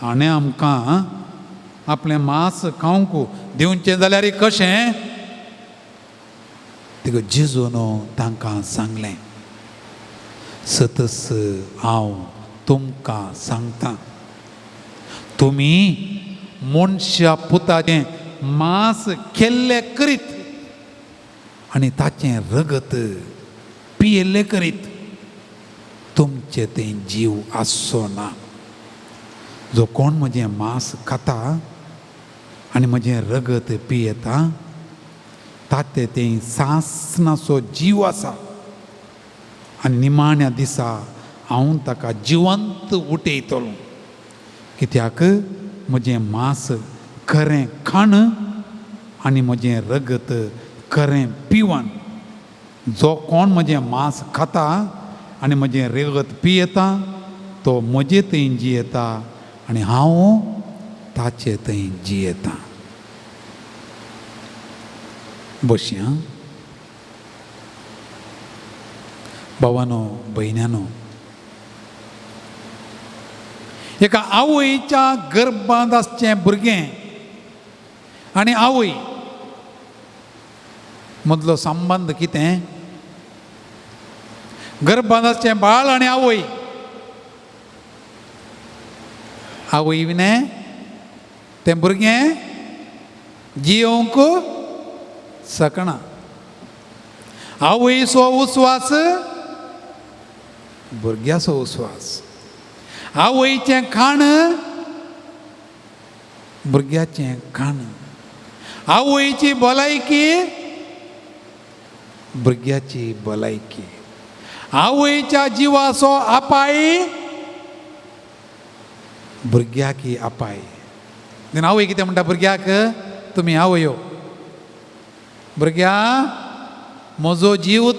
हाणें आमकां आपलें मांस खावंक दिवचें जाल्यार कशें तिका जेजून तांकां सांगलें सतस हांव तुमकां सांगतां तुमी मनशा पुताचें मांस केल्लें करीत आनी ताचें रगत पियेल्लें करीत तुमचें तें जीव आसचो ना जो कोण म्हजें मांस खाता आनी म्हजें रगत पियेता ताचें तें सासनाचो जीव आसा आनी निमाण्या दिसा हांव ताका जिवंत उठयतलो कित्याक म्हजें मांस खरें खाण आनी म्हजें रगत खरें पिवण जो कोण म्हजें मांस खाता आनी म्हजें रगत पियेता तो म्हजे थंय जियेता आनी हांव ताचे थंय जियेता बसया भावानो भयण्यानो एका आवयच्या गर्भांत आसचें भुरगें आनी आवय मदलो संबंध कितें गर्भांत आसचें बाळ आनी आवय आवय विनें तें भुरगें जियोंक शकना आवयचो उस्वास भुरग्याचो उस्वास आवयचें खाण भुरग्याचें खाण आवयची भलायकी भुरग्याची भलायकी आवयच्या जिवाचो आपाय भुरग्याकी आपाय देखून आवय कितें म्हणटा भुरग्याक तुमी आवयो भुरग्या म्हजो जीव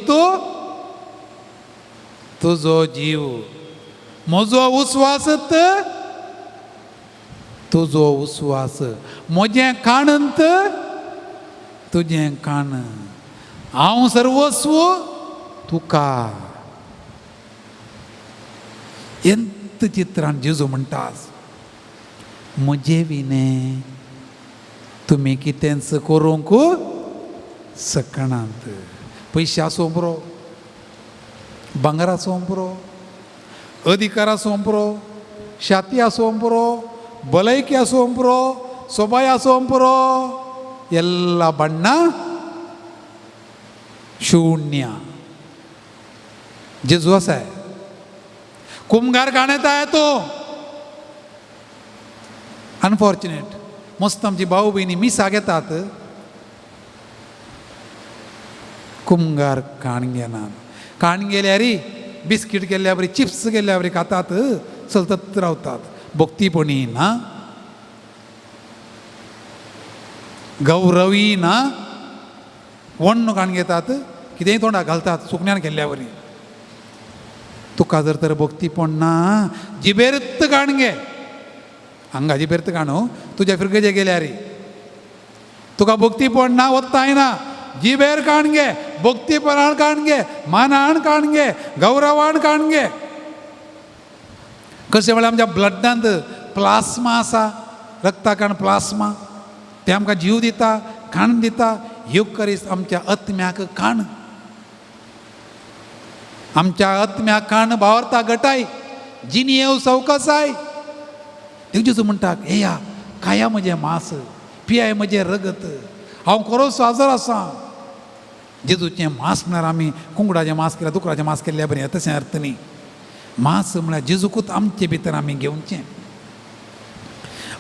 तुजो जीव म्हजो उस्वासत तुजो उस्वास म्हजें खाणंत तुजें खाण हांव सर्वस्व तुका चित्रान जेजू म्हणटास म्हजे विने तुमी कितेंच करूंक सकणांत. पयशे आसूं बरो, भांगर आसूं बरो, अधिकार आसूं बरो, शाती आसूं बरो, भलायकी आसूं बरो, सोबाय आसूं बरो, ಎಲ್ಲ ಬಣ್ಣ शून्य. जेजू असा आहे. कुंभार गाण्यात आहे तो. अनफॉर्च्युनेट मस्त आमची भाऊ बहिणी मिसा घेतात, कुंभार काण घेना. काण गेल्या रे बिस्कीट गेल्या बरी, चिप्स गेल्या बरी खातात, चलतत रावतात. भक्तीपणी ना, गौरवी ना, वण्ण काण घेतात, कितेंय तोंडाक घालतात सुकण्यान गेल्ल्या बरी. तुका जर तर भक्तीपण ना, जिबेरत काण घे. हांगा जिबेरत काणू तुज्या फिरगेजे गेल्या रे. तुका भक्तीपण ना वत्ताय ना, जिबेर काण घे, भक्तीपणान काण घे, मानान काण घे, गौरवान काण घे. कशें म्हळ्यार आमच्या ब्लडांत प्लास्मा आसा, रक्ताकण प्लास्मा, ते आमकां जीव दिता, खाण दिता. युकरिस्त आमच्या आत्म्याक खाण, आमच्या आत्म्याक खाण भावरता घटाय, जिनियेव सवकसाय. जेजू म्हणटा येया खाया म्हजें मांस, पियाय म्हजें रगत, हांव खरोच साजर आसा. जेजूचें मांस म्हळ्यार आमी कुंकडाचें मांस केल्यार दुकराचें मांस केल्ल्या बरें तशें अर्थ न्ही. मांस म्हळ्यार जेजूकूच आमचे भितर आमी घेवचें.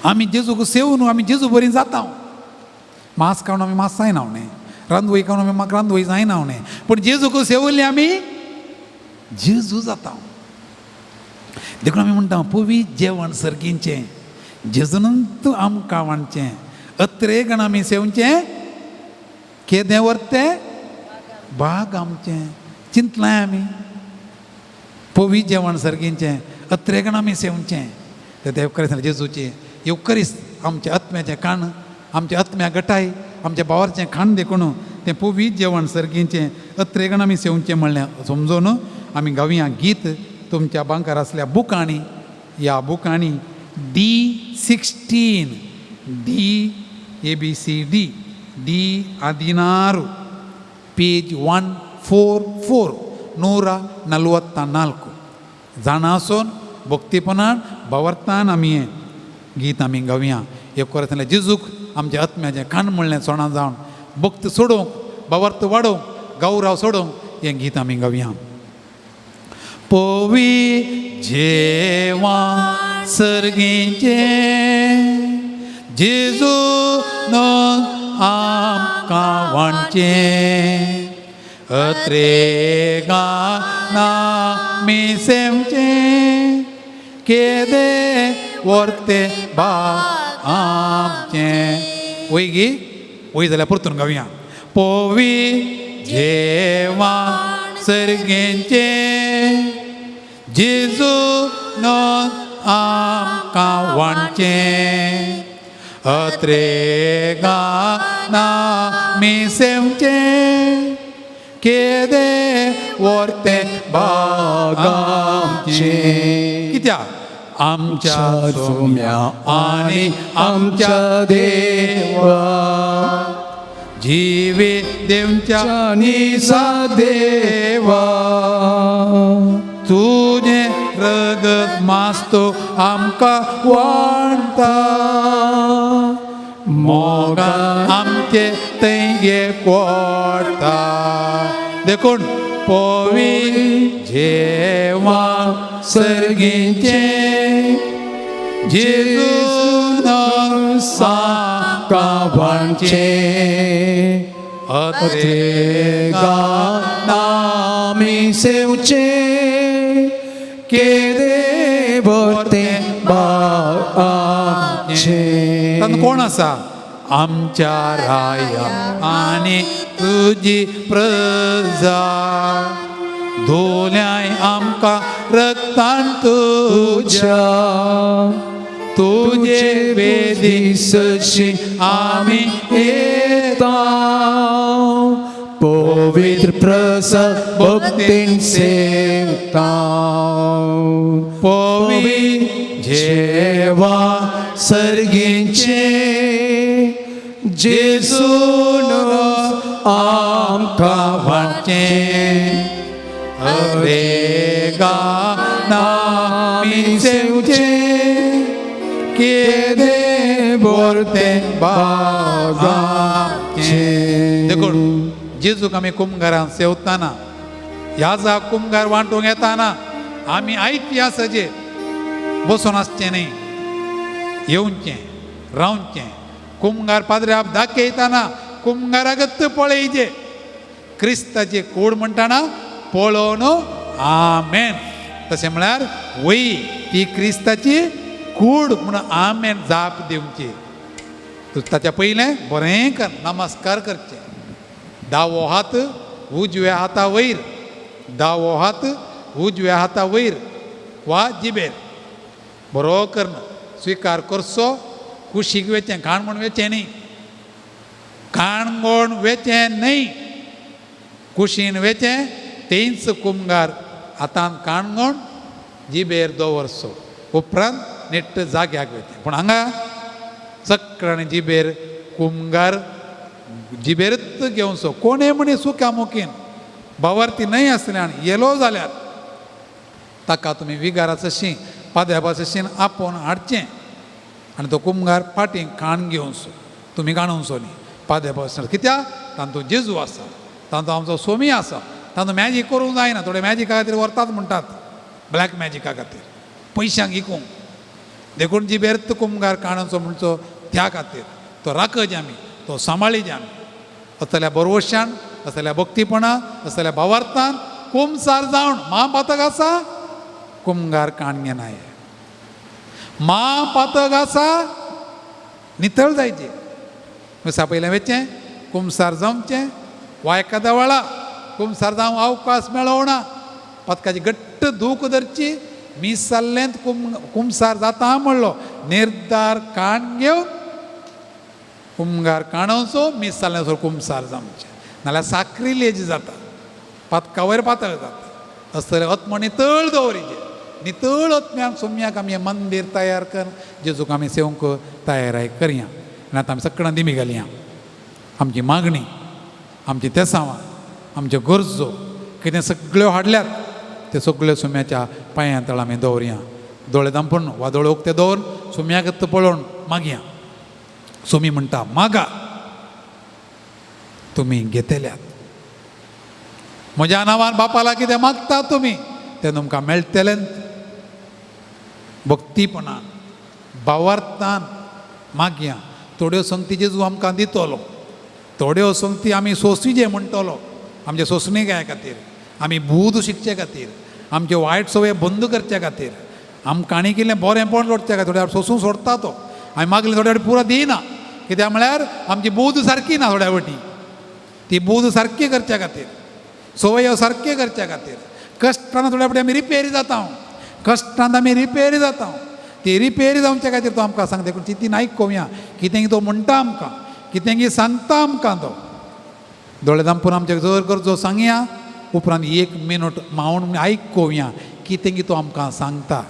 आमी जेजूक सेवून आमी जेजू बरीं जाता. मांस खावन आमी मांस जायना न्ही, रांदवई खावन आमी म्हाका रांदवई जायना न्ही, पूण जेजूक सेवल्ली आमी जेजू जाता. देखून आमी म्हणटा पवित्र जेवण सर्गींचें, जेजूनंत आमकां वाडचें, अत्रेगण आमी सेवचें, केदें व्हरतें बाग आमचें. चिंतलाय आमी पवित्र जेवण सर्गींचें, अत्रेगण आमी सेवचें. ते देवकरेस्त जेजूचें येवकरिस्त आमच्या आत्म्याचें खाण, आमच्या आत्म्या गटाय, आमच्या भावाचें खाण देखून तें पवित्र जेवण सर्गींचें अत्रेगण आमी सेवचें म्हणलें समजून आमी गावया गीत तुमच्या बांकार आसल्या बुकांनी. ह्या बुकांनी D16 D ABCD D आदिनारू पेज 144 144 जाणा आसून भक्तीपणान भावार्थान आमी हें गीत आमी गावया. एक कोरांतलें जेजूक आमच्या आत्म्याचें खाण म्हणलें सोणां जावन भक्त सोडूंक, भावार्थ वाडोवंक, गौरव सोडूंक हें गीत आमी गावया. पवित्र जेवण सर्गींचें जेजून आमकां वाडचें, अत्रेगां आमी सेवचें, केदें व्हरतें बाग आमचें. वय गी वय जाल्यार परतून गावया. पवित्र जेवण सर्गींचें जेजून आमकां वाडचें, अत्रेगां आमी सेवचें, केदें व्हरतें बाग आमचें. कित्याक आमच्या सोम्या आनी आमच्या देवा, जिवे देवच्या निसा देवा, तुजें रगत मास्तो आमकां वाडटा, मोगान आमचे तेंगे कोडटा. देखून पवित्र जेवण सर्गींचें जेजून आमकां वाडचें, अत्रेगां आमी सेवचें, केदें व्हरतें बाग आमचें. तातूंत कोण आसा? आमच्या राया आनी तुजी प्रजा, धोल्याय आमकां रक्तान तुज्या, तुजे वेदीसशी आमी येता, पवित्र प्रसाद भक्तीन सेवता. पवित्र जेवा सर्गीचे जेसून आमकां वाटचे अरेगा नामी सेवचे केदे बोरते बागाचे देखून जेजूक आमी कुमगारां सेवताना ह्या जा कुमगार वांटूंक येताना आमी आयची आसचे बसून आसचें न्ही येवचें रावचें कुमगार पाद्र्याक दाखयताना कुमगारागत पळयचे क्रिस्ताचे कूड म्हणटाना पळोवन आमेन तशें म्हळ्यार वय ती क्रिस्ताची कूड म्हणून आमेन जाप दिवची ताच्या पयलें बरें कर नमस्कार करचें दावो हात उजव्या हाता वयर दावो हात उजव्या हाता वयर वा जिबेर बरो करना स्विकार करचो कुशीक वेचें काणकोण वेचें न्ही काणकोण वेचें न्ही कुशीन वेचें तेंच कुमगार हातान काणकोण जिबेर दवरचो उपरांत नेट्ट जाग्याक वेचें पूण हांगा चक्रांनी जिबेर कुमगार जिबेरच घेवचो कोणें म्हणी सुकामुखीन बावार्थी न्हय आसलें आनी येलो जाल्यार ताका तुमी विगाराचो शीं पाद्याबाचो शीं आपोवन हाडचें आनी तो कुमगार फाटीं काण घेवचो तुमी काणूचो न्ही पाद्याबाचो कित्याक तातूंत जेजू आसा तातूंत आमचो सोमी आसा तातूंत मॅजीक करूंक जायना थोडे मॅजिका खातीर व्हरतात म्हणटात ब्लॅक मॅजिका खातीर पयशांक विकूंक देखून जिबेरत कुमगार काणूचो म्हणचो त्या खातीर तो राखज आमी तो सांबाळीज आमी असल्या बरोवशान असल्या भक्तीपणान असल्या भावार्थान कुमसार जावन महापातक आसा कुमगार काण घेनाय महापातक आसा नितळ जायचे मिसा पयलें वेचें कुमसार जावचें वा एकाद्या वेळा कुमसार जावंक अवकाश मेळोवना पातकाची घट्ट दूख धरची मिसाल्लेंत कुमसार जाता म्हणलो निर्धार काण घेवन कुमगार काणोवचो मिसाल्ल्याचो कुमसार जावचें नाल्यार साक्रिलेज जाता पातका वयर पातळ जाता असले आत्म नितळ दवरिचे नितळ आत्म्याक सोम्याक आमी हें मंदीर तयार कर जेजूक आमी सेवंक तयाराय करया आनी आतां आमी सगळ्यांक दिमी घालया आमची मागणी आमची तेसांवां आमच्यो गरजो कितें सगळ्यो हाडल्यात ते सगळ्यो सोम्याच्या पांयां तळ आमी दवरया दोळे दांपून वा दोळे उक्ते दवर सोम्याक पळोवन मागया सोमी म्हणटा मागा तुमी घेतल्यात म्हज्या नांवान बापाला कितें मागता तुमी तें तुमकां मेळटलें भक्तीपणान भावार्थान मागया थोड्यो संगती जेजू आमकां दितलो थोड्यो संगती आमी सोंसिजे म्हणटलो आमचे सोंसणीकाय खातीर आमी बूध शिकचे खातीर आमचे वायट सवय बंद करचे खातीर आमकां आनी कितें बरेंपण जोडचे खातीर थोड्या सोंसूं सोडटा तो हांवें मागलें थोड्या फावटी पुरो दिना कित्याक म्हळ्यार आमची बूध सारकी ना थोड्या फावटी ती बूध सारकी करच्या खातीर सवय सारके करच्या खातीर कश्टान थोड्या फावटी आमी रिपेरी जाता कश्टान आमी रिपेरी जाता ती रिपेरी जावच्या खातीर तो आमकां सांगता देखून चिंतीन आयकोवया कितें तो म्हणटा आमकां कितें सांगता आमकां तो दोळे दांपून आमच्या जर गरजो सांगया उपरांत 1 मिनट मावून आयकोवया कितें तो आमकां सांगता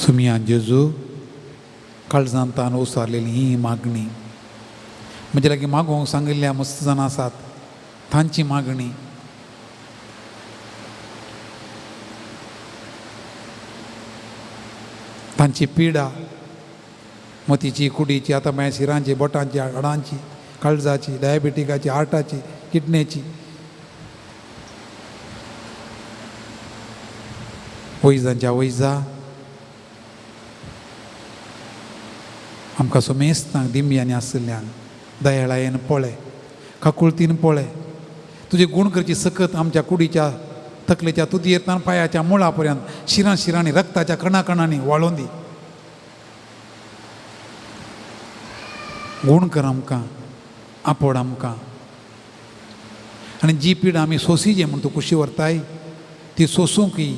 सुमिया जेजू काळजांतान ओसारलेली ही मागणी म्हणजे लागीं मागोवंक सांगिल्ल्या मस्त जाणां आसात तांची मागणी तांची पिडा मतीची कुडीची आतां मागीर शिरांची बोटांची हाडांची काळजाची डायबेटिकाची हार्टाची किडनेची वैजांच्या वैजा आमकां सोमेस्तांक दिंब्यांनी आशिल्ल्यांक दयाळायेन पळय, काकुळतीन पळय. तुजे गूण करची सकत आमच्या कुडीच्या तकलेच्या तुदयेंतल्यान पांयाच्या मुळा पर्यंत शिरां शिरांनी रक्ताच्या कणाकणांनी वाळोवन दी. गूण कर आमकां, आपड आमकां. आनी जी पीड आमी सोंसीजे म्हूण तूं कुशी व्हरताय ती सोंसूंकी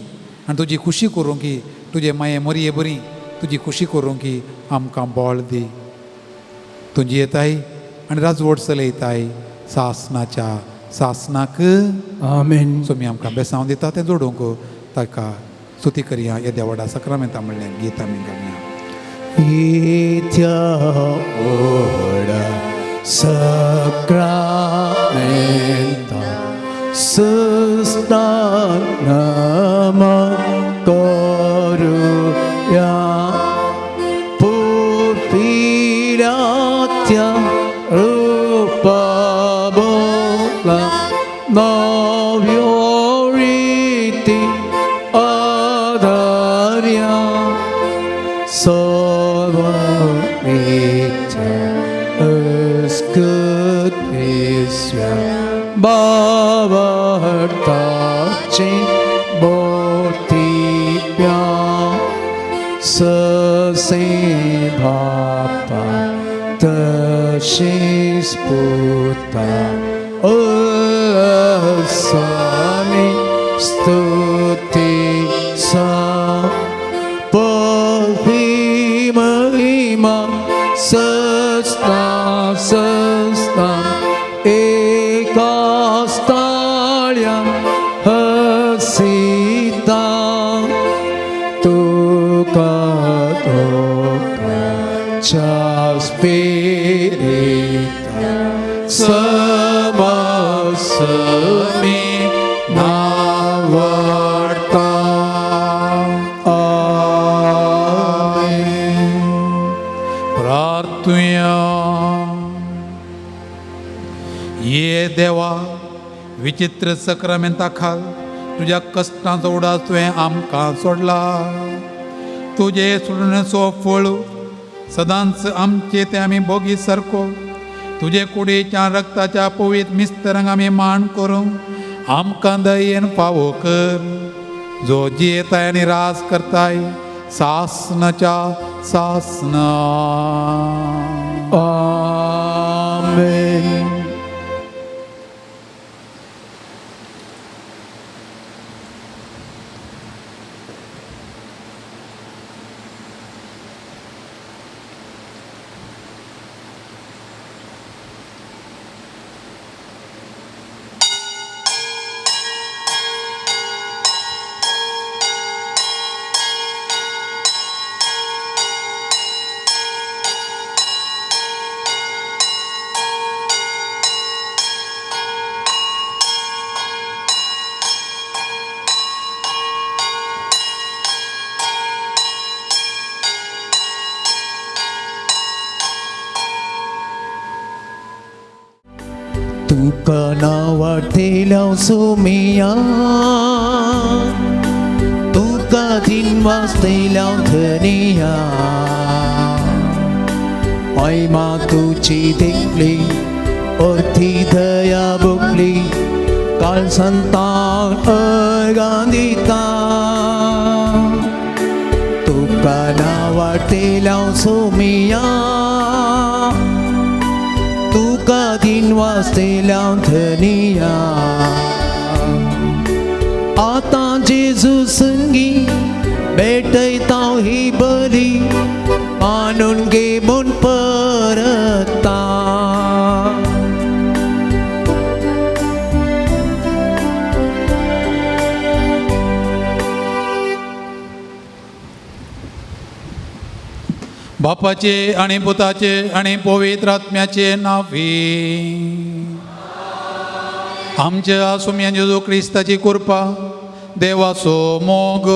आनी तुजी खुशी करूं की तुजे माये मरये बरी तुजी खुशी करूं की आमकां बळ दी. तुजी येताय आनी राजवट चलयताय सासनाच्या सासनाक. आमेन. सो मी आमकां बेसांव दिता तें जोडूंक ताका स्तुती करया. येद्या व्हडा सक्रामेंता म्हणलें गीत आमी गावया. येत्या व्हडा सक्रामेंता सुस्तान नमन करूया. पुर्विरात्या रूपाबोला नव्यो रीती आधार्या. बाबाची बोटिया ससे बापा तशीच पुता स्वामी स्तुती सा महिमा सस्ता सस्ता एका स्थाळ्या हसिता तुका स्पिरिता समसमी नावडता. प्रार्थुया. ये देवा विचित्र सक्रामेंता खाल तुझ्या कश्टांचो उडास तुवें आमकां सोडला. तुजे सोडण्याचो फळ सदांच आमचे ते आमी भोगी सारको तुजे कुडीच्या रक्ताच्या पवित्र मिस्तरांक आमी मान करूं आमकां दयेन फावो कर. जो जियेताय आनी रास करताय सासनाच्या सासना. आमेन. तुका नावाटेल्या सुमिया तुका दिन वाचतेल्या धनिया. महिमा तुची देखली अति दया बुकली काल संतान अर्गांदिता. तुका नावाटेल्या सुमिया तुका दिन वाचतेल्या धनिया. आता जेजू संगी भेटयता ही बरी मानून घे म्हूण परता. बापाचे आणि पुताचे आणि पवित्र आत्म्याचे नावी. आमच्या सुम्या जेजू क्रिस्ताची कृपा देवाचो मोग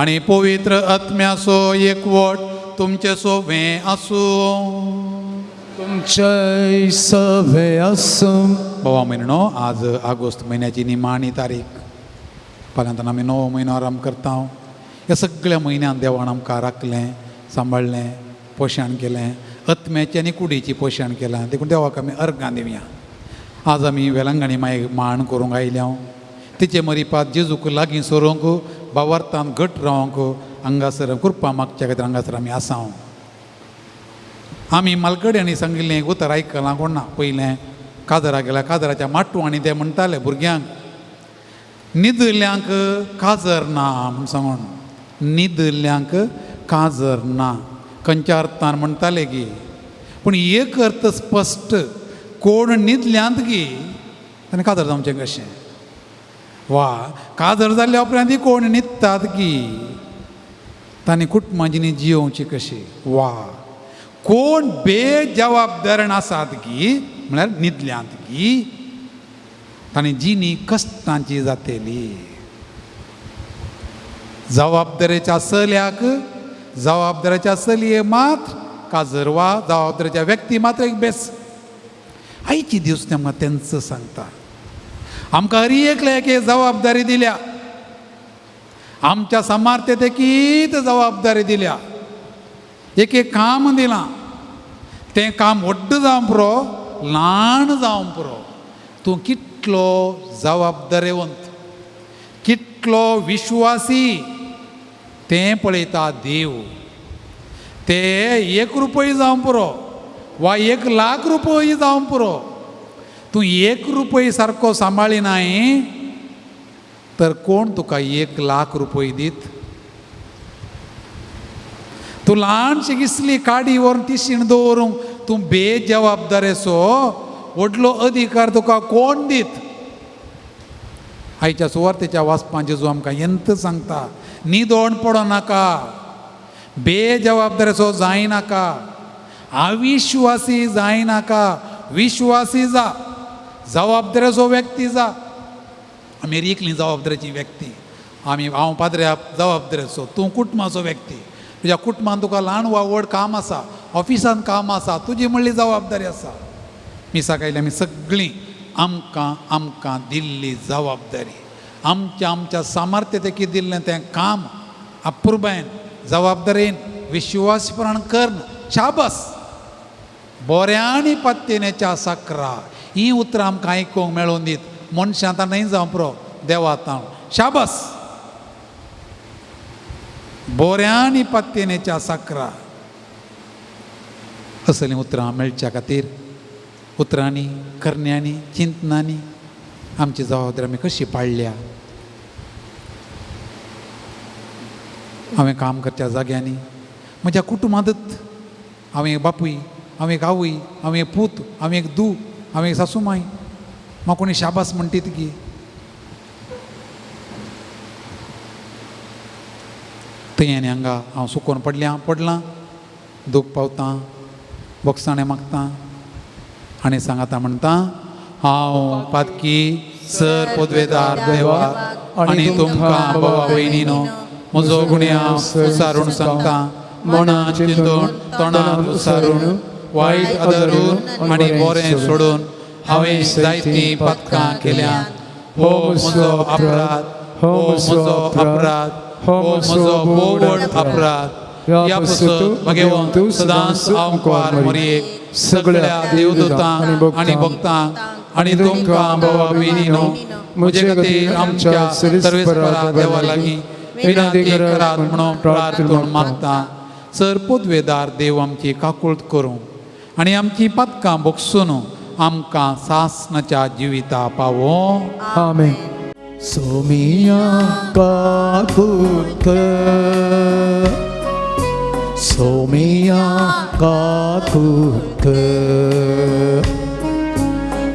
आणि पवित्र आत्म्याचो एकवट तुमचे सोबे आसूं. तुमचे सवे आसूं. बाबा म्हयनो आज ऑगस्ट म्हयन्याची निमाणी तारीख. फाल्यांतल्यान आमी 9 म्हयनो आराम करता. ह्या सगळ्या म्हयन्यान देवान आमकां राखलें सांबाळलें पोशण केलें आत्म्याची आनी कुडीची पोशण केलां देखून देवाक आमी अर्गां दिवया. आज आमी वेलंगाणी माय मांड करूंक आयल्या तिचे मरीपात जेजूक लागीं सरूंक भावार्थान घट रावंक हांगासर कृपा मागच्या खातीर हांगासर आमी आसा. आमी मालकड्यांनी सांगिल्लें उतर आयकलां कोण ना. पयलें काजराक गेल्यार काजराच्या माटू आनी ते म्हणटाले भुरग्यांक न्हिदल्यांक काजर ना म्हूण सांगून. न्हिदल्यांक काजर ना खंयच्या अर्थान म्हणटाले गी. पूण एक अर्थ स्पश्ट कोण न्हिदल्यांत गी ताणें काजर जावचें कशें. वा काजर जाल्ल्या उपरांत कोण न्हिदतात गी तांणी कुटुंबांची जियोवची कशी. वा कोण बेजबाबदारण आसात गी म्हळ्यार न्हिदल्यांत गी तांणी जिणी कश्टांची जातेली. जबाबदारेच्या चल्याक जबाबदारेच्या चलये मात्र काजर वा जबाबदारेच्या व्यक्ती मात्र एक बेस. आयची दिवस आमकां तेंच सांगता. आमकां हर एकल्या एक जबाबदारी दिल्या. आमच्या सामर्थ्यत एकच जबाबदारी दिल्या. एक एक काम दिलां. तें काम व्हड जावं पुरो ल्हान जावं पुरो तूं कितलो जबाबदारेवंत कितलो विश्वासी तें पळयता देव. ते 1 रुपया जावं पुरो वा 1,00,000 रुपया जावं पुरो तूं 1 रुपया सारको सांबाळिनाय तर कोण तुका 1,00,000 रुपया दीत. तूं ल्हानशी किसली काडी व्हरून तिशीण दवरूंक तूं बेजबाबदारेचो व्हडलो अधिकार तुका कोण दीत. आयच्या सुवार्थेच्या वाचपां जेजू आमकां येंत सांगता न्हिदोण पडो नाका बेजबाबदारेचो जायनाका अविश्वासी जायनाका विश्वासी जा जबाबदारेचो व्यक्ती जा. आमी एकली जबाबदारेची व्यक्ती. हांव पाद्र्या जबाबदारेचो तूं कुटुंबाचो व्यक्ती. तुज्या कुटुंबान तुका ल्हान वा व्हड काम आसा ऑफिसान काम आसा तुजी म्हणली जबाबदारी आसा. मिसाक आयली आमी सगळीं आमकां दिल्ली जबाबदारी आमच्या सामर्थ्यतेकी दिल्लें तें काम अपुरबायेन जबाबदारेन विश्वासपणान करन शाबास बऱ्यांनी पत्तेनेच्या साकरा. ही उतरां आमकां आयकूंक मेळोवन दीत. मनशां आतां न्हय जावं पुरो देवा आतां शाबास बोऱ्यांनी पत्तेनेच्या साकरा. असलीं उतरां मेळच्या खातीर उतरांनी करण्यांनी चिंतनांनी आमची जबाबदारी आमी कशी पाळल्या. हांवें काम करच्या जाग्यांनी म्हज्या कुटुंबांतच हांवें एक बापूय हांवें एक आवय हांवें एक पूत हांवें एक धूव हांवें एक सासूमाय म्हाका कोणी शाबास म्हणटीत गी. थंय आनी हांगा हांव सुकोवन पडलां दूख पावतां बोगसाणें मागतां आनी सांगाता म्हणटा हांव पातकी सर पदवेदार देवा आनी तुमकां भावा भयणीनो म्हजो गुन्यांव उसारून सांगता. मनान चिंतून तोंडान उसारून वायट आदरून आनी बरें सोडून हांवें जायतीं पातकां केल्यात. हो म्हजो अपराध हो म्हजो अपराध हो म्हजो बोवड अपराध. ह्या पासून भगवंत सदांच आंवकार मरयेक सगळ्या देवदूतांक आनी भक्तांक आनी तुमकां भावा भयणीनो म्हजे खातीर आमच्या सर्वेस्परा देवा लागीं विनंती करात म्हणून प्रार्थून मागता. सर पदवेदार देव आमची काकूळट करूं आनी आमची पातकां भोगसून आमकां सासणाच्या जिविता पावो. आमेन. सोमिया काकूट सोमिया काकूट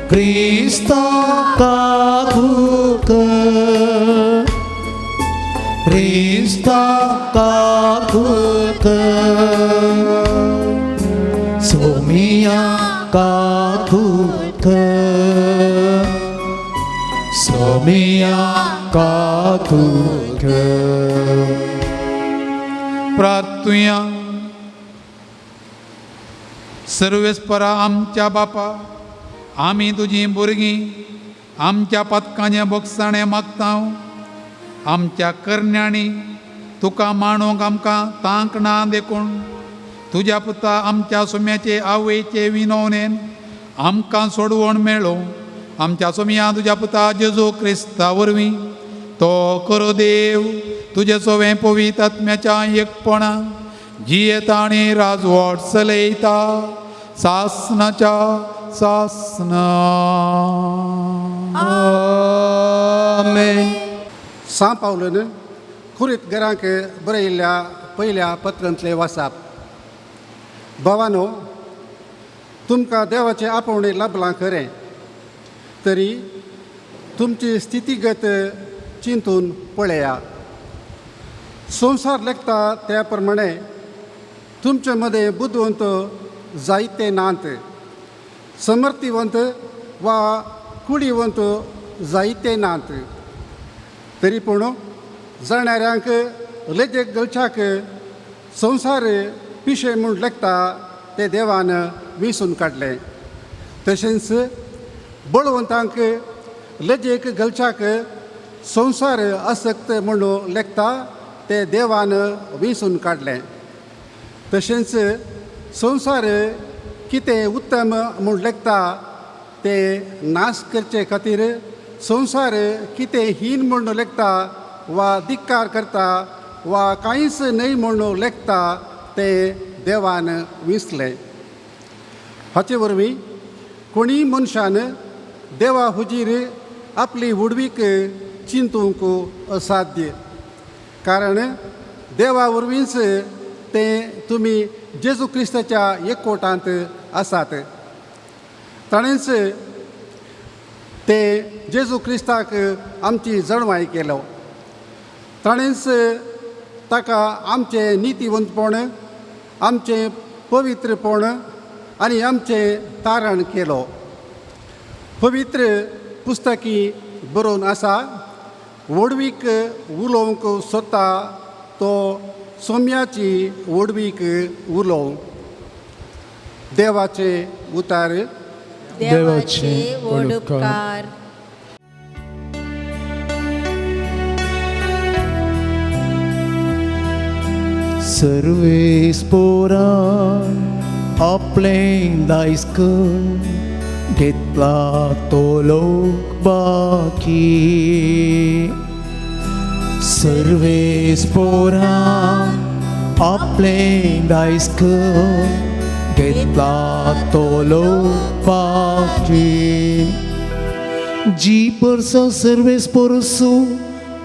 क्रिस्ता काकूट क्रिस्ता काकूट सोमिया काकूट सोमिया काकूट. प्रार्थुया. सर्वेस्परा आमच्या बापा आमी तुजीं भुरगीं आमच्या पथकांचें बोगसाणें मागता. आमच्या करण्यांनी तुका मांडूंक आमकां तांक ना देखून तुज्या पुता आमच्या सोम्याचे आवयचे विनवणेन आमकां सोडवण मेळ्ळो आमच्या सोम्या तुज्या पुता जेजू क्रिस्ता वरवीं तो करो देव तुजे सोवें पवित्र आत्म्याच्या एकपणा जियेता आनी राजवट चलयता सासनाच्या सासना आमेन. सा पावलन खुरीत घरांक बरयल्ल्या पयल्या पत्रांतले वाचप. भावानो, तुमकां देवाचें आपोवणें लाभलां खरें, तरी तुमची स्थितीगत चिंतून पळया. संवसार लेखता त्या प्रमाणे तुमचे मदें बुद्धवंत जायते नात, समर्थिवंत वा कुडीवंत जायते नात. तरी पूण जाणाऱ्यांक लेजेक गलच्याक संवसार पिशे म्हूण लेखता ते देवान विंसून काडले. तशेंच बळवंतांक लेजेक गलच्याक संवसार आसक्त म्हणून लेखता ते देवान विंसून काडले. तशेंच संवसार कितें उत्तम म्हूण लेखता ते नाश करचे खातीर संवसार कितें हीन म्हूण लेखता वा धिक्कार करता वा कांयच न्हय म्हूण लेखता ते देवान विंसले. हाचे वरवीं कोणी मनशान देवा हुजीर आपली उडवीक चिंतूंक असाध्य, कारण देवा वरवींच ते तुमी जेजू क्रिस्ताच्या एकवटांत आसात. ताणेंच ते जेजू क्रिस्ताक आमची जळमाय केलो. ताणेंच ताका आमचें नितीवंतपण, आमचें पवित्रपण आनी आमचें तारण केलो. पवित्र पुस्तकी बरोवन आसा, वडवीक उलोवंक सोदता तो सोम्याची वडवीक उलोव. देवाचे उतार. देवाचे वडकार. सर्वेस्पोरा आपलें दायजकण घेतला तो लोक बाकी. सर्वेस्पोरा आपलें दायजकण घेतला तो लोक बाकी. जी परसा सर्वेस्पोरसू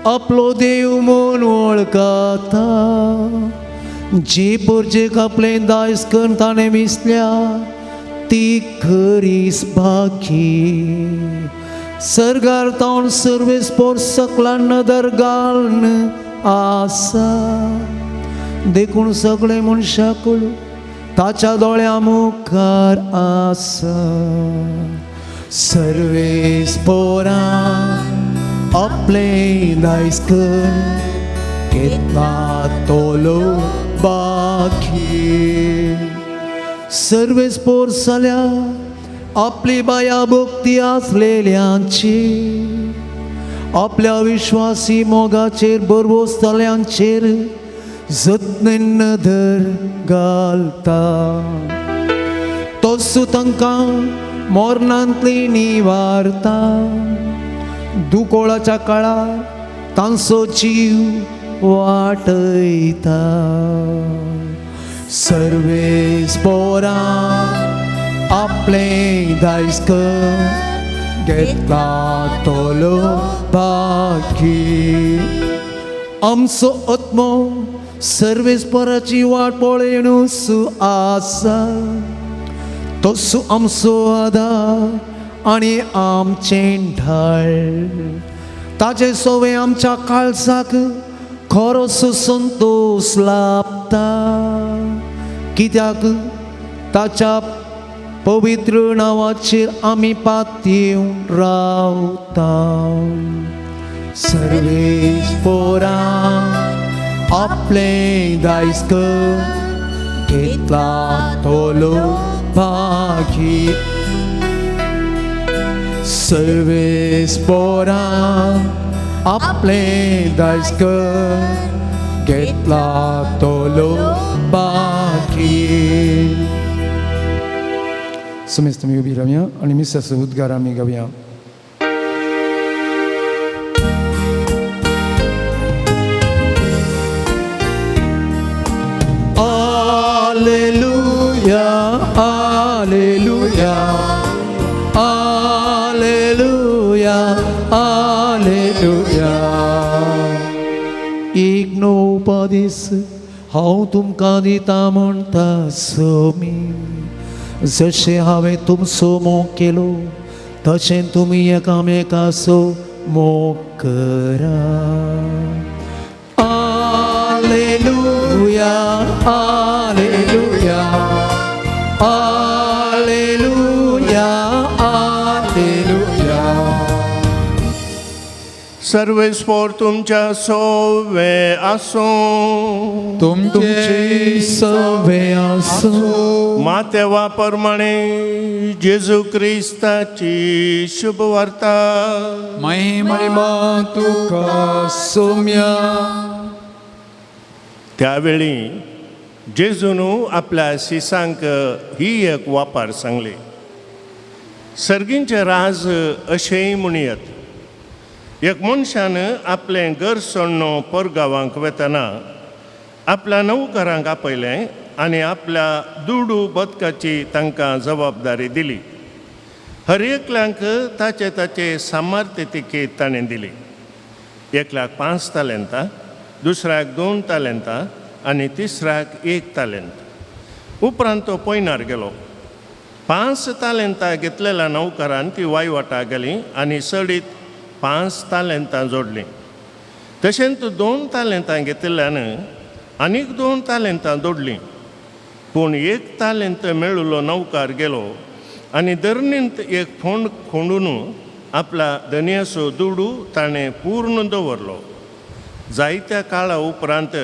आपलो देव म्हूण वळखता, जी पोरजेक आपलें दायजकण ताणें विसल्या ती खरीच भागी. सर्गार तावन सर्वेस्पोर सकला नदर घालन आसा, देखून सगळे मनशां ताच्या दोळ्या मुखार आसा. सर्वेस्पोरा आपलें दायजकण घेतला तो लोक बाकी. सर्वेस्पोर जाल्या आपली बाया भक्ती आसलेल्यांची, आपल्या विश्वासी मोगाचेर बरवोस जाल्यांचेर जतनेन नदर घालता. तोच तांकां मोरणांतली निवारता. दुकोळाच्या काळार तांचो जीव वाटयता. सर्वेस्पोरा आपलें दायजकण घेतला तो लोक बाकी. आमचो आत्मो सर्वेस्पोराची वाट पळयनूच आसा. तसो आमचो आदार आनी आमचें ढाळ. ताचे सोवे आमच्या काळजाक खरोच संतोश लाभता, कित्याक ताच्या पवित्र नांवाचेर आमी पातयेवन रावता. सर्वेस्पोरा आपलें दायजकण घेतला तो लोक बाकी. सर्वेस्पोरा आपलें दायजकण घेतला तो लोक बाकी. पाठील. समेस्त मी उभी राहूया आणि मिसाचं उद्गार आम्ही गाऊया. Alleluia, Alleluia, Alleluia, Alleluia. इग्नोपदेश हांव तुमकां दिता म्हणटा सोमी. जशें हांवें तुमचो मोग केलो तशें तुमी एकामेकाचो मोग करा. Alleluia, Alleluia, Alleluia, Alleluia. सर्वेस्पोर तुमच्या सोवे आसूं. तुमची सवे आसूं. मातेवा प्रमाणे जेजू क्रिस्ताची शुभ वार्ता. महिमा तुका सोम्या. त्यावेळी जेजून आपल्या शिसांक ही एक वापार सांगली. सर्गींचे राज अशेंय म्हणयात. एक मनशान आपलें घर सोडनो परगांवांक वेतना आपल्या नौकरांक आपयलें आनी आपल्या दुडू बदकाची तांकां जबाबदारी दिली. हर एकल्यांक ताचे ताचे सामर्थ्य तिकेत ताणें दिली. एकल्याक 5 तालेंतां, दुसऱ्याक 2 तालेंतां आनी तिसऱ्याक 1 तालेंत. उपरांत तो पयनार गेलो. 5 तालेंतां घेतलेल्या नौकरान ती वायवटा गेली आनी सडीत 5 तालेंतां जोडलीं. तशेंच 2 तालेंतां घेतिल्ल्यान आनीक 2 तालेंतां जोडलीं. पूण 1 तालेंत मेळिल्लो नौकार गेलो आनी धरणींत एक फोंड खोंडून आपल्या धन्याचो दुडू ताणें पूर्ण दवरलो. जायत्या काळा उपरांत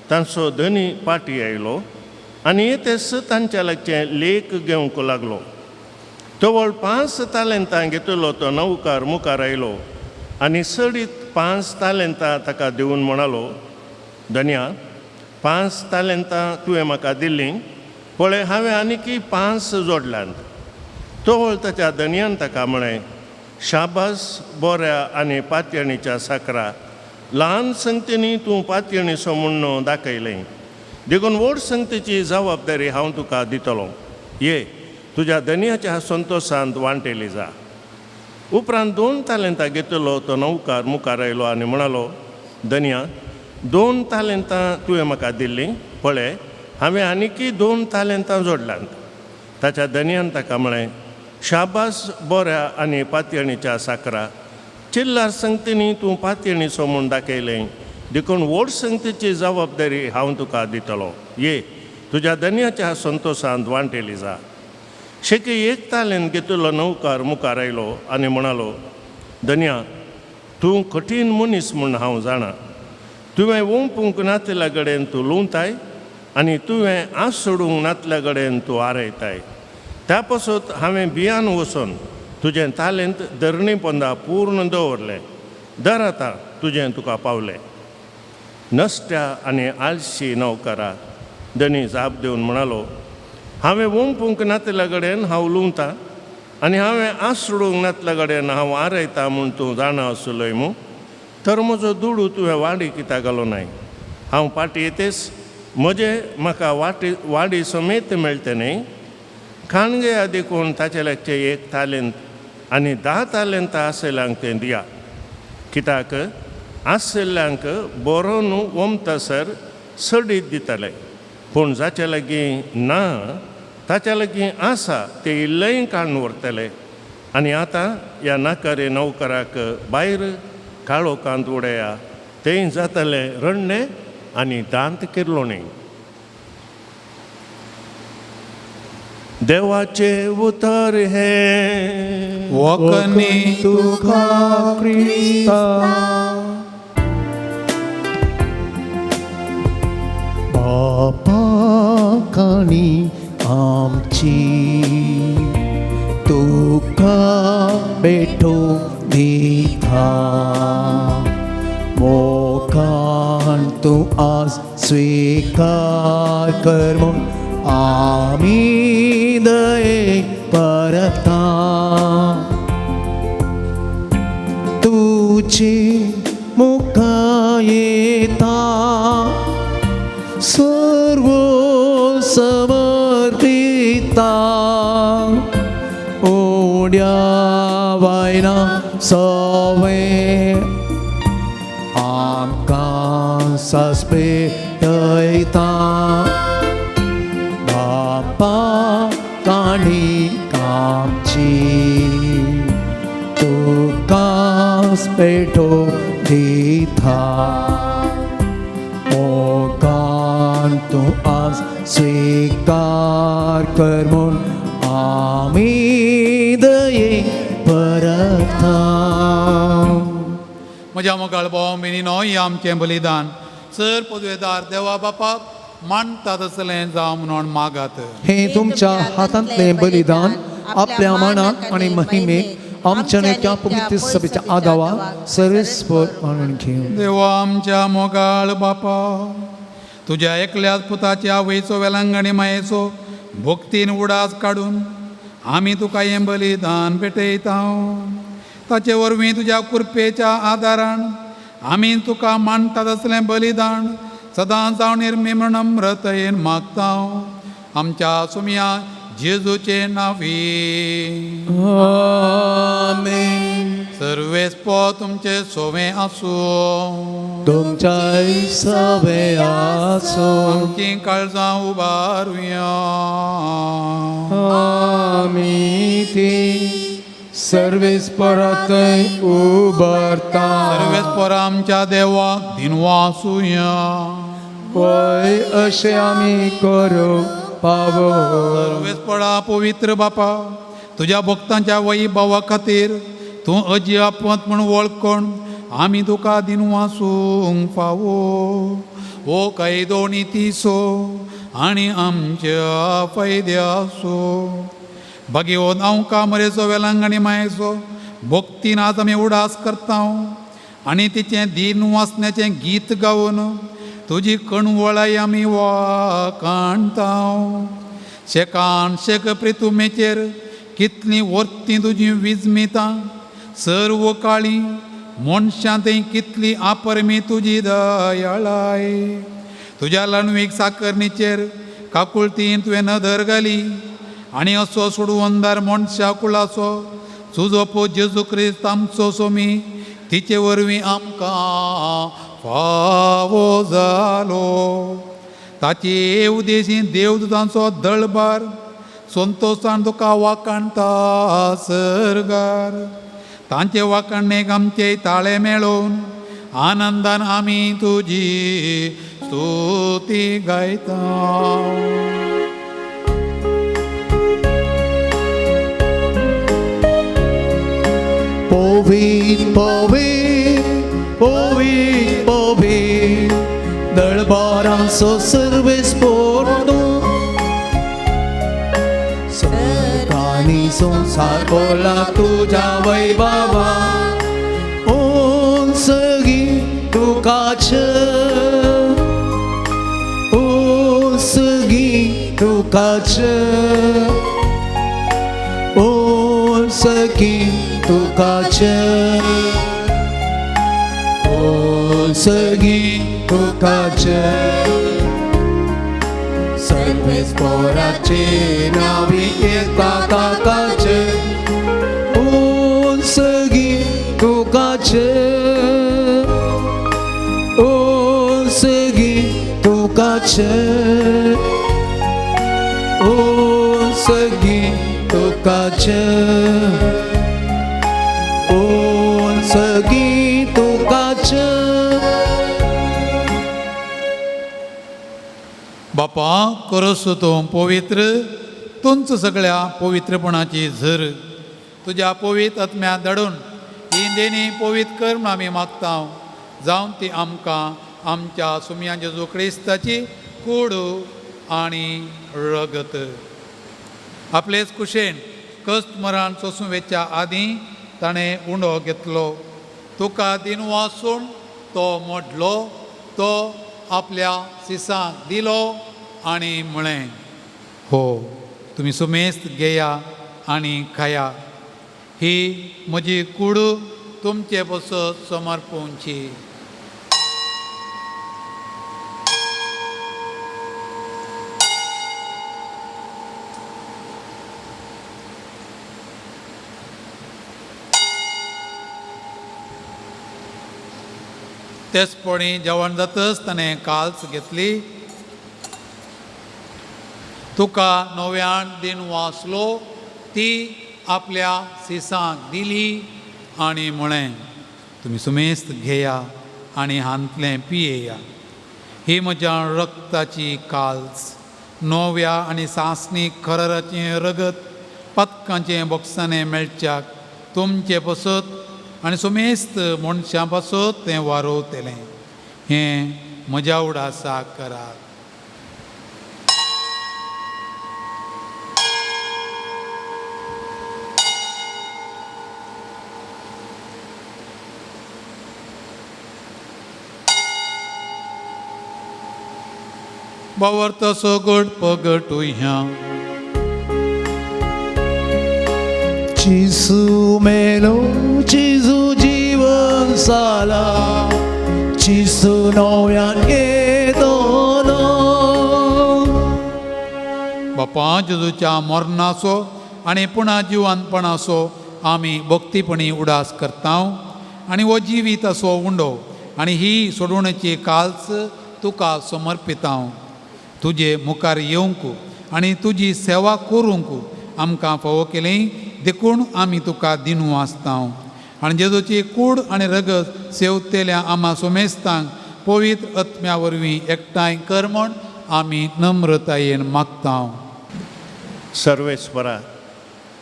तांचो धनी पाटी आयलो आनी येतेच तांच्या लागचे लेख घेवंक लागलो. तवळ 5 तालेंतां घेतिल्लो तो नौकार मुखार आयलो आनी सडीत 5 तालेंतां ताका दिवन म्हणालो, धन्या, 5 तालेंतां तुवें म्हाका दिल्लीं, पळय हांवें आनीकय 5 जोडल्यांत. तवळ ताच्या धन्यान ताका म्हळें, शाबास बऱ्या आनी पातयणीच्या साकरा. ल्हान संगतींनी तूं पातयणीचो म्हणणो दाखयलें. देखून व्हड संगतीची जबाबदारी हांव तुका दितलो. ये, तुज्या धन्याच्या संतोशांत वांटेली जा. उपरांत 2 तालेंतां घेतिल्लो तो नौकार मुखार आयलो आनी म्हणालो, धन्या, 2 तालेंतां तुवें म्हाका दिल्लीं, पळय हांवें आनीकय 2 तालेंतां जोडल्यांत. ताच्या धन्यान ताका म्हळें, शाबास बऱ्या आनी पातयणीच्या साकरा. चिल्लार संगतींनी तूं पातयणीचो म्हूण दाखयलें. देखून व्हड संगतीची जबाबदारी हांव तुका दितलो. ये, तुज्या धन्याच्या संतोशांत वांटेली जा. शेकी 1 तालेंत घेतिल्लो नौकार मुखार आयलो आनी म्हणालो, धन्या, तूं कठीण मनीस म्हूण हांव जाणा. तुवें ओंपूंक नातल्या कडेन तूं लुंवताय आनी तुवें आस सोडूंक नातल्या कडेन तूं आरयताय. त्या पासून हांवें बियान वचून तुजें तालेंत धरणी पोंदा पूर्ण दवरलें. दर आतां तुजें तुका पावलें. नश्ट्या आनी आळशी नौकारा धनी जाप दिवन म्हणालो, हांवें ओंपूंक नातल्या कडेन हांव लुंवतां आनी हांवें आस सोडूंक नातल्या कडेन हांव आरयतां म्हूण तूं जाणा आसलोय मूं. तर म्हजो दुडू तुवें वाडी कित्याक घालो नाय? हांव पाटी येतेस म्हाका वाडी समेत मेळटे न्ही. खाणगे देखून ताचे लागचे 1 तालेंत आनी 10 तालेंतां आसल्यांक तें दिया. कित्याक आसल्ल्यांक बरो न्हू वमतसर सडीत दितले, पूण जाचे लागीं ना ताच्या लागीं आसा ते इल्लेय काडून व्हरतले. आनी आतां ह्या नाकारे नौकराक भायर काळोखांत उडया. तें जातलें रण्णें आनी दांत किरलोणें. देवाचे उतर हे वकनी तुका क्रिस्ता. पापाकानी आमची तुका बेठो दिता. मोगान तूं आज स्वीकार कर म्हूण आम्ही दये परता तुझे मुख येता सर्व समर्पिता ओड्या वायना सवे आमकां सस्पेयता बापा काणी कामची तुकांच पेटो दिता मोगान तूं आज स्वीकार कर म्हूण आमी दये परता म्हज्या मोगाळ भाव भयणीनो ही आमचें बलिदान सर पदवेदार देवा बापाक मानता तसलें जावं म्हणून मागात. हे तुमच्या हातांतलें बलिदान आपल्या मनाक आनी महिमेक आमच्या नेत्या पवित्र सभेच्या आदावा सर्वेस्पर मानून घेवन देवा आमच्या मोगाळ बापा तुज्या एकल्याच पुताच्या आवयचो वेलांग आनी मायेचो भक्तीन उडास काडून आमी तुका हें बलिदान भेटयता. ताचे वरवीं तुज्या कृपेच्या आदारान आमी तुका मानता तसलें बलिदान सदांच जावं निर्मेम नम्रतयेन मागता आमच्या सुमया जेजूचे नांवी. आमेन. सर्वेस्पो तुमचे सोवे आसूं तुमच्या सवे आसो आमची काळजां उबारुया. आमी ती सर्वेस्परांतय उबारता सर्वेस्पर आमच्या देवाक दिनवासुया. पळय अशें आमी करूं पावो. सर्वेस्परा पवित्र बापा तुज्या भक्तांच्या वैभवा खातीर तूं अजियापत म्हूण वळखून आमी तुका दिनवासूंक फावो. ओ कैदो नितीसो आनी आमच्या फायद्यासो भगवंत हांव कामरेचो वेलांग आनी मायेचो भक्तीन आज आमी उडास करता आनी तिचें दिन वाचण्याचें गीत गावन तुजी कणवळाय आमी वाकाणता. शेकान शेक प्रितुमेचेर कितलीं वर्तीं तुजीं विजमितां सर्व काळी मनशां थंय कितली आपरमी तुजी दयाळाय. तुज्या लणवीक साकरणीचेर काकुळतीन तुवें नदर घाली आनी असो सोडवंदार मनशा कुळाचो सुजोपो जेजू क्रिस्त आमचो सोमी तिचे वरवीं आमकां फावो जालो. ताचे उदेशी देवदूतांचो दळबार संतोशान तुका वाकाणता सरगार. तांचे वाकाणणेक आमचे ताळे मेळोवन आनंदान आमी तुजी स्तुती गायता. पवित्र पवित्र पवित्र पवित्र दळबारांचो सर्वेस्पर तूं सर्गांनी संसार भरला तुज्या वैभवा. उंच गीत तुकाच उंच गीत तुकाच उंच गीत तुकाच उंच गीत तुकाच सर्वेस्पराचे नावी येता ताकाच उंच गीत तुकाच उंच गीत तुकाच उंच गीत तुकाच उंच गीत तुकाच. बापा करस तूं पवित्र तुंच सगळ्या पवित्रपणाची झर तुज्या पवित्र आत्म्या धाडून ही देणी पवित्र कर म्हूण आमी मागता. जावं ती आमकां आमच्या सुमया जेजू क्रिस्ताची कूड आनी रगत. आपलेच कुशेन कश्ट मरण सोंसूं वेच्या आदीं ताणें उंडो घेतलो. तुका दिन वाचून तो मोडलो तो आपल्या सिसांक दिलो आनी म्हळें हो तुम्ही सुमेस्त घेया आणि खाया ही म्हजी कूड तुमचे बसत समर्पूंची. तेचपणी जेवण जातच ताणें काल्स घेतली. तुका नव्यान दिन वाचलो ती आपल्या सिसांक दिली आनी म्हळें तुमी सुमेस्त घेया आनी हांतलें पियेया. ही म्हज्या रक्ताची काल्स नव्या आनी सासणीक खरराचें रगत पदकाचें बॉक्सांनी मेळच्याक तुमचे बसत आनी सुमेस्त मनशां बसत तें वारोवतलें. हें म्हज्या उडासाक करात. बावर सगट पगटुह्या Gesù melo, Gesù जीवन साला, Gesù नव्यान येतलो. बापा जेजूच्या मरणाचो आनी पुणा जिवंतपणाचो आमी भक्तीपणी उडास करता आनी हो जिवीत असो उंडो आनी ही सोडवणेची काल्स तुका समर्पिता. तुजे मुखार येवंक आनी तुजी सेवा करूंक आमकां फावो केलें देखून आमी तुका दिनू आसता. आनी जेजूची कूड आनी रगत सेवतेल्या आम्हा सोमेस्तांक पवित्र आत्म्या वरवीं एकठांय कर म्हूण आमी नम्रतायेन मागता. सर्वेस्परा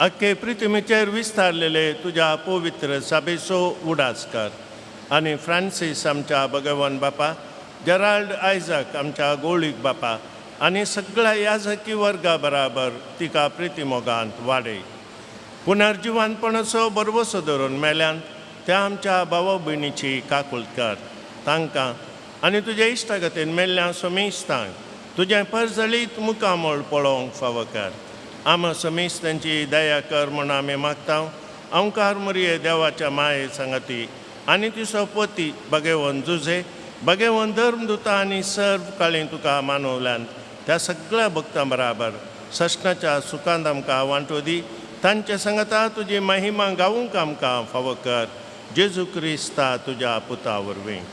अख्खे पृथ्वीचेर विस्तारलेले तुज्या पवित्र सभेचो उडास कर आनी फ्रांसीस आमच्या भगवान बापा, जेराल्ड आयझक आमच्या गोळीक बापा आनी सगळ्या याजकी वर्गा बराबर तिका प्रितीमोगांत वाडय. पुनर्जिवंतपणाचो बरवसो धरून मेल्यान त्या आमच्या भावा भयणीची काकूळट कर. तांकां आनी तुज्या इश्टागतीन मेल्ल्या समेस्तांक तुजें परजळीत मुखामोळ पळोवंक फावो कर. आम समेस्तांची दया कर म्हूण आमी मागता. अवकार मरिये देवाच्या माये सांगाती आनी तिचो पती भगवान जुजे भगवान धर्मदुता आनी सर्व काळी तुका मानवल्यान त्या सगळ्या भक्तां बराबर सशनाच्या सुखांत आमकां वांटो दी. तांच्या संगता तुजी महिमा गावूंक आमकां फावो कर. जेजू क्रिस्ता तुज्या पुता वरवीं.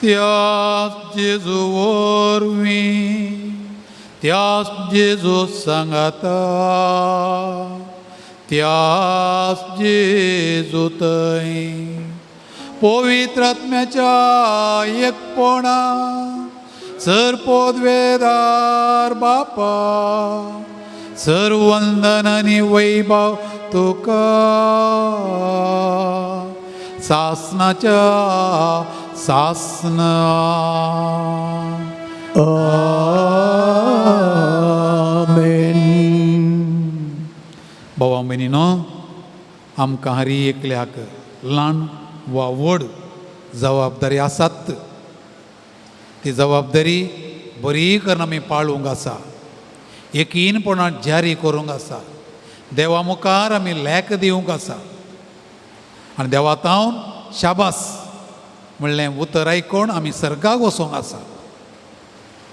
त्याच जेजू वरवीं त्याच जेजू सांगाता त्याच जेजू थंय पवित्र आत्म्याच्या एकपणा सर्पोद्वेदार बापा सर्व वंदन आनी वैभव तुका सासनाच्या सासना. आमेन. भावा भयणीनो आमकां हर एकल्याक ल्हान वा व्हड जबाबदारी आसात. ती जबाबदारी बरी करून आमी पाळूंक आसा. एकीनपणान जारी करूंक आसा. देवा मुखार आमी लेख दिवंक आसा. आनी देवातावन शाबास म्हणलें उतर आयकोन आमी सर्गाक वचोंक आसा.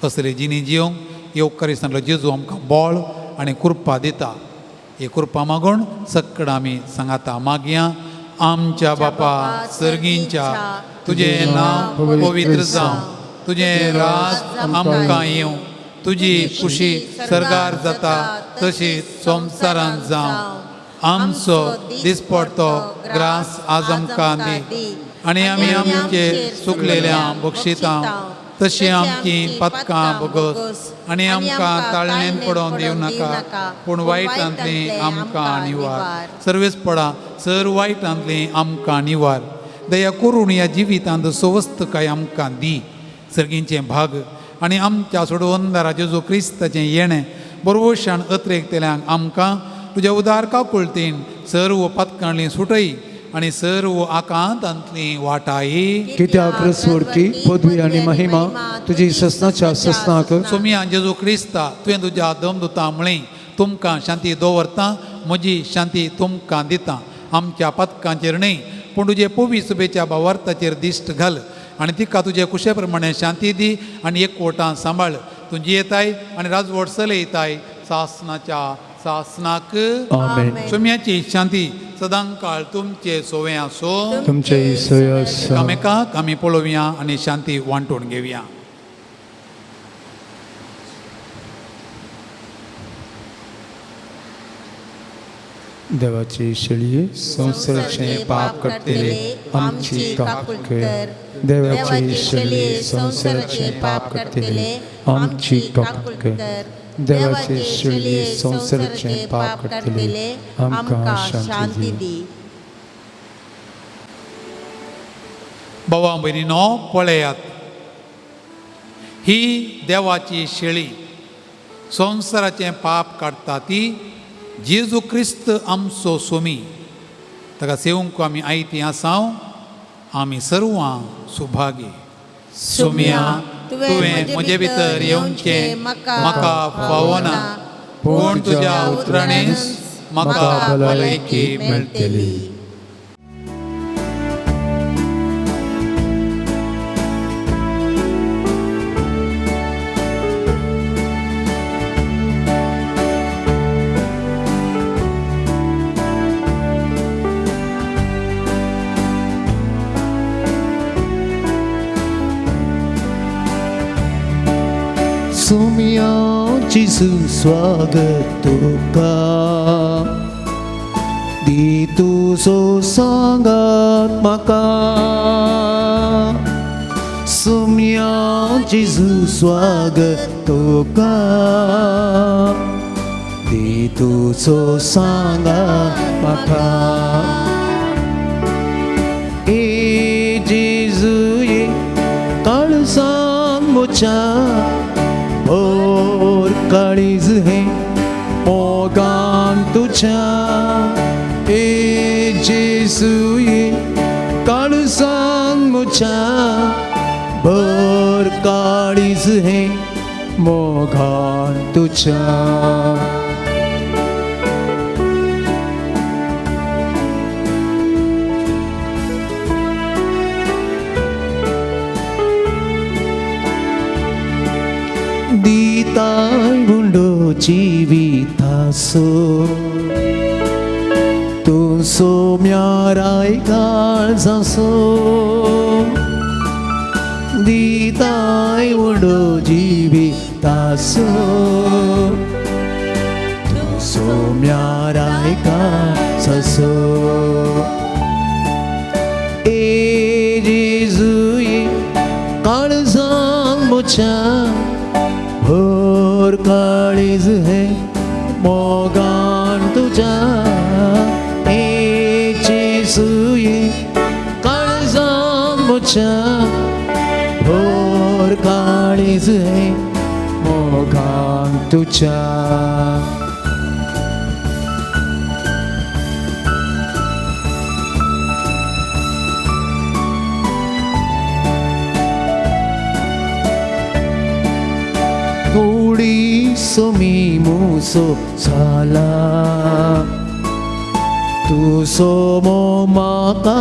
असले जिणी जिवंक येवकारी सांगलो जेजू आमकां बळ आनी कृपा दिता. ही कृपा मागून सक्कड आमी सांगाता. मागया आमच्या बापा सर्गींच्या तुजें नांव पवित्र जावं. तुजें राज आमकां येवं. तुजी खुशी सर्गार जाता तशीच संवसारांत जावं. आमचो दिसपडतो ग्रास आज आमकां दी आनी आमी आमचेर चुकलेल्यांक बक्षिता तशी आमची पदकां बगस आनी आमकां ताळणेन पडोवन दिवं नाका पूण वायटांतली आमकां निवार. सर्वेस्पडा सर वायटांतली आमकां निवार. दया करून ह्या जिवितांत स्वस्थ काय आमकां दी. सर्गींचें भाग आनी आमच्या सोडवंदारा जेजू क्रिस्ताचें येणें बरोवशान अत्रेकतेल्यांक आमकां तुज्या उदार काकुळटीन सर्व पदकांनी सुटय आणि सर्व आकांतांतली वाटाई कित्याक स्वर्गी पदवी आनी महिमा तुजी ससनाच्या ससनाक सोम्या जेजू क्रिस्ता तुवें तुज्या दमदुतां म्हळें तुमकां शांती दवरता म्हजी शांती तुमकां दिता आमच्या पथकांचेर न्हय पूण तुजे पवी सुबेच्या भावार्थाचेर दिश्ट घाल आनी तिका तुजे कुशे प्रमाणे शांती दी आनी एकवटां सांबाळ तुजी येताय आनी राजवट चलयताय सासनाच्या सासनाक आमेन. सोम्याची शांती सदां काळ तुमचे सोवे आसो तुमचे सोय आसा. कामेकाक आमी पळोवया आनी शांती वांटून घेवया. देवाची शेळये संसाराचे पाप करतले आमची काकूळ कर. देवाची शेळये संसाराचे पाप करतले आमची काकूळ कर. देवाचे शेळये संसाराचे पाप करतले आमकां शांती दी. भावा भयणीनो पळयात ही देवाची शेळी संसाराचें पाप काडटा ती जेजू क्रिस्त आमचो सोमी ताका सेवंक आमी आयती आसाव आमी सर्वां सुभागी. सोम्या तुवें म्हजे भितर येवचें म्हाका फावना पूण तुज्या उतराणेंच म्हाका भलायकी मेळटली. सोम्या जेजू स्वागत तुका दी तुजो सांगात म्हाका. सोम्या जेजू स्वागत तुका दी तुजो सांगात म्हाका. ए जेजू ये काळजांत म्हज्या और काळीज है मोगान तुझ्या. ए जेजू ये काळजांत म्हज्या भर काळीज है मोगान तुझ्या. दिताय मुंडो जिवितासो तूं सोम्याराय काळजासो. दिताय मुंडो जिवितासो तूं सोम्याराय काळजासो. ए जेजू ये काळजांत म्हज्या भर काळीज है मोगान तुझ्या. ए जेजू ये काळजांत म्हज्या भर काळीज है मोगान तुझ्या. थोडी सोमी मुसो जाला तू सोमो म्हाका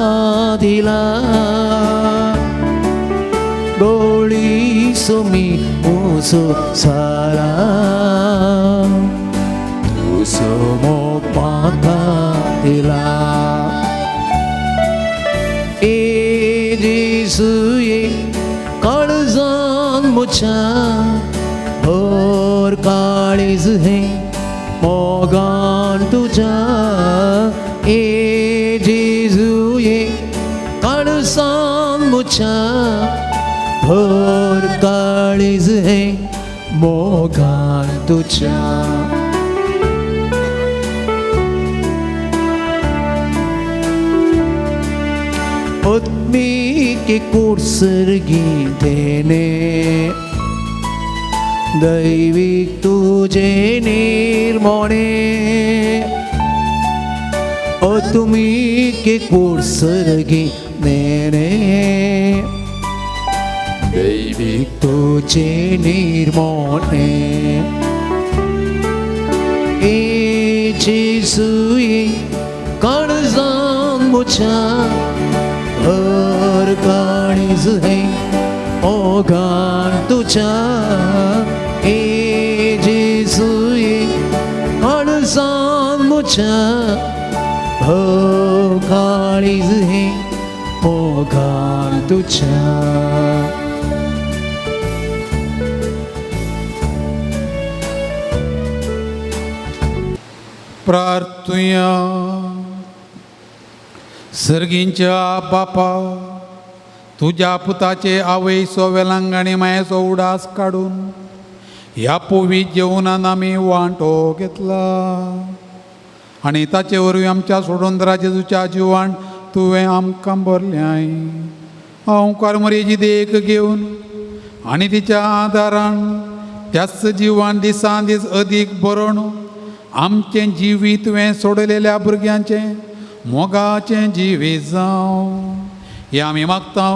दिला. डोळी सोमी मुसो जाला तू सोमो म्हाका दिला. ए जेजू ये काळजांत म्हज्या भर काळीज है मोगान तुझ्या. ए जेजू ये काळजांत म्हज्या भर काळीज है मोगान तुझ्या. आत्मिक कुर्सर्गी देने दैविक तुझे निर्मोणे. तुम्ही के कोड सर्गी नेने दैविक तुझे निर्मोने ए जेसुई काळजान मुझ्या हर काळीज है ओगान तुझ्या ए जेसुई काळजान मुझ्या हर काळीज है ओगान तुझ्या प्रार्थुया. सर्गींच्या बापा, तुझ्या पुताचे आवयसो वेलांगणी मायेचो उडास काडून ह्या पोवी जेवणान आमी वांटो घेतला आनी ताचे वरवीं आमच्या सोडून जेजूच्या जिवान तुवें आमकां भरल्याय. हांव कार्मरेची देख घेवन आनी तिच्या आदारान त्याच जिवान दिसान दीस अदीक बरोवन आमचें जिवी तुवें सोडलेल्या भुरग्यांचें मोगाचें जिवीत जावं हें आमी मागता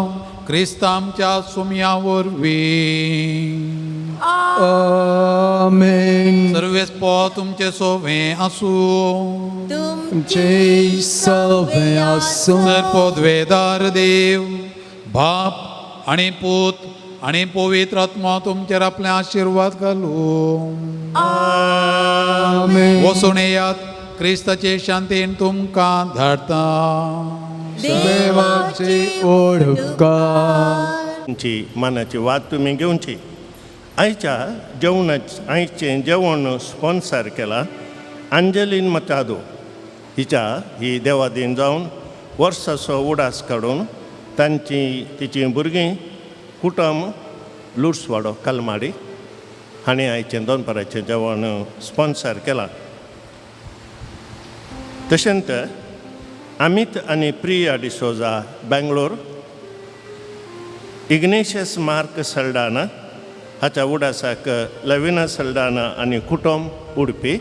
क्रिस्त आमच्या सुमया वरवीं. आमेन. सर्वेस्पो तुमचे सोवें आसूं. तुमचे सवे आसूं. सर्पोद्वेदार देव बाप आनी पूत आनी पवित्र आत्मा तुमचेर आपले आशिर्वाद घालूं. आमेन. वचून येयात, क्रिस्ताचे शांतीन तुमकां धाडटा. देवाची ओळखा. तुमची मनाची वाद तुमी घेवची. आयचें जेवण स्पॉन्सर केला अंजलीन मचादो. ही देवादीन जावन वर्साचो उडास काडून तिची भुरगीं कुटुंब लुड्सवाडो कलमाडी हांणी आयचें दोनपराचें जेवण स्पॉन्सर केलां. तशेंच अमित आनी प्रिया डिसोजा बेंगलोर, इग्नेशियस मार्क सल्डाना हाच्या उडासाक लविना सल्डाना आनी कुटुंब उडपी.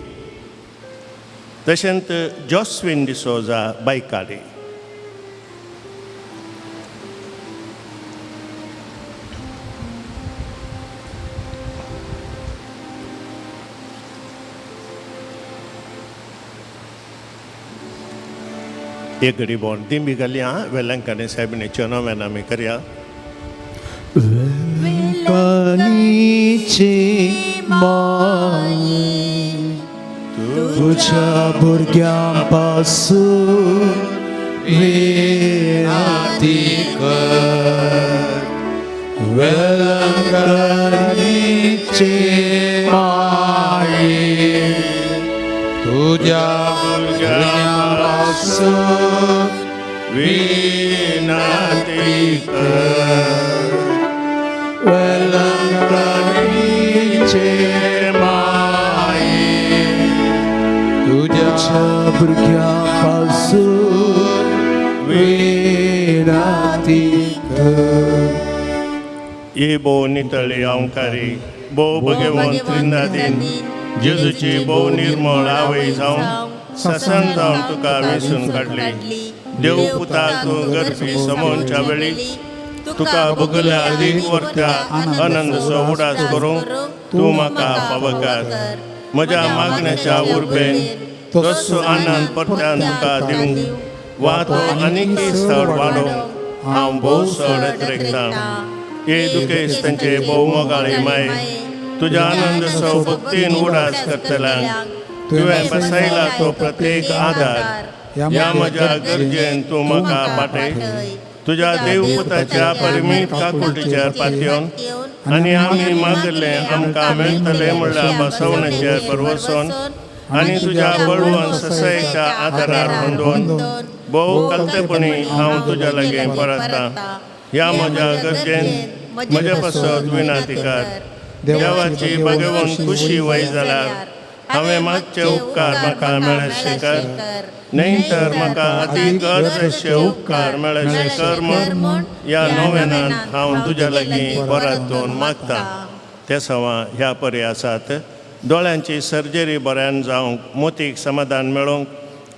तशेंच जॉस्विन डिसोजा बायकाडी. एक घडी बोन दिंबी घाली हां वेलंकणी साहेबने चोनोव्यान आमी करया. वेलंकणीचे माये तुझ्या भुरग्यां पासून विनंती कर. वेलंकणीचे माये तुझ्या भुरग्यांपासून विनंती कर. वेलंकणीचे माये तुझ्या भुरग्यांपासून विनंती कर. ये भोव नितळी अवकारी भोव भगवंत त्रिनादीन जेजूची भोव निर्मळ आवय जावन ससन जावन तुका वेंचून काडली. देव पुता तूं गर्फी समोनच्या वेळी तुका भोगल्या अदीक वर्त्या आनंदचो उडास करूंक तूं म्हाका फावो कर. म्हज्या मागण्याच्या उर्बेन तसो आनंद परत्यान तुका दिवंक वा तो आनीकय चड वाडोवंक हांव भोव चड रेखतां. हे दुखेस्तांचे भोव मोगाळी माये तुज्या आनंदचो भक्तीन उडास करतल्यांक तुवें बसयला तो प्रत्येक आदार ह्या म्हज्या गरजेन तूं म्हाका पाटय. तुज्या देवपुताच्या परिमीत काकुळटीचेर पातयेवन आनी आमी मागलें आमकां मेळटलें म्हणल्यार बसवणेचेर परवसोन आनी तुज्या बळवंत ससायेच्या आदारार बांदून भोव कलतेपणी हांव तुज्या लागीं परततां. ह्या म्हज्या गरजेन म्हजे पासत विनंती कर. देवाची भगवंत खुशी वय जाल्यार हांवें मागचे उपकार म्हाका मेळशे कर. न्हय तर म्हाका अदीक अशे उपकार मेळशे कर म्हूण ह्या नोवेनांत हांव तुज्या लागीं परतून मागतां. ते सवा ह्या पर्यासात दोळ्यांची सर्जरी बऱ्यान जावंक मोतीक समाधान मेळोवंक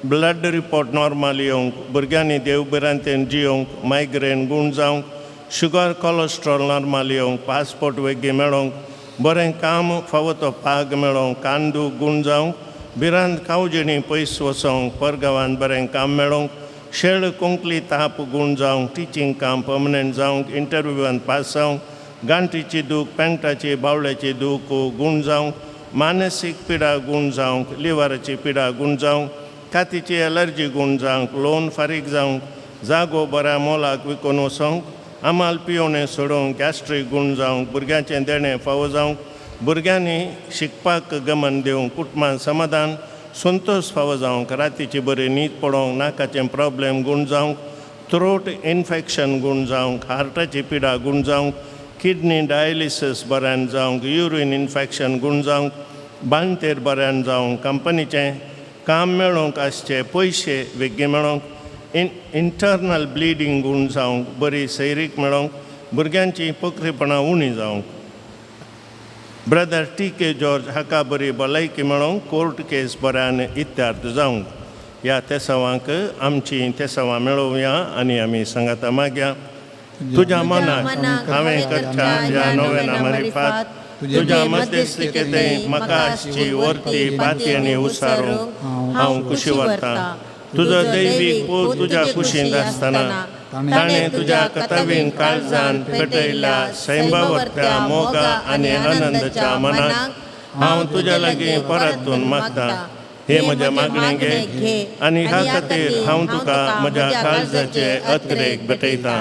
ब्लड रिपोर्ट नॉर्मल येवंक, भुरग्यांनी देवबरांतेन जियोंक, मायग्रेन गूण जावंक, शुगर कोलेस्ट्रॉल नॉर्मल येवंक, पासपोर्ट वेगळी मेळोंक, बरें काम फावो तो पाग मेळोंक, कांदू गूण जावंक, बिरांत कावजिणी पयस वचोंक, परगांवांत बरें काम मेळोंक, शेळ कोंकली ताप गूण जावंक, टिचींग काम परमनंट जावंक, इंटरव्यूवांत पास जावंक, गांठीची दूख, पेंटाची बावड्याची दूख गूण जावंक, मानसीक पिडा गूण जावंक, लिव्हराची पिडा गूण जावंक, कातीची एलर्जी गूण जावंक, लोन फारीक जावंक, जागो बऱ्या मोलाक विकून वचोंक, आमाल पियोवणें सोडोवंक, गॅस्ट्रीक गूण जावंक, भुरग्यांचें देणें फावो जावंक, भुरग्यांनी शिकपाक गमन दिवंक, कुटुंबांत समाधान संतोश फावो जावंक, रातीची बरी न्हीद पडोवंक, नाकाचें प्रॉब्लेम गूण जावंक, थ्रोट इन्फेक्शन गूण जावंक, हार्टाची पिडा गूण जावंक, किडनी डायलिसीस बऱ्यान जावंक, युरीन इन्फेक्शन गूण जावंक, बांदतेर बऱ्यान जावंक, कंपनीचें काम मेळोवंक आसचें, पयशे वेगळे मेळोवंक, इंटरनल ब्लिडींग गूण जावंक, बरी सैरीक मेळोवंक, भुरग्यांची पोखरीपणां उणी जावंक. Brother TK. जॉर्ज हाका बरी भलायकी मेळोवंक, कोर्ट केस बऱ्यान इत्यार्थ जावंक. ह्या तेसावांक आमची तेसावां मेळोवया आनी आमी सांगाता मागया. तुज्या मनाक हांवें करच्या ह्या नोवेना मारिफात तुज्या मध्यस्थिकेंत म्हाका आसची वर्ती बाती आनी उसारूंक हांव खुशी व्हरतां. तुजो दैवीक पूत तुज्या कुशींत आसतना ताणें तुज्या कतावीन काळजांत पेटयल्या सैंबावर्त्या मोगा आनी आनंदाच्या मनाक हांव तुज्या लागीं परतून मागतां. हे म्हज्या मागणें घे आनी ह्या खातीर हांव तुका म्हज्या काळजाचे अत्रेक भेटयतां.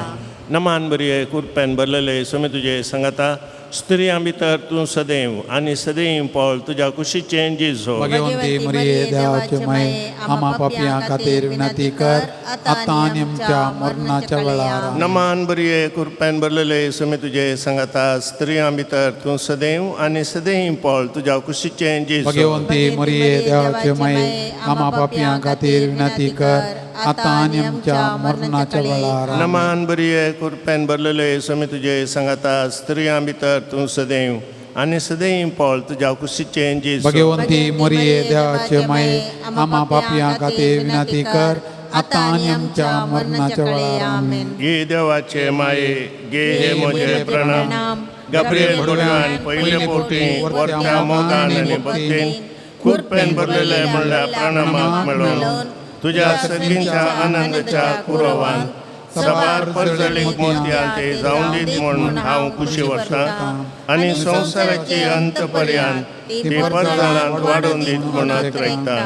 नमान बरी कुरपेन भरलेले समी तुजे सांगाता. स्त्रियां भितर तूं सदैव आनी सदैव पळ तुज्या कुशीचें जिजो. भगवंती मरिये देवाचे माये आम्हा पापियां खातीर विनंती कर आतां आनी आमच्या मरणाच्या वेळार. नमान बरी कुरपेन भरलेले समी तुजे सांगाता. स्त्रियां भितर तूं सदैव आनी सदैव पळ तुज्या कुशीचें जिजो. भगवंती मरिये देवाचे माये आम्हा पापियां खातीर विनंती कर आतां आनी आमच्या मरणाच्या वेळार. नमान बरी कुरपेन भरलेले समी तुजे सांगाता. स्त्रियां भितर तूं सदैव आनी सदैव पळ तुज्या कुशीचें जिजो. भगवंती मरिये देवाचे माये आम्हा पापियां खातीर विनंती कर आतां आनी आमच्या मरणाच्या वेळार. आमेन. गे देवाचे माये गे हे म्हजे प्रणाम. गब्रिएल भुरग्यान पयले पोटी वरच्या मोगान आनी भक्तीन कुरपेन भरलेले म्हणल्यार प्रणामाक मेळोन तुज्या सगळींच्या आनंदाच्या कुरवान सबार परजळीक मोतयां ते जावं दीत म्हूण हांव खुशी व्हरतां आनी संवसाराची अंत पर्यंत ती परजळांत वाडोवन दीत म्हूण अत्रेकतां.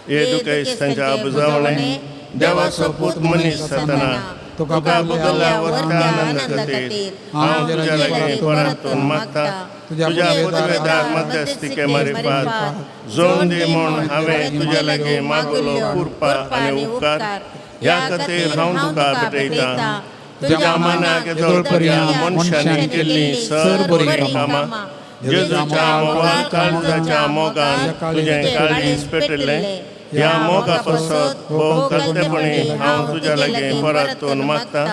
हे दुखेस्तांच्या बुजावणें देवाचो पूत मनीस जातना तुका बदल्ल्या वर्त्या आनंद खातीर हांव तुज्या लागीं परतून मागतां. तुज्या पदवेदार मध्यस्थिके मारिफात जोडून दी म्हूण हांवें तुज्या लागीं मागलो कृपा आनी उपकार. ह्या खातीर हांव तुका भेटयतां. तुज्या मनाक येदोळपर्या मनशांनी केल्लीं सर बरीं कामां जेजूच्या मोगान काळजाच्या मोगान तुजें काळीज पेटयल्लें. ह्या मोगा पासत भोव कर्तेपणी हांव तुज्या लागीं परतून मागतां.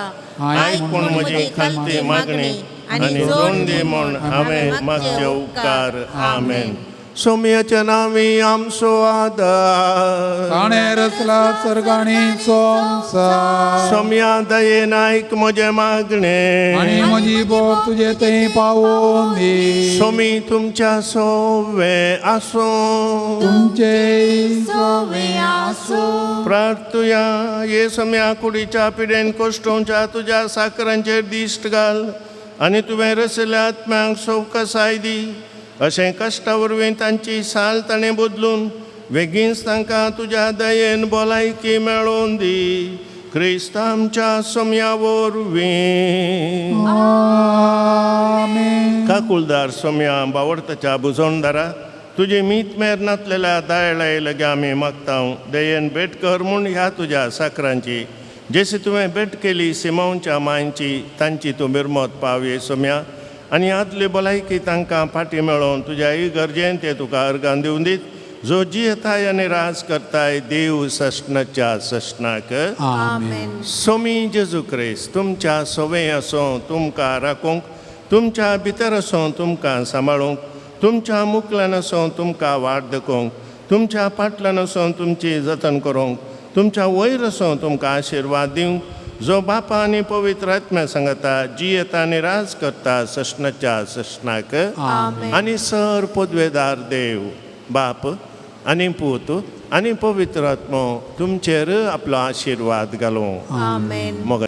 आयकून म्हजी खालती मागणी आनी जोडून दी म्हूण हांवें मागचे उपकार. आमेन. सोम्याच्या नांवी आमचो आदार ताणें रचला सर्गाणी संवसार. सोम्या दयेन आयक म्हजें मागणें आनी म्हजी बोट तुजे थंय पावोवन दी. सोमी तुमच्या सोवे आसूं तुमचे प्रार्थुया. ये सोम्या कुडीच्या पिडेन कोश्टोवच्या तुज्या साकरांचेर दिश्ट घाल आनी तुवें रचयल्या आत्म्यांक सवकासाय दी. अशें कश्टा वरवीं तांची साल ताणें बदलून बेगीनच तांकां तुज्या दयेन भलायकी मेळोवन दी. क्रिस्त आमच्या सोम्या वरवीं. काकुळदार सोम्या बावडताच्या बुजोणदारा तुजी मीत मेर नातलेल्या दायळाय लगे आमी मागतां. दयेन भेट कर म्हूण ह्या तुज्या साकरांची जेसी तुवें भेट केली सिमोनच्या मांयची तांची तूं बिरमत पाव ये सोम्या आनी आदली भलायकी तांकां फाटी मेळोवन तुज्या इगर्जेन ते तुका अर्गां दिवन दीत. जो जियेताय आनी राज करताय देव सश्णाच्या सश्णाक. आमेन. सोमी जेजू क्रिस्त तुमच्या सोवे आसूं तुमकां राखूंक, तुमच्या भितर आसूं तुमकां सांबाळूंक, तुमच्या मुखल्यान आसूं तुमकां वाट दाखोवंक, तुमच्या फाटल्यान आसूं तुमची जतन करूंक तुमच्या वयर असो तुमकां आशिर्वाद दिवंक जो बापा आनी पवित्र आत्म्या सांगता जी येता आनी राज करता सशनाच्या सशनाक आनी सर पदवेदार देव बाप आनी पूत आनी पवित्र आत्मो तुमचेर आपलो आशिर्वाद घालूं आमेन. मोग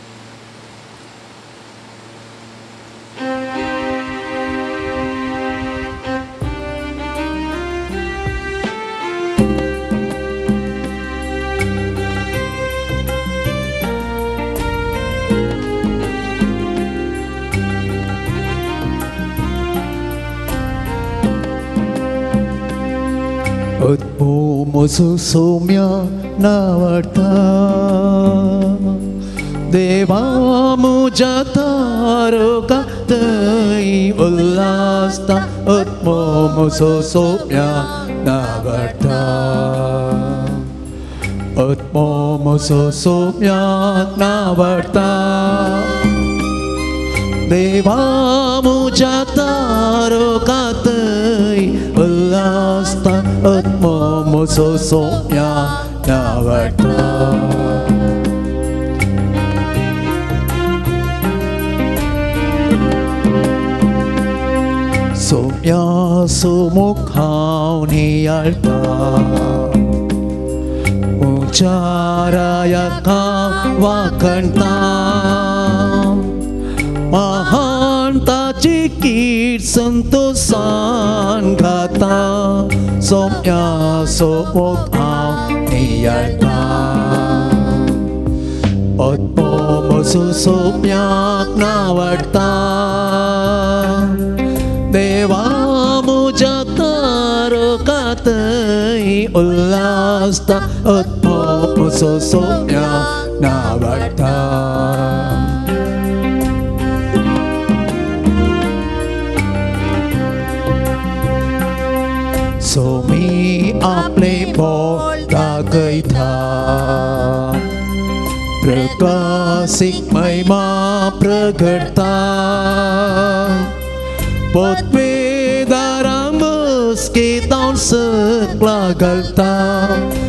Mosusumya navarta Deva mujataroka Dai ullasta Utmo mosusumya navarta Utmo mosusumya navarta Deva mujataroka Dai ullasta Utmo mosusumya navarta Sumya sumukhaw niyalta Ucharaya ka wakanta Mahanta chikit santosan gata Somya sumukhaw niyalta Otmo mosusumyak navarta Deva mujatarokatai ullasta Otmo mosusumyak navarta Somi aple bol dagay tha Prakasik may mapragarta Potvedarang muski taon seklagalta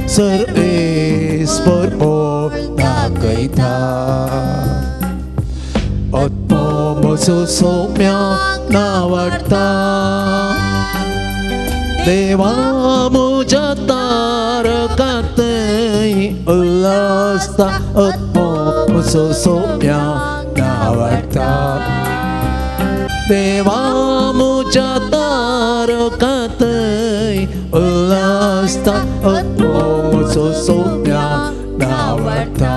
Sir is por bol dagay tha Otmo mosusumyak navarta Deva mujatarokatai ullasta Utmo mosusumyak navarta Deva mujatarokatai ullasta Utmo mosusumyak navarta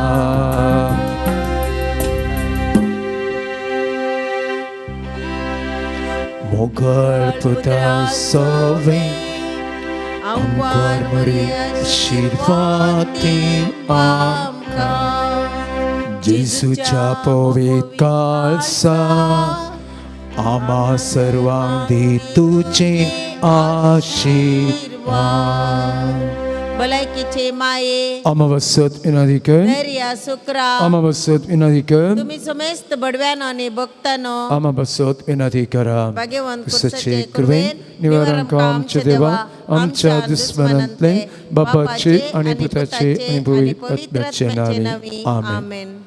Mogar putra sovem Amkar Maria Shirvati Amka Jesuच्या पवित्र कालसा आम्हा सर्वांगी तुझे आशीर्वाद भलायकीचे माये Amavasat inadike धैर्य सुकरा Amavasat inadike तुम्ही समस्त बडव्यानो आणि भक्तानो Amavasat inadikara भाग्यवान Kusache kurven nivaranka आमच्या देवा आमच्या दुश्मनांतले बापाचे आणि पुत्राचे आणि पवित्र आत्म्याचे नावे आमेन.